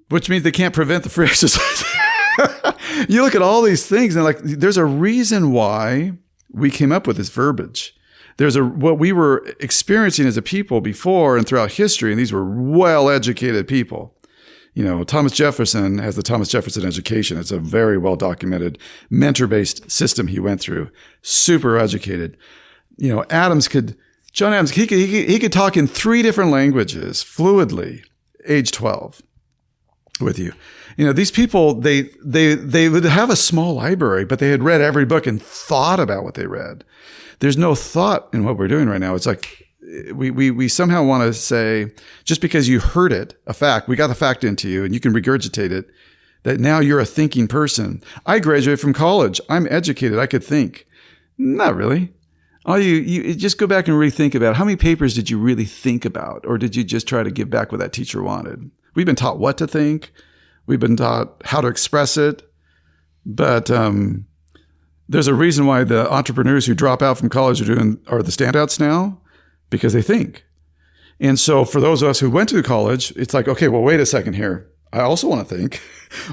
S2: which means they can't prevent the free exercise. You look at all these things and there's a reason why we came up with this verbiage. There's what we were experiencing as a people before and throughout history, and these were well-educated people. Thomas Jefferson has the Thomas Jefferson education. It's a very well-documented mentor-based system he went through. Super educated. John Adams, he could talk in 3 different languages fluidly, age 12, with you. These people, they would have a small library, but they had read every book and thought about what they read. There's no thought in what we're doing right now. It's like we somehow want to say, just because you heard it, a fact, we got the fact into you and you can regurgitate it, that now you're a thinking person. I graduated from college. I'm educated. I could think. Not really. You just go back and rethink about how many papers did you really think about, or did you just try to give back what that teacher wanted? We've been taught what to think. We've been taught how to express it. But there's a reason why the entrepreneurs who drop out from college are the standouts now, because they think. And so for those of us who went to college, it's like, okay, well, wait a second here. I also want to think.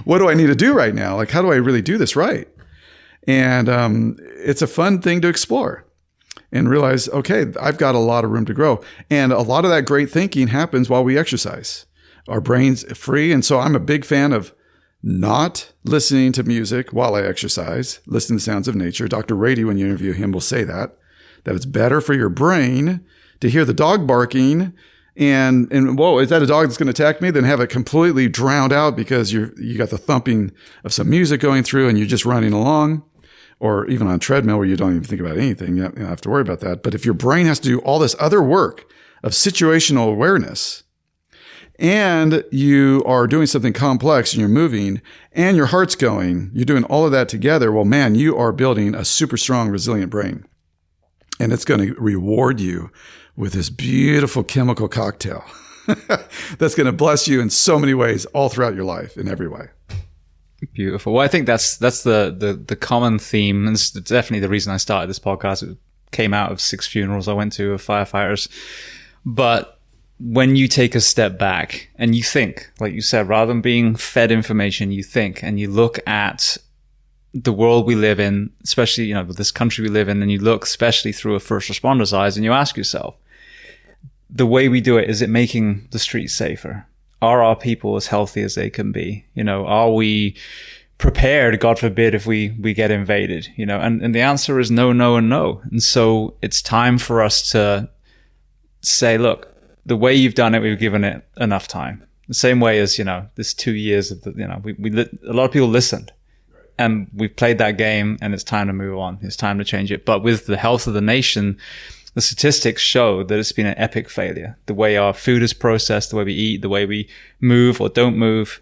S2: What do I need to do right now? How do I really do this right? And it's a fun thing to explore and realize, okay, I've got a lot of room to grow. And a lot of that great thinking happens while we exercise. Our brain's free. And so I'm a big fan of not listening to music while I exercise, listen to sounds of nature. Dr. Rady, when you interview him, will say that it's better for your brain to hear the dog barking and whoa, is that a dog that's going to attack me? Than have it completely drowned out because you got the thumping of some music going through and you're just running along, or even on a treadmill where you don't even think about anything. You don't have to worry about that. But if your brain has to do all this other work of situational awareness, and you are doing something complex and you're moving and your heart's going, you're doing all of that together, well, man, you are building a super strong, resilient brain. And it's going to reward you with this beautiful chemical cocktail that's going to bless you in so many ways all throughout your life, in every way.
S1: Beautiful. Well, I think that's the common theme. And it's definitely the reason I started this podcast. It came out of 6 funerals I went to of firefighters. But when you take a step back and you think, like you said, rather than being fed information, you think and you look at the world we live in, especially, this country we live in, and you look especially through a first responder's eyes and you ask yourself, the way we do it, is it making the streets safer? Are our people as healthy as they can be? Are we prepared, God forbid, if we get invaded? And the answer is no, no, and no. And so it's time for us to say, look, the way you've done it, we've given it enough time. The same way as, this 2 years of a lot of people listened and we've played that game and it's time to move on. It's time to change it. But with the health of the nation, the statistics show that it's been an epic failure. The way our food is processed, the way we eat, the way we move or don't move,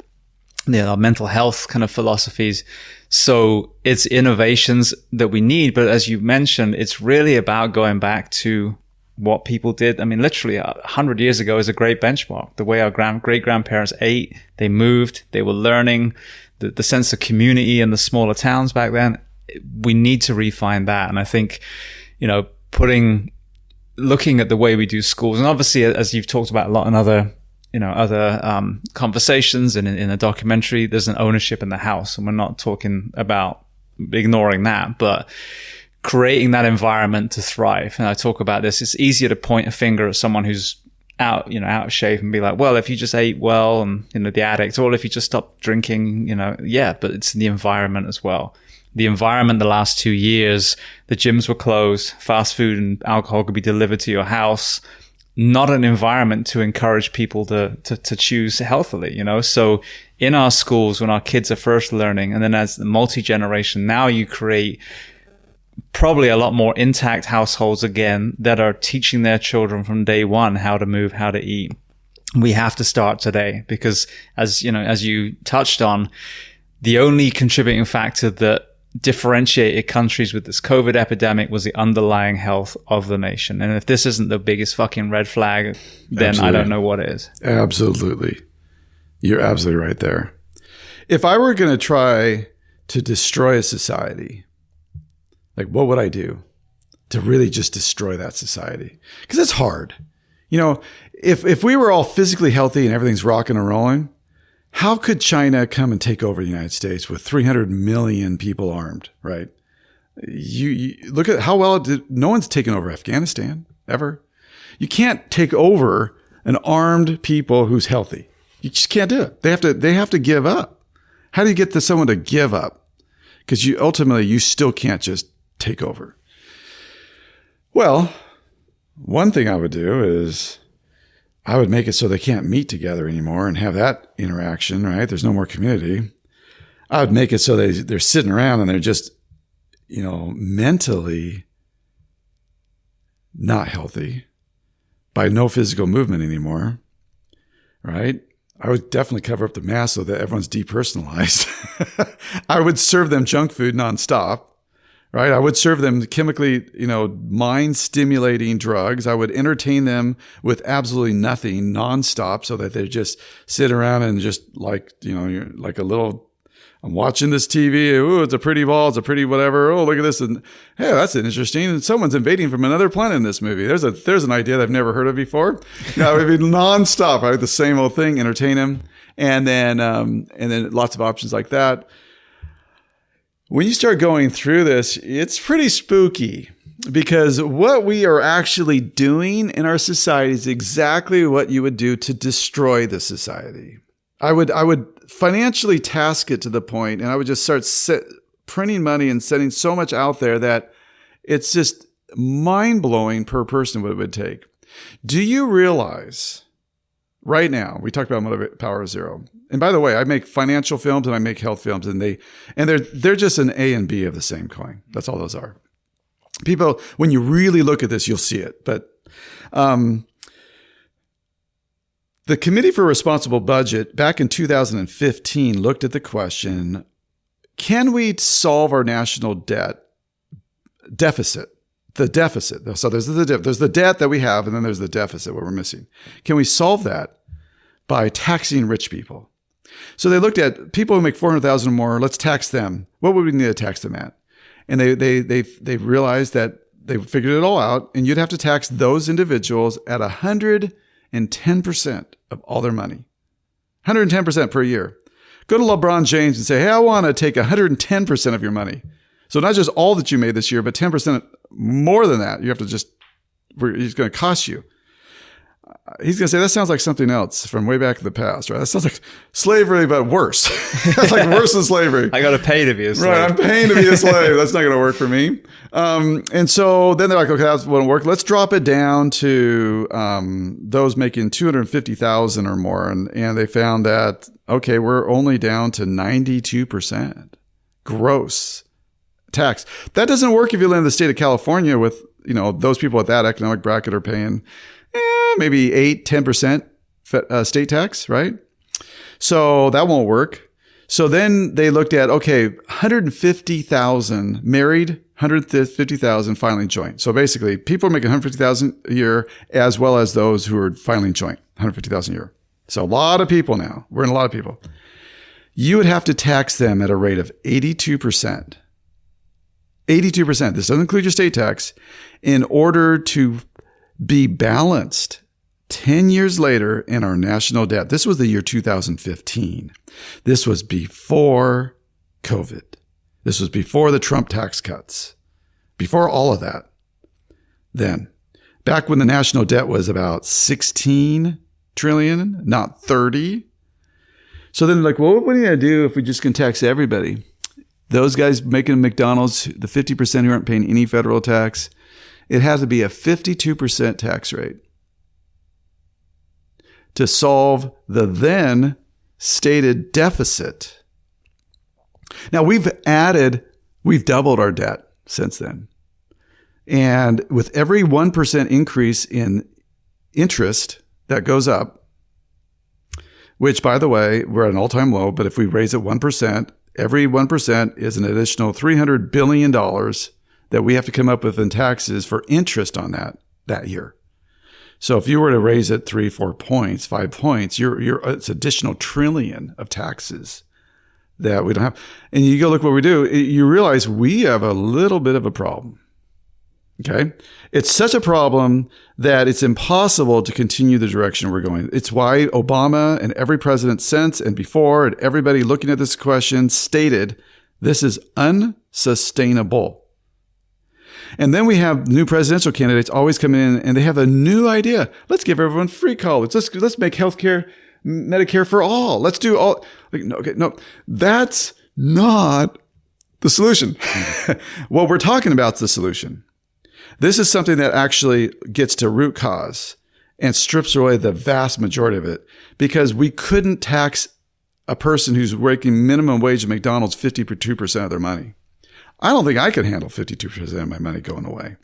S1: our mental health kind of philosophies. So it's innovations that we need. But as you mentioned, it's really about going back to what people did. I mean, literally 100 years ago is a great benchmark. The way our great-grandparents ate, they moved, they were learning, the sense of community in the smaller towns back then. We need to refine that. And I think, looking at the way we do schools, and obviously, as you've talked about a lot in other conversations and in a documentary, there's an ownership in the house. And we're not talking about ignoring that, but creating that environment to thrive. And I talk about this. It's easier to point a finger at someone who's out of shape and be like, well, if you just ate well and, the addict, or if you just stopped drinking, but it's the environment as well. The environment the last 2 years, the gyms were closed, fast food and alcohol could be delivered to your house. not an environment to encourage people to choose healthily, you know? So in our schools, when our kids are first learning, and then as the multi-generation, now you create probably a lot more intact households again that are teaching their children from day one how to move, how to eat. We have to start today because, as you know, as you touched on, the only contributing factor that differentiated countries with this COVID epidemic was the underlying health of the nation. And if this isn't the biggest fucking red flag, then Absolutely. I don't know what is.
S2: Absolutely. You're absolutely right there. If I were going to try to destroy a society, like what would I do to really just destroy that society? Because it's hard. You know, if we were all physically healthy and everything's rocking and rolling, how could China come and take over the United States with 300 million people armed, right? You look at how well no one's taken over Afghanistan, ever. You can't take over an armed people who's healthy. You just can't do it. They have to give up. How do you get someone to give up? Because ultimately you still can't just take over. Well, one thing I would do is I would make it so they can't meet together anymore and have that interaction, right? There's no more community. I would make it so they're sitting around and they're just, you know, mentally not healthy by no physical movement anymore, right? I would definitely cover up the mask so that everyone's depersonalized. I would serve them junk food nonstop. Right? I would serve them chemically, you know, mind-stimulating drugs. I would entertain them with absolutely nothing nonstop so that they just sit around and just like, you know, you're like a little, I'm watching this TV. Ooh, it's a pretty ball. It's a pretty whatever. Oh, look at this. And hey, that's interesting. And someone's invading from another planet in this movie. There's an idea that I've never heard of before. You know, it would be nonstop. I would the same old thing, entertain them. And then lots of options like that. When you start going through this, it's pretty spooky because what we are actually doing in our society is exactly what you would do to destroy the society. I would financially task it to the point, and I would just start printing money and sending so much out there that it's just mind-blowing per person what it would take. Do you realize right now, we talked about Power of Zero. And by the way, I make financial films and I make health films, and they're just an A and B of the same coin. That's all those are. People, when you really look at this, you'll see it. But the Committee for Responsible Budget back in 2015 looked at the question, can we solve our national deficit? The deficit. So there's the debt that we have, and then there's the deficit, what we're missing. Can we solve that by taxing rich people? So they looked at people who make $400,000 or more. Let's tax them. What would we need to tax them at? And they realized that they figured it all out, and you'd have to tax those individuals at 110% of all their money, 110% per year. Go to LeBron James and say, "Hey, I want to take 110% of your money." So not just all that you made this year, but 10% more than that. You have to it's going to cost you. He's going to say, that sounds like something else from way back in the past, right? That sounds like slavery, but worse. That's like worse than slavery.
S1: I got to pay to be a slave.
S2: Right, I'm paying to be a slave. That's not going to work for me. And so then they're like, okay, that won't work. Let's drop it down to those making $250,000 or more. And they found that, okay, we're only down to 92% gross tax. That doesn't work if you live in the state of California with, you know, those people at that economic bracket are paying maybe 8-10% state tax, right? So that won't work. So then they looked at, okay, 150,000 married, 150,000 filing joint. So basically people are making 150,000 a year as well as those who are filing joint, 150,000 a year. So a lot of people now, we're in a lot of people. You would have to tax them at a rate of 82%. 82%. This doesn't include your state tax in order to be balanced 10 years later in our national debt. This was the year 2015. This was before COVID. This was before the Trump tax cuts, before all of that. Then, back when the national debt was about 16 trillion, not 30. So then like, well, what are we going to do if we just can tax everybody? Those guys making McDonald's, the 50% who aren't paying any federal tax, it has to be a 52% tax rate. to solve the then stated deficit. Now we've doubled our debt since then. And with every 1% increase in interest that goes up, which, by the way, we're at an all-time low, but if we raise it 1%, every 1% is an additional $300 billion that we have to come up with in taxes for interest on that year. So if you were to raise it 3, 4 points, 5 points, it's additional trillion of taxes that we don't have. And you go look what we do, you realize we have a little bit of a problem. Okay. It's such a problem that it's impossible to continue the direction we're going. It's why Obama and every president since and before and everybody looking at this question stated this is unsustainable. And then we have new presidential candidates always coming in and they have a new idea. Let's give everyone free college. Let's make healthcare, Medicare for all. Let's do all. No, that's not the solution. What we're talking about is the solution. This is something that actually gets to root cause and strips away the vast majority of it, because we couldn't tax a person who's working minimum wage at McDonald's 52% of their money. I don't think I could handle 52% of my money going away.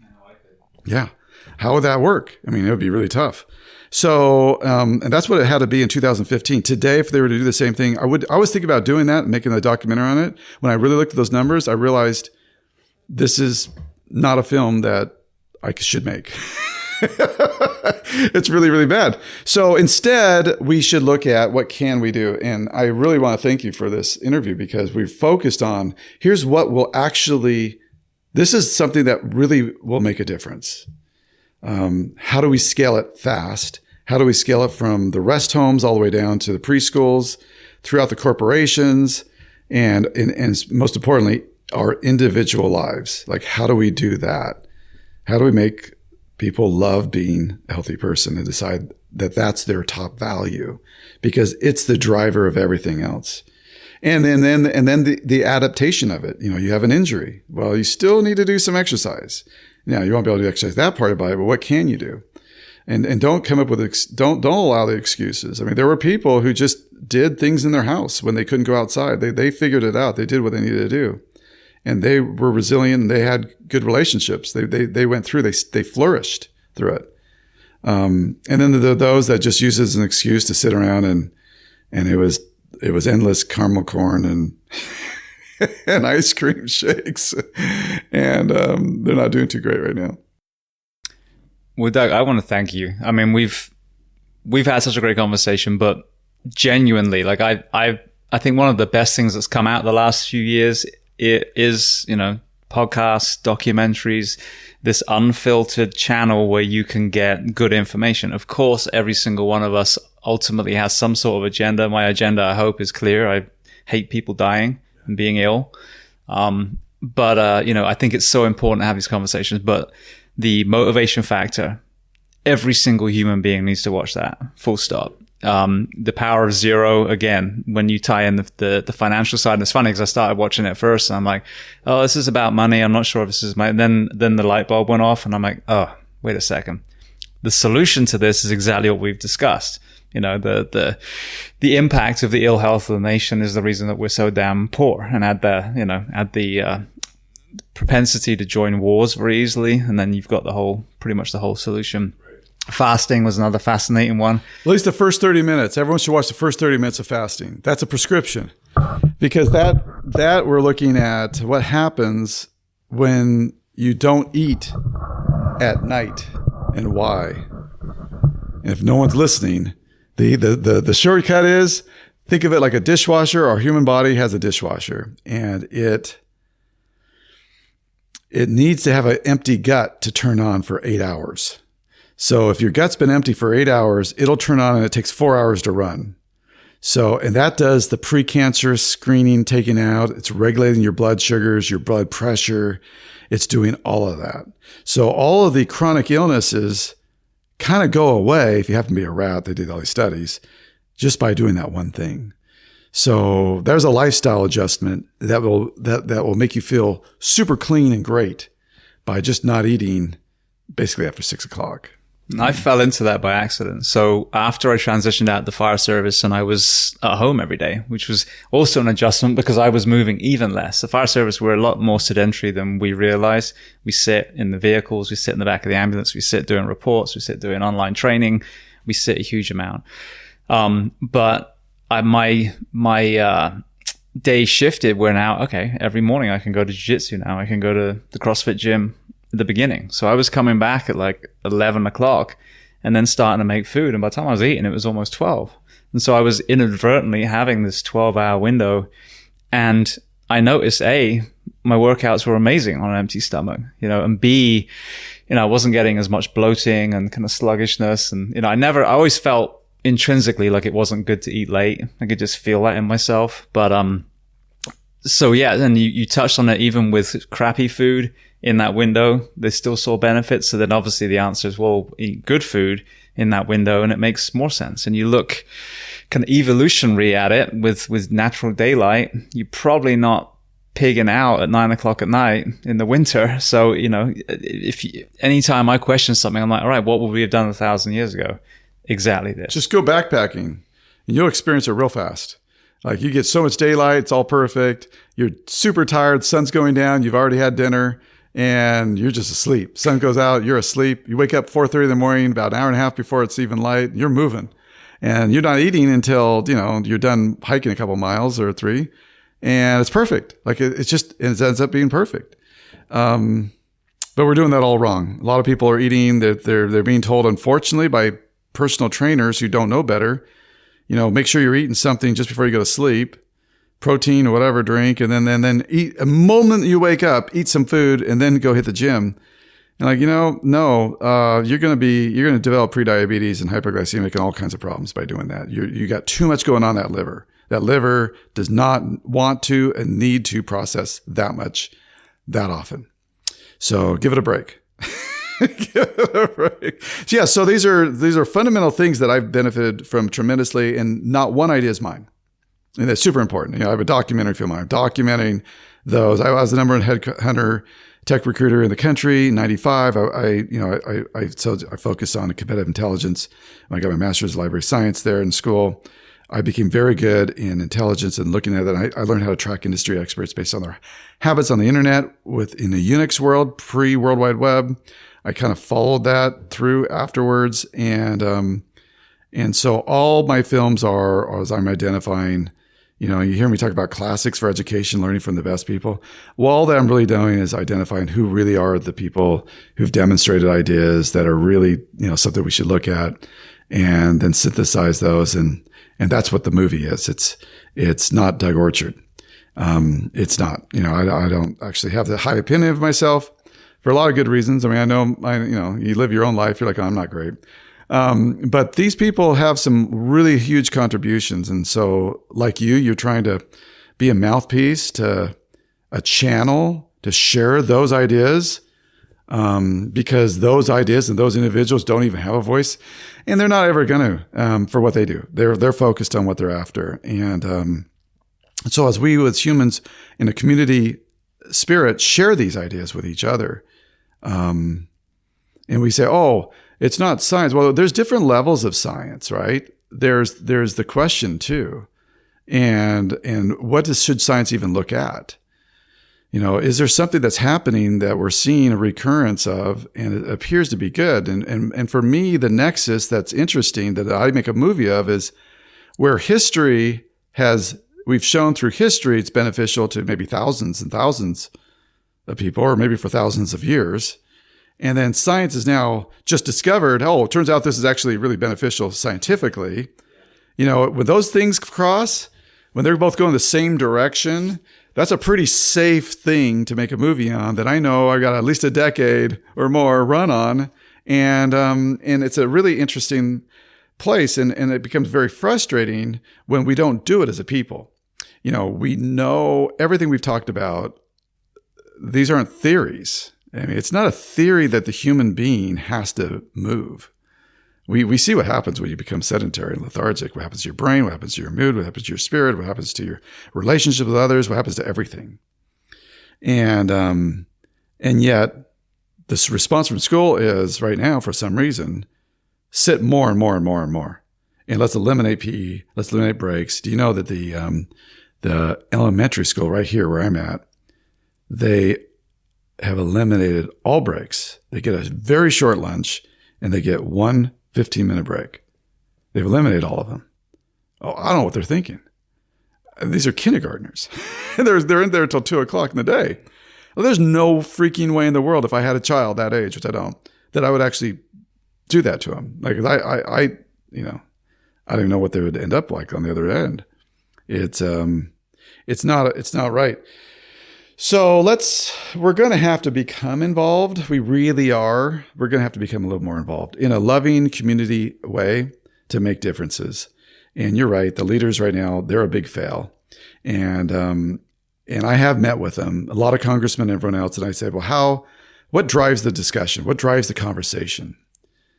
S2: Yeah. How would that work? I mean, it would be really tough. So, and that's what it had to be in 2015. Today, if they were to do the same thing, I was thinking about doing that and making a documentary on it. When I really looked at those numbers, I realized this is not a film that I should make. It's really, really bad. So instead, we should look at what can we do. And I really want to thank you for this interview, because we've focused on here's what will actually, this is something that really will make a difference. How do we scale it fast? How do we scale it from the rest homes all the way down to the preschools, throughout the corporations, and most importantly, our individual lives? Like, how do we do that? How do we make people love being a healthy person and decide that that's their top value, because it's the driver of everything else? And then the adaptation of it. You have an injury. Well, you still need to do some exercise. Now, you won't be able to exercise that part about it, but what can you do? And don't come up with, don't allow the excuses. I mean, there were people who just did things in their house when they couldn't go outside. They figured it out. They did what they needed to do. And they were resilient and they had good relationships. They went through, they flourished through it. And then there are those that just use it as an excuse to sit around and it was endless caramel corn and and ice cream shakes. And they're not doing too great right now.
S1: Well, Doug, I want to thank you. I mean, we've had such a great conversation, but genuinely, like I think one of the best things that's come out the last few years is, podcasts, documentaries, this unfiltered channel where you can get good information. Of course, every single one of us ultimately has some sort of agenda. My agenda, I hope, is clear. I hate people dying and being ill. But I think it's so important to have these conversations. But the motivation factor, every single human being needs to watch that, full stop. The Power of Zero, again, when you tie in the financial side, and it's funny because I started watching it first and I'm like, oh, this is about money. I'm not sure if this is then the light bulb went off and I'm like, oh, wait a second. The solution to this is exactly what we've discussed. The impact of the ill health of the nation is the reason that we're so damn poor, and add the propensity to join wars very easily. And then you've got pretty much the whole solution. Fasting was another fascinating one.
S2: At least the first 30 minutes. Everyone should watch the first 30 minutes of fasting. That's a prescription. Because that we're looking at what happens when you don't eat at night and why. And if no one's listening, the shortcut is, think of it like a dishwasher. Our human body has a dishwasher, and it needs to have an empty gut to turn on for 8 hours. So if your gut's been empty for 8 hours, it'll turn on and it takes 4 hours to run. So, and that does the precancerous screening, taking out, it's regulating your blood sugars, your blood pressure. It's doing all of that. So all of the chronic illnesses kind of go away. If you happen to be a rat, they did all these studies just by doing that one thing. So there's a lifestyle adjustment that will make you feel super clean and great by just not eating basically after 6 o'clock.
S1: I fell into that by accident. So after I transitioned out the fire service and I was at home every day, which was also an adjustment because I was moving even less. The fire service were a lot more sedentary than we realized. We sit in the vehicles, we sit in the back of the ambulance, we sit doing reports, we sit doing online training, we sit a huge amount. But my day shifted where now, okay, every morning I can go to jiu-jitsu now. I can go to the CrossFit gym at the beginning. So I was coming back at like 11 o'clock and then starting to make food. And by the time I was eating, it was almost 12. And so I was inadvertently having this 12-hour window. And I noticed, A, my workouts were amazing on an empty stomach, and B, I wasn't getting as much bloating and kind of sluggishness. And, I always felt intrinsically like it wasn't good to eat late. I could just feel that in myself. But, so yeah, and you touched on it, even with crappy food in that window, they still saw benefits. So then obviously the answer is, well, eat good food in that window and it makes more sense. And you look kind of evolutionary at it with natural daylight, you're probably not pigging out at 9 o'clock at night in the winter. So, anytime I question something, I'm like, all right, what would we have done 1,000 years ago? Exactly this.
S2: Just go backpacking and you'll experience it real fast. Like you get so much daylight, it's all perfect. You're super tired, sun's going down, you've already had dinner, and you're just asleep. Sun goes out, you're asleep. You wake up 4:30 in the morning, about an hour and a half before it's even light. You're moving, and you're not eating until you're done hiking a couple miles or 3, and it's perfect. Like it ends up being perfect. But we're doing that all wrong. A lot of people are eating. They're being told, unfortunately, by personal trainers who don't know better. Make sure you're eating something just before you go to sleep. Protein or whatever drink, and then eat a moment you wake up, eat some food, and then go hit the gym. And you're going to develop prediabetes and hypoglycemic and all kinds of problems by doing that. You got too much going on that liver. That liver does not want to and need to process that much that often. So give it a break. Give it a break. So yeah, so these are fundamental things that I've benefited from tremendously, and not one idea is mine. And that's super important. I have a documentary film. I'm documenting those. I was the number one headhunter tech recruiter in the country, 95. I focused on competitive intelligence. I got my master's in library science there in school. I became very good in intelligence and looking at it. I learned how to track industry experts based on their habits on the internet in the Unix world, pre-World Wide Web. I kind of followed that through afterwards. And so all my films are as I'm identifying. You hear me talk about classics for education, learning from the best people. Well, all that I'm really doing is identifying who really are the people who've demonstrated ideas that are really, something we should look at, and then synthesize those. And that's what the movie is. It's not Doug Orchard. It's not, I don't actually have the high opinion of myself for a lot of good reasons. I mean, I know, you live your own life. You're like, oh, I'm not great. But these people have some really huge contributions. And so like you're trying to be a mouthpiece, to a channel to share those ideas, because those ideas and those individuals don't even have a voice, and they're not ever going to, for what they do. They're focused on what they're after. And, so as we as humans in a community spirit share these ideas with each other, and we say, oh, it's not science. Well, there's different levels of science, right? There's the question too. And what should science even look at? Is there something that's happening that we're seeing a recurrence of, and it appears to be good? And for me, the nexus that's interesting that I make a movie of is where we've shown through history, it's beneficial to maybe thousands and thousands of people, or maybe for thousands of years. And then science has now just discovered, it turns out this is actually really beneficial scientifically. When those things cross, when they're both going the same direction, that's a pretty safe thing to make a movie on that I know I got at least a decade or more run on. And it's a really interesting place. And it becomes very frustrating when we don't do it as a people. We know everything we've talked about. These aren't theories. I mean, it's not a theory that the human being has to move. We see what happens when you become sedentary and lethargic, what happens to your brain, what happens to your mood, what happens to your spirit, what happens to your relationship with others, what happens to everything. And yet this response from school is right now, for some reason, sit more and more and more and more. And let's eliminate PE. Let's eliminate breaks. Do you know that the elementary school right here where I'm at, they have eliminated all breaks. They get a very short lunch and they get one 15-minute break. They've eliminated all of them. Oh, I don't know what they're thinking. These are kindergartners. They're in there until 2:00 in the day. Well, there's no freaking way in the world if I had a child that age, which I don't, that I would actually do that to them. Like I don't even know what they would end up like on the other end. It's not right. So we're going to have to become involved. We really are. We're going to have to become a little more involved in a loving community way to make differences. And you're right. The leaders right now, they're a big fail. And I have met with them, a lot of congressmen and everyone else. And I said, well, what drives the discussion? What drives the conversation?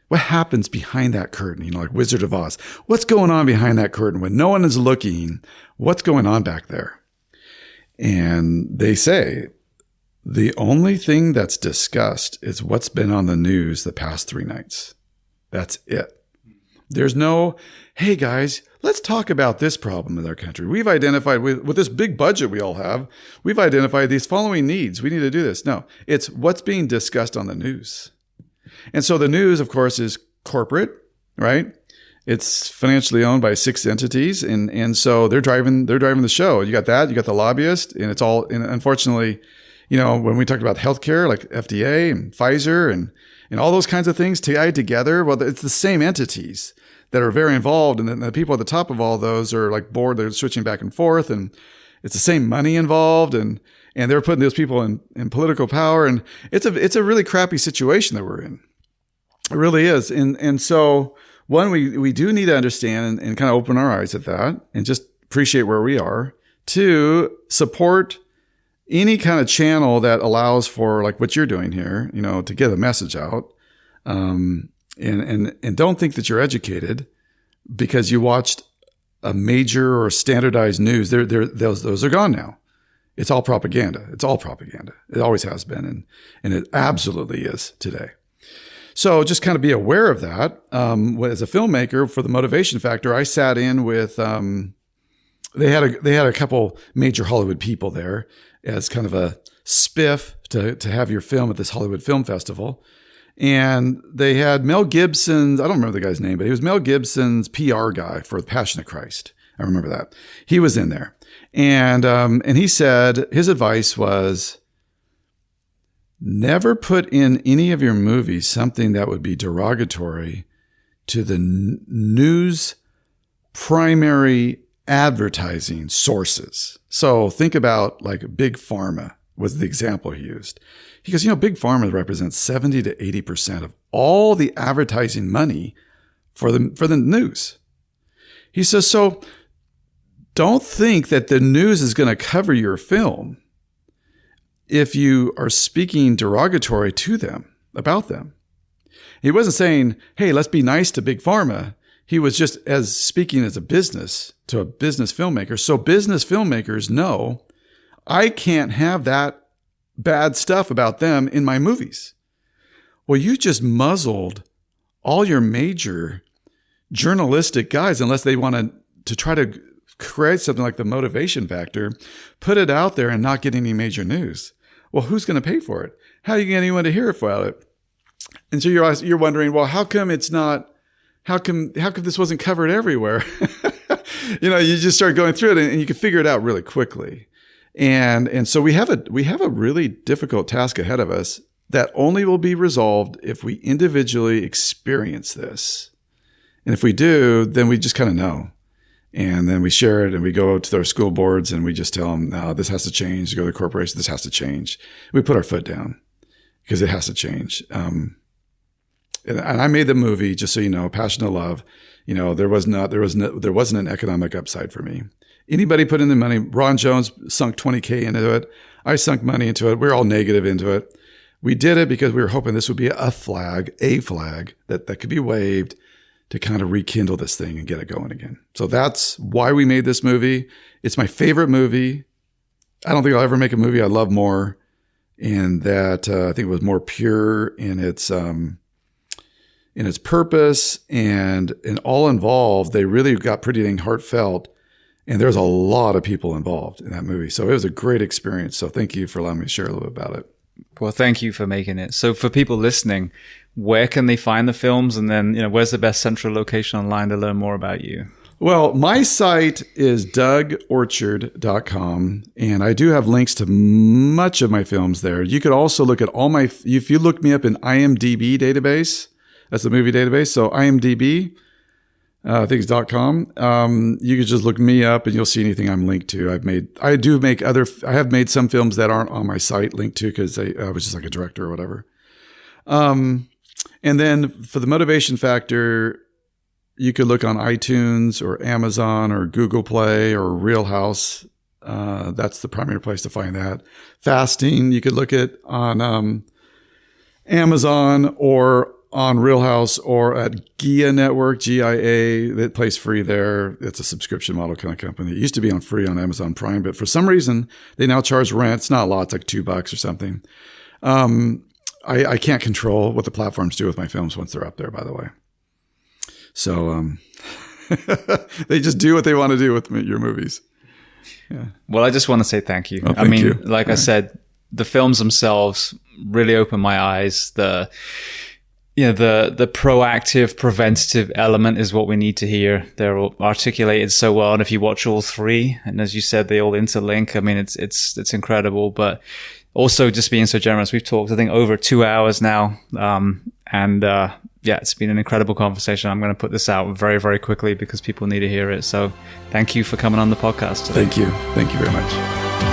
S2: What happens behind that curtain? Like Wizard of Oz. What's going on behind that curtain when no one is looking? What's going on back there? And they say the only thing that's discussed is what's been on the news the past 3 nights. That's it. There's no, hey guys, let's talk about this problem in our country. We've identified with this big budget we all have, we've identified these following needs. We need to do this. No, it's what's being discussed on the news. And so the news, of course, is corporate, right? It's financially owned by 6 entities. And so they're driving the show. You got that, you got the lobbyist, and it's all, and unfortunately, when we talked about healthcare, like FDA and Pfizer and all those kinds of things tied together, well, it's the same entities that are very involved. And then the people at the top of all those are like bored. They're switching back and forth, and it's the same money involved. And they're putting those people in political power. And it's a really crappy situation that we're in. It really is. And so one, we do need to understand and kind of open our eyes at that and just appreciate where we are. 2, support any kind of channel that allows for like what you're doing here, to get a message out. And don't think that you're educated because you watched a major or standardized news. Those are gone now. It's all propaganda. It's all propaganda. It always has been. And it absolutely is today. So just kind of be aware of that. As a filmmaker, for the motivation factor, I sat in with, they had a couple major Hollywood people there as kind of a spiff to have your film at this Hollywood Film Festival. And they had Mel Gibson's, I don't remember the guy's name, but he was Mel Gibson's PR guy for The Passion of Christ. I remember that. He was in there. And he said his advice was, never put in any of your movies something that would be derogatory to the news primary advertising sources. So think about like Big Pharma was the example he used. He goes, Big Pharma represents 70 to 80% of all the advertising money for the news. He says, so don't think that the news is going to cover your film if you are speaking derogatory to them, about them. He wasn't saying, hey, let's be nice to Big Pharma. He was just as speaking as a business to a business filmmaker. So business filmmakers know I can't have that bad stuff about them in my movies. Well, you just muzzled all your major journalistic guys, unless they want to try to create something like the motivation factor, put it out there and not get any major news. Well, who's going to pay for it? How are you going to get anyone to hear about it? And so you're wondering, well, how come this wasn't covered everywhere? You just start going through it and you can figure it out really quickly. And so we have a really difficult task ahead of us that only will be resolved if we individually experience this. And if we do, then we just kind of know. And then we share it and we go to their school boards and we just tell them, no, this has to change. Go to the corporation, this has to change. We put our foot down because it has to change. And I made the movie, just so you know, Passion of Love. There wasn't an economic upside for me. Anybody put in the money, Ron Jones sunk $20K into it. I sunk money into it. We're all negative into it. We did it because we were hoping this would be a flag that could be waved to kind of rekindle this thing and get it going again. So that's why we made this movie. It's my favorite movie. I don't think I'll ever make a movie I love more. And that I think it was more pure in its in its purpose and all involved. They really got pretty dang heartfelt. And there's a lot of people involved in that movie. So it was a great experience. So thank you for allowing me to share a little bit about it.
S1: Well, thank you for making it. So for people listening, where can they find the films? And then, where's the best central location online to learn more about you?
S2: Well, my site is dougorchard.com, and I do have links to much of my films there. You could also look at if you look me up in IMDb database, that's the movie database. So IMDb, I think it's .com. You could just look me up and you'll see anything I'm linked to. I have made some films that aren't on my site linked to because I was just like a director or whatever. And then for the motivation factor, you could look on iTunes or Amazon or Google Play or Real House. That's the primary place to find that. Fasting, you could look at on Amazon or on Real House or at Gia Network, GIA. That plays free there. It's a subscription model kind of company. It used to be on free on Amazon Prime, but for some reason, they now charge rent. It's not a lot. It's like $2 or something. I can't control what the platforms do with my films once they're up there, by the way. So they just do what they want to do with your movies. Yeah.
S1: Well, I just want to say thank you.
S2: Oh, thank you.
S1: Like I said, the films themselves really opened my eyes. The proactive, preventative element is what we need to hear. They're all articulated so well, and if you watch all three, and as you said, they all interlink. I mean, it's incredible. But also, just being so generous, we've talked, I think, over 2 hours now, it's been an incredible conversation. I'm going to put this out very, very quickly because people need to hear it. So, thank you for coming on the podcast today.
S2: Thank you very much.